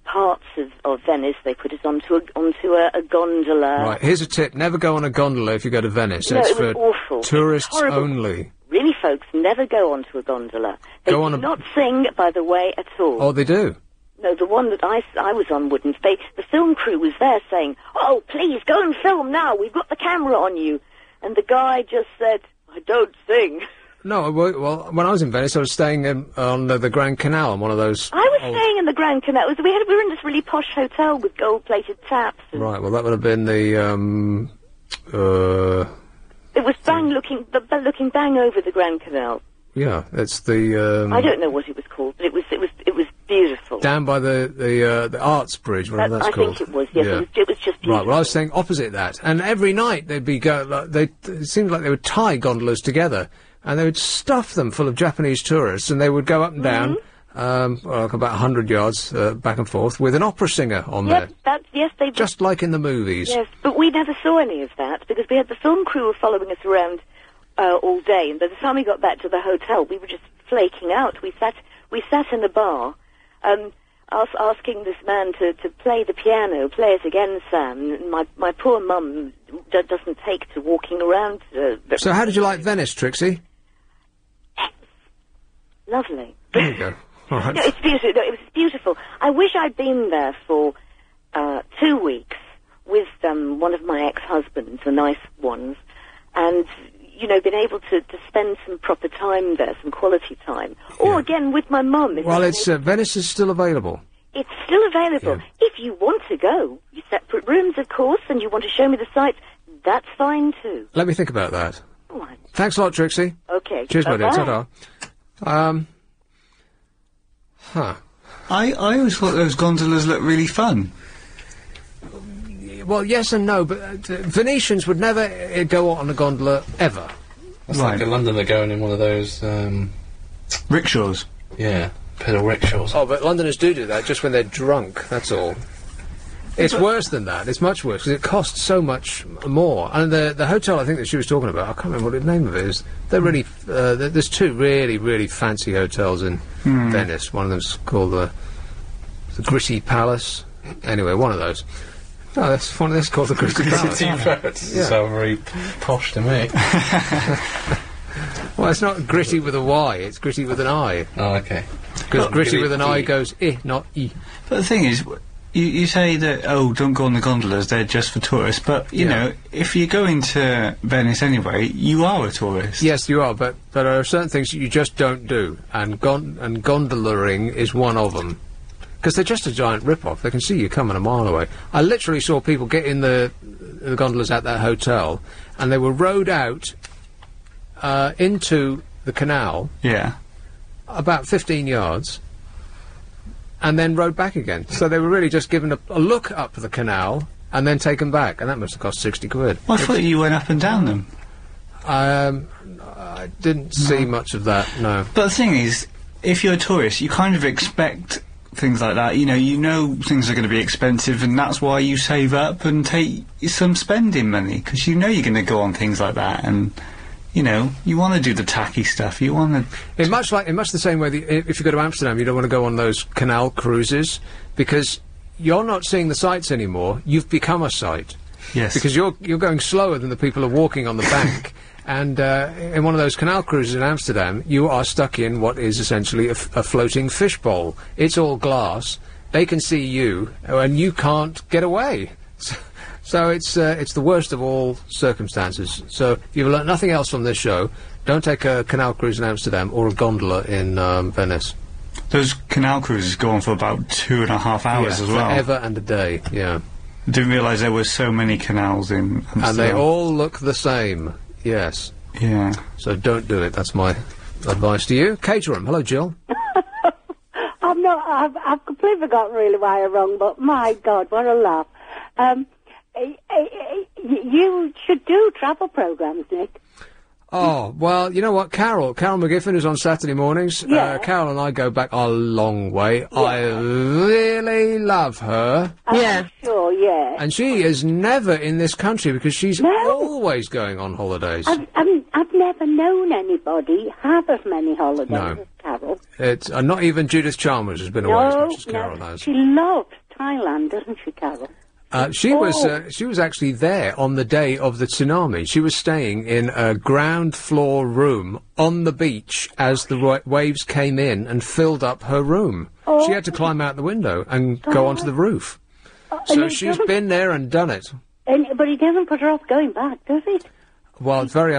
parts of Venice. They put us onto a gondola.
Right. Here's a tip: never go on a gondola if you go to Venice.
No,
it's
it was
for
awful.
tourists
It was horrible.
only.
Really, folks, never go onto a gondola. They
Go
do
on a-
not sing, by the way, at all.
Oh, they do.
No, the one that I was on wouldn't. The film crew was there saying, "Oh, please, go and film now. We've got the camera on you." And the guy just said, "I don't sing."
No, well, when I was in Venice, I was staying on the Grand Canal on one of those.
I was staying in the Grand Canal. We were in this really posh hotel with gold-plated taps. And
Right. Well, that would have been the.
it was looking bang over the Grand Canal.
Yeah, it's the.
I don't know what it was called, but it was beautiful.
Down by the Arts Bridge, whatever that's
I
called.
think it was. Yes,
Yeah.
it was just beautiful.
Right, well, I was saying opposite that. And every night they'd be it seemed like they would tie gondolas together, and they would stuff them full of Japanese tourists, and they would go up and down, like about 100 yards back and forth, with an opera singer on there.
Yes, they
Just like in the movies.
Yes, but we never saw any of that, because we had the film crew were following us around all day, and by the time we got back to the hotel, we were just flaking out. We sat in a bar, asking this man to play the piano, play it again, Sam. And my poor mum doesn't take to walking around.
So how did you like Venice, Trixie?
Lovely.
There you go. All right.
No, it's beautiful. No, it was beautiful. I wish I'd been there for 2 weeks with one of my ex-husbands, the nice ones, and been able to spend some proper time there, some quality time. Or again with my mum.
Well, Venice is still available.
It's still available. If you want to go, you separate rooms, of course, and you want to show me the sights, that's fine too.
Let me think about that.
All right.
Thanks a lot, Trixie.
Okay.
Cheers, my dear.
Bye-bye.
Ta-ta.
I always thought those gondolas looked really fun.
Well, yes and no, but Venetians would never go on a gondola ever.
It's like in London, they're going in one of those
rickshaws.
Yeah, pedal rickshaws.
Oh, but Londoners do that just when they're drunk. That's all. It's worse than that. It's much worse because it costs so much more. And the hotel I think that she was talking about, I can't remember what the name of it is. They're really there's two really, really fancy hotels in Venice. One of them's called the Gritty Palace. Anyway, one of those. No, that's one of those called the Gritty Palace.
That sounds very posh to me.
Well, it's not gritty with a Y, it's gritty with an I.
Oh, okay.
Because gritty with an I goes I, not E.
But the thing is, you say that, don't go on the gondolas, they're just for tourists, but, you know, if you're going to Venice anyway, you are a tourist.
Yes, you are, but there are certain things that you just don't do, and gondolaring is one of them. Because they're just a giant rip-off. They can see you coming a mile away. I literally saw people get in the gondolas at that hotel, and they were rowed out into the canal.
Yeah.
About 15 yards, and then rowed back again. So they were really just given a look up the canal, and then taken back, and that must have cost 60 quid.
Well, I thought you went up and down them.
I didn't see much of that, no.
But the thing is, if you're a tourist, you kind of expect things like that. You know things are going to be expensive, and that's why you save up and take some spending money, because you know you're going to go on things like that, and you want to do the tacky stuff. You want to.
In much the same way that if you go to Amsterdam, you don't want to go on those canal cruises because you're not seeing the sights anymore. You've become a sight.
Yes.
Because you're going slower than the people are walking on the bank, And in one of those canal cruises in Amsterdam, you are stuck in what is essentially a floating fishbowl. It's all glass. They can see you, and you can't get away. So it's the worst of all circumstances. So if you've learnt nothing else from this show, don't take a canal cruise in Amsterdam or a gondola in Venice.
Those canal cruises go on for about 2.5 hours as well.
Forever and a day, yeah.
I didn't realise there were so many canals in Amsterdam.
And they all look the same, yes.
Yeah.
So don't do it, that's my advice to you. Caterham, hello Jill.
I've completely forgotten really why I rung, but my God, what a laugh. You should do travel programmes, Nick.
Oh, well, you know what, Carol McGiffin is on Saturday mornings.
Yeah.
Carol and I go back a long way. Yeah. I really love her.
I'm sure, yeah.
And she is never in this country because she's always going on holidays.
I've never known anybody have as many holidays as Carol.
It's not even Judith Chalmers has been away as much as Carol has.
She loves Thailand, doesn't she, Carol?
She was actually there on the day of the tsunami. She was staying in a ground floor room on the beach as the waves came in and filled up her room.
Oh.
She had to climb out the window and go onto the roof. So she's been there and done it.
But he doesn't put her off going back, does he?
Well, it's very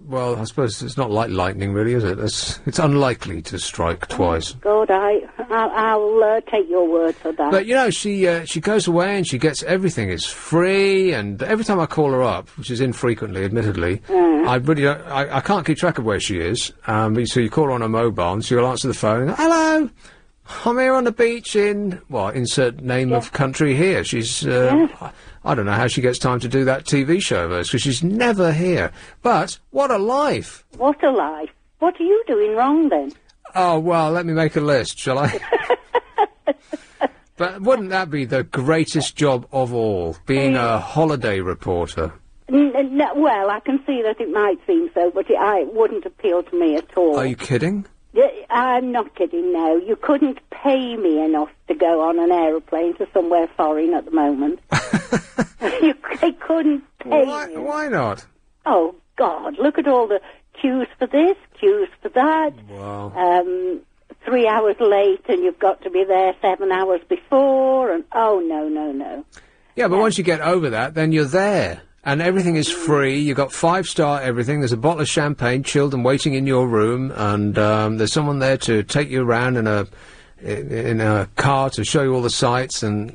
well, I suppose it's not like lightning, really, is it? It's unlikely to strike twice.
God, I'll take your word for that.
But, you know, she goes away and she gets everything is free, and every time I call her up, which is infrequently, admittedly, I really don't, I can't keep track of where she is. So you call her on a mobile and she'll answer the phone and go, hello! I'm here on the beach in, insert name of country here. She's, I don't know how she gets time to do that TV show of hers, because she's never here. But, what a life!
What a life. What are you doing wrong, then?
Oh, well, let me make a list, shall I? But wouldn't that be the greatest job of all, being a holiday reporter?
No, well, I can see that it might seem so, but it wouldn't appeal to me at all.
Are you kidding?
I'm not kidding, no. You couldn't pay me enough to go on an aeroplane to somewhere foreign at the moment. They couldn't pay me.
Why not?
Oh, God, look at all the queues for this, queues for that.
Wow.
3 hours late and you've got to be there 7 hours before, and no.
Yeah, but once you get over that, then you're there. And everything is free. You've got 5-star everything. There's a bottle of champagne chilled and waiting in your room, and there's someone there to take you around in a car to show you all the sights. And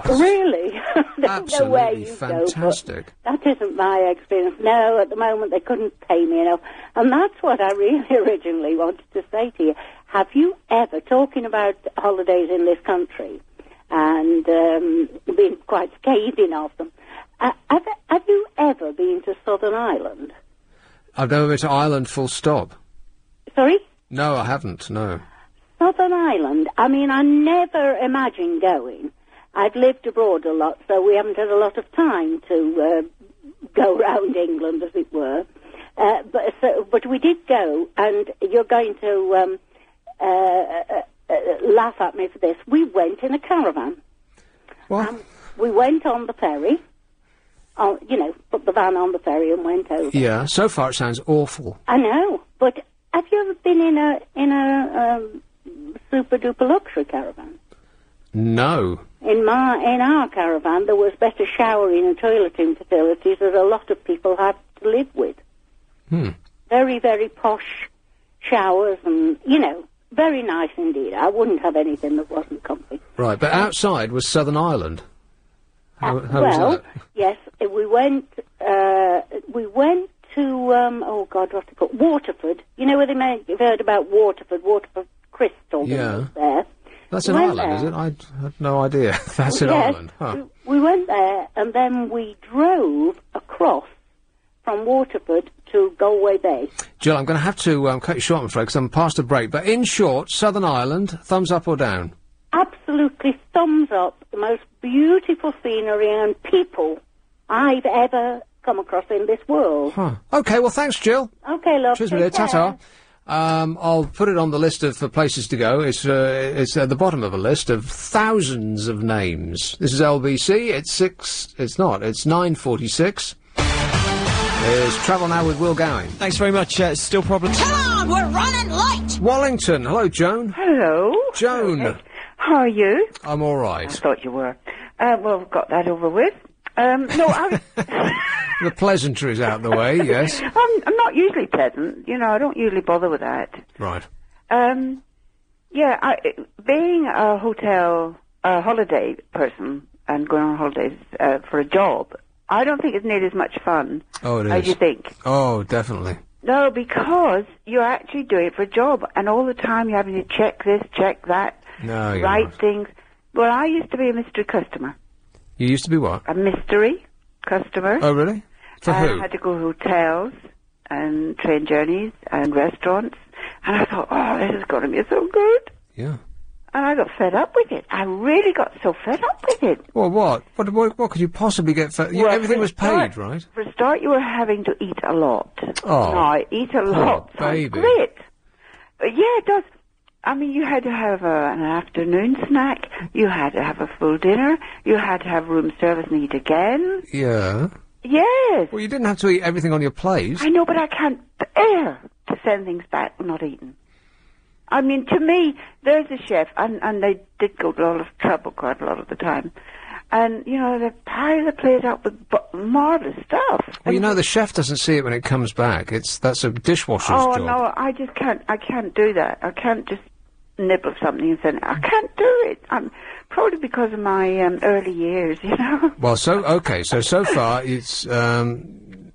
really,
absolutely fantastic.
That isn't my experience. No, at the moment they couldn't pay me enough, and that's what I really originally wanted to say to you. Have you ever, talking about holidays in this country, and been quite scathing of them? Have you ever been to Southern Ireland?
I've never been to Ireland, full stop.
Sorry?
No, I haven't, no.
Southern Ireland, I mean, I never imagined going. I've lived abroad a lot, so we haven't had a lot of time to go round England, as it were. But we did go, and you're going to laugh at me for this. We went in a caravan.
What?
We went on the ferry. Put the van on the ferry and went over.
Yeah, so far it sounds awful.
I know, but have you ever been in a super duper luxury caravan?
No.
In our caravan, there was better showering and toileting facilities that a lot of people had to live with. Very, very posh showers and, very nice indeed. I wouldn't have anything that wasn't comfy.
Right, but outside was Southern Ireland. How was that?
Yes, we went to, what's it called? Waterford. You know where you've heard about Waterford Crystal.
Yeah.
Was there.
That's in Ireland, is it? I had no idea. That's in Ireland. Huh.
We went there, and then we drove across from Waterford to Galway Bay.
Jill, I'm going to have to cut you short, I'm afraid, because I'm past a break. But in short, Southern Ireland, thumbs up or down?
Absolutely thumbs up. The most beautiful scenery and people I've ever come across in this world.
Huh. OK, well, thanks, Jill.
OK, love.
Cheers, my dear. Ta-ta. I'll put it on the list of places to go. It's at the bottom of a list of thousands of names. This is LBC. It's 9:46. Here's Travel Now with Will Gowing.
Thanks very much. Still problems?
Come on, we're running late.
Wallington. Hello, Joan.
Hello.
Joan.
Hello. How are you?
I'm all right.
I thought you were. Well, we've got that over with. No, I'm...
The pleasantries out the way, yes.
I'm not usually pleasant. You know, I don't usually bother with that.
Right.
Yeah, being a holiday person and going on holidays for a job, I don't think it's nearly as much fun as you think.
Oh, definitely.
No, because you're actually doing it for a job, and all the time you're having to check this, check that, write things. Well, I used to be a mystery customer.
You used to be what?
A mystery customer.
Oh, really? For who?
I had to go to hotels and train journeys and restaurants, and I thought, oh, this is going to be so good.
Yeah.
And I got fed up with it. I really got so fed up with it.
Well, what? What could you possibly get fed?
Well,
everything was paid, right?
For a start, you were having to eat a lot.
Oh.
No, I eat a lot.
Oh, baby.
Great. But yeah, it does. I mean, you had to have an afternoon snack. You had to have a full dinner. You had to have room service and eat again.
Yeah.
Yes.
Well, you didn't have to eat everything on your plate.
I know, but I can't bear to send things back not eaten. I mean, to me, there's a chef, and they did go to a lot of trouble quite a lot of the time. And, you know, they pile the plate up with marvellous stuff.
Well, you know, the chef doesn't see it when it comes back. That's a dishwasher's job.
Oh, no, I just can't. I can't do that. I can't just nibble something and say, I can't do it. Probably because of my early years, you know.
Well, so far, it's down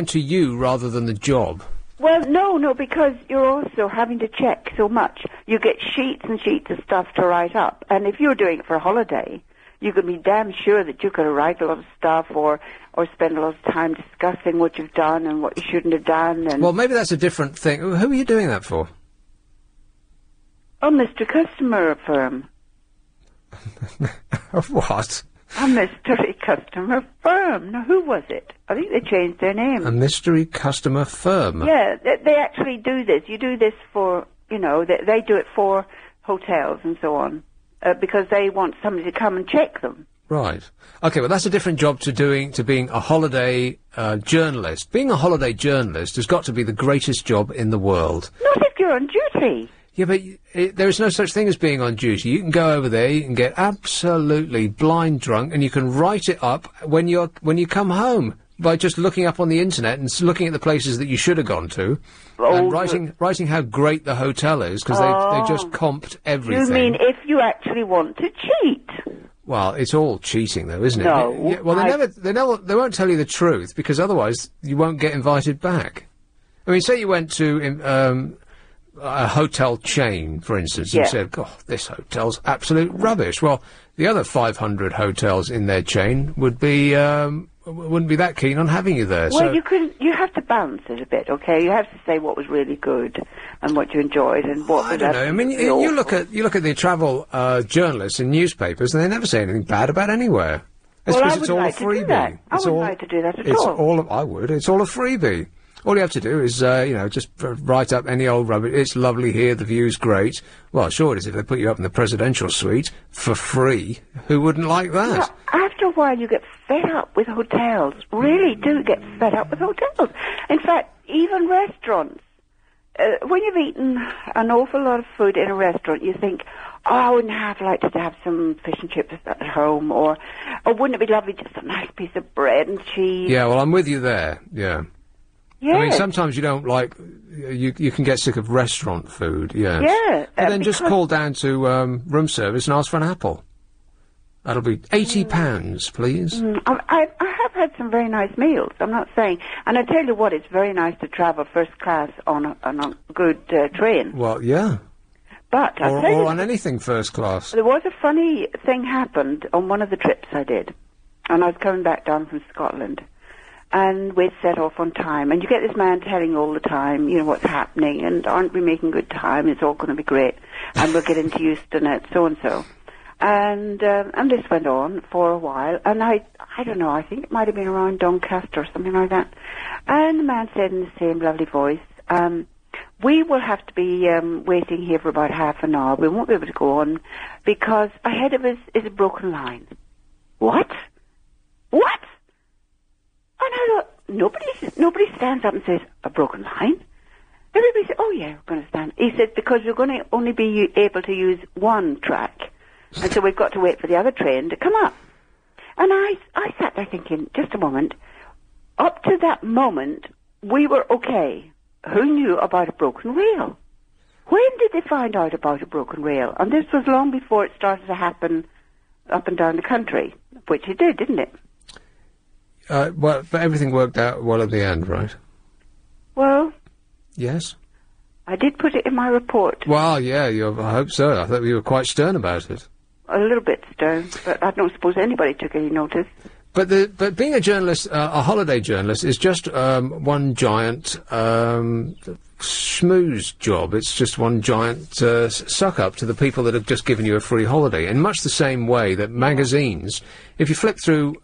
to you rather than the job.
Well, no, because you're also having to check so much. You get sheets and sheets of stuff to write up. And if you're doing it for a holiday, you can be damn sure that you're going to write a lot of stuff or spend a lot of time discussing what you've done and what you shouldn't have done. And
well, maybe that's a different thing. Who are you doing that for?
Oh, Mr. Customer Firm.
What?
A mystery customer firm. Now, who was it? I think they changed their name.
A mystery customer firm?
Yeah, they actually do this. You do this for, you know, they do it for hotels and so on, because they want somebody to come and check them.
Right. Okay, well, that's a different job to being a holiday journalist. Being a holiday journalist has got to be the greatest job in the world.
Not if you're on duty.
Yeah, but there is no such thing as being on duty. You can go over there, you can get absolutely blind drunk, and you can write it up when you come home by just looking up on the internet and looking at the places that you should have gone to, and writing how great the hotel is because they just comped everything.
You mean if you actually want to cheat?
Well, it's all cheating, though, isn't it?
No.
Yeah, well, they won't tell you the truth because otherwise you won't get invited back. I mean, say you went to a hotel chain, for instance, and said, "Oh, this hotel's absolute rubbish." Well, the other 500 hotels in their chain wouldn't be that keen on having you there.
Well,
so
you have to balance it a bit, okay? You have to say what was really good and what you enjoyed and what.
I don't know. I mean, you look at the travel journalists in newspapers, and they never say anything bad about anywhere. It's because it's all a freebie.
I wouldn't like to do that at all.
I would. It's all a freebie. All you have to do is, just write up any old rubbish. It's lovely here, the view's great. Well, sure it is if they put you up in the presidential suite for free. Who wouldn't like that?
Well, after a while you get fed up with hotels. Really do get fed up with hotels. In fact, even restaurants. When you've eaten an awful lot of food in a restaurant, you think, oh, I wouldn't like to have some fish and chips at home, or wouldn't it be lovely just a nice piece of bread and cheese?
Yeah, well, I'm with you there, yeah.
Yes.
I mean, sometimes you don't like, you can get sick of restaurant food, yes.
Yeah.
But then just call down to room service and ask for an apple. That'll be £80, please.
I have had some very nice meals, I'm not saying. And I tell you what, it's very nice to travel first class on a good train.
Well, yeah.
But
or on anything first class.
There was a funny thing happened on one of the trips I did. And I was coming back down from Scotland. And we'd set off on time. And you get this man telling you all the time, you know, what's happening, and aren't we making good time? It's all going to be great. And we'll get into Euston at so-and-so. And this went on for a while. And I don't know, I think it might have been around Doncaster or something like that. And the man said in the same lovely voice, we will have to be waiting here for about half an hour. We won't be able to go on because ahead of us is a broken line. What? And I thought, nobody stands up and says, a broken line? Everybody said, oh yeah, we're going to stand. He said, because we're going to only be able to use one track. And so we've got to wait for the other train to come up. And I sat there thinking, just a moment, up to that moment, we were okay. Who knew about a broken rail? When did they find out about a broken rail? And this was long before it started to happen up and down the country, which it did, didn't it?
Well, but everything worked out well at the end, right?
Well...
Yes?
I did put it in my report.
Well, yeah, I hope so. I thought you were quite stern about it.
A little bit stern, but I don't suppose anybody took any notice.
But being a journalist, a holiday journalist, is just one giant schmooze job. It's just one giant suck-up to the people that have just given you a free holiday. In much the same way that magazines, if you flip through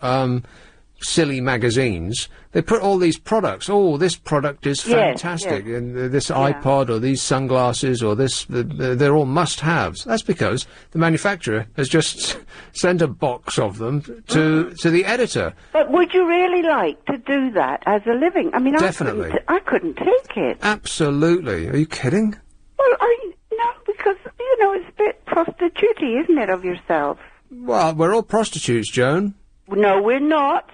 silly magazines, they put all these products. Oh, this product is fantastic, and this iPod or these sunglasses or this, they're all must-haves. That's because the manufacturer has just sent a box of them to the editor.
But would you really like to do that as a living? I mean,
definitely.
I couldn't take it.
Absolutely. Are you kidding?
Well, no, because, it's a bit prostitute-y, isn't it, of yourself?
Well, we're all prostitutes, Joan.
No, we're not.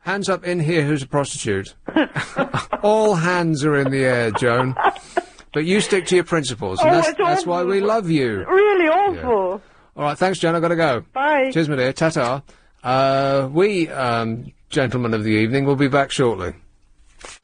Hands up in here who's a prostitute. All hands are in the air, Joan. But you stick to your principles, and that's why we love you.
Really awful.
Yeah. All right, thanks, Joan. I've got to go.
Bye.
Cheers, my dear. Ta-ta. We, gentlemen of the evening, will be back shortly.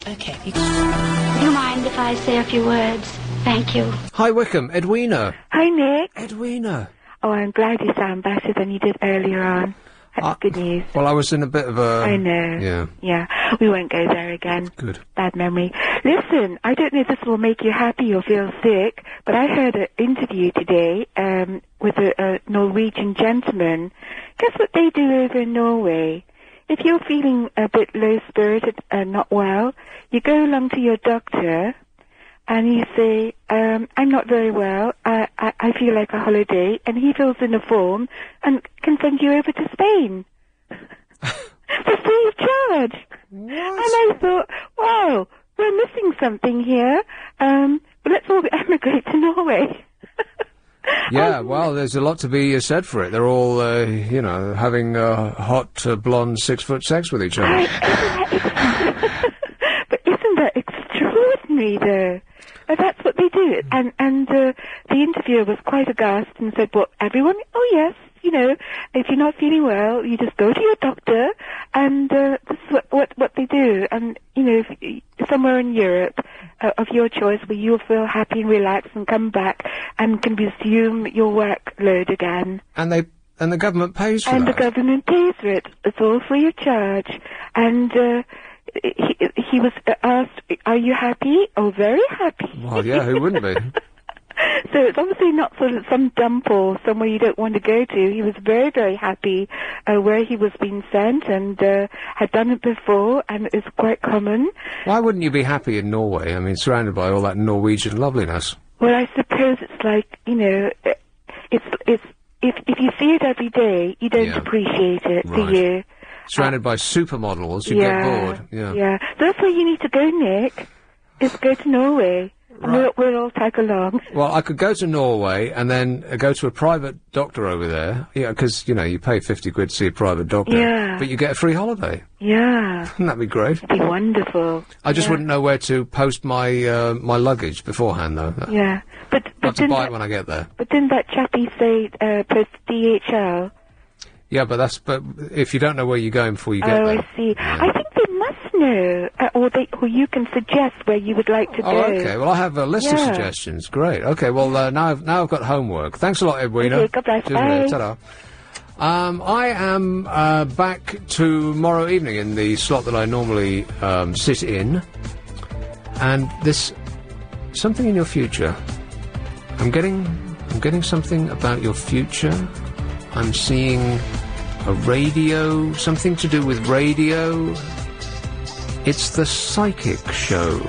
Okay. Do you mind if I say a few words? Thank you.
Hi, Wickham. Edwina.
Hi, Nick.
Edwina.
Oh, I'm glad you sound better than you did earlier on. That's good news.
Well, I was in a bit of a...
I know.
Yeah.
Yeah. We won't go there again.
Good.
Bad memory. Listen, I don't know if this will make you happy or feel sick, but I heard an interview today with a Norwegian gentleman. Guess what they do over in Norway? If you're feeling a bit low-spirited and not well, you go along to your doctor and you say, I'm not very well, I feel like a holiday, and he fills in a form and can send you over to Spain. For free of charge. What? And I thought, wow, we're missing something here, but let's all emigrate to Norway.
Yeah, well, there's a lot to be said for it. They're all, having hot, blonde, 6-foot sex with each other.
But isn't that extraordinary, though? That's what they do. And the interviewer was quite aghast and said, well, everyone, oh yes, if you're not feeling well, you just go to your doctor, and this is what they do. And, if somewhere in Europe of your choice where you'll feel happy and relaxed and come back and can resume your workload again.
And the government pays for that?
And the government pays for it. It's all free of charge. And, he was asked, are you happy? Oh, very happy.
Well, yeah, who wouldn't be?
So it's obviously not sort of some dump or somewhere you don't want to go to. He was very, very happy where he was being sent, and had done it before, and it's quite common.
Why wouldn't you be happy in Norway? I mean, surrounded by all that Norwegian loveliness.
Well, I suppose it's like, it's if you see it every day, you don't appreciate it,
right.
Do you?
Surrounded by supermodels, you get bored.
Yeah. That's where you need to go, Nick. Is go to Norway. Right. We'll all tag along.
Well, I could go to Norway and then go to a private doctor over there. Yeah, because, you pay 50 quid to see a private doctor.
Yeah.
But you get a free holiday.
Yeah.
Wouldn't that be great?
It'd be wonderful.
I just wouldn't know where to post my my luggage beforehand, though.
Yeah. But
I'll have to buy it when I get there.
But didn't that chappie say post DHL?
Yeah, but if you don't know where you're going before you get there.
Oh, I see. Yeah. I think they must know, or you can suggest where you would like to go.
Oh, okay. Well, I have a list of suggestions. Great. Okay. Well, now I've got homework. Thanks a lot, Edwina.
Okay. God bless. Bye.
Ta-da. I am back tomorrow evening in the slot that I normally sit in, and this something in your future. I'm getting something about your future. I'm seeing a radio, something to do with radio. It's the Psychic Show.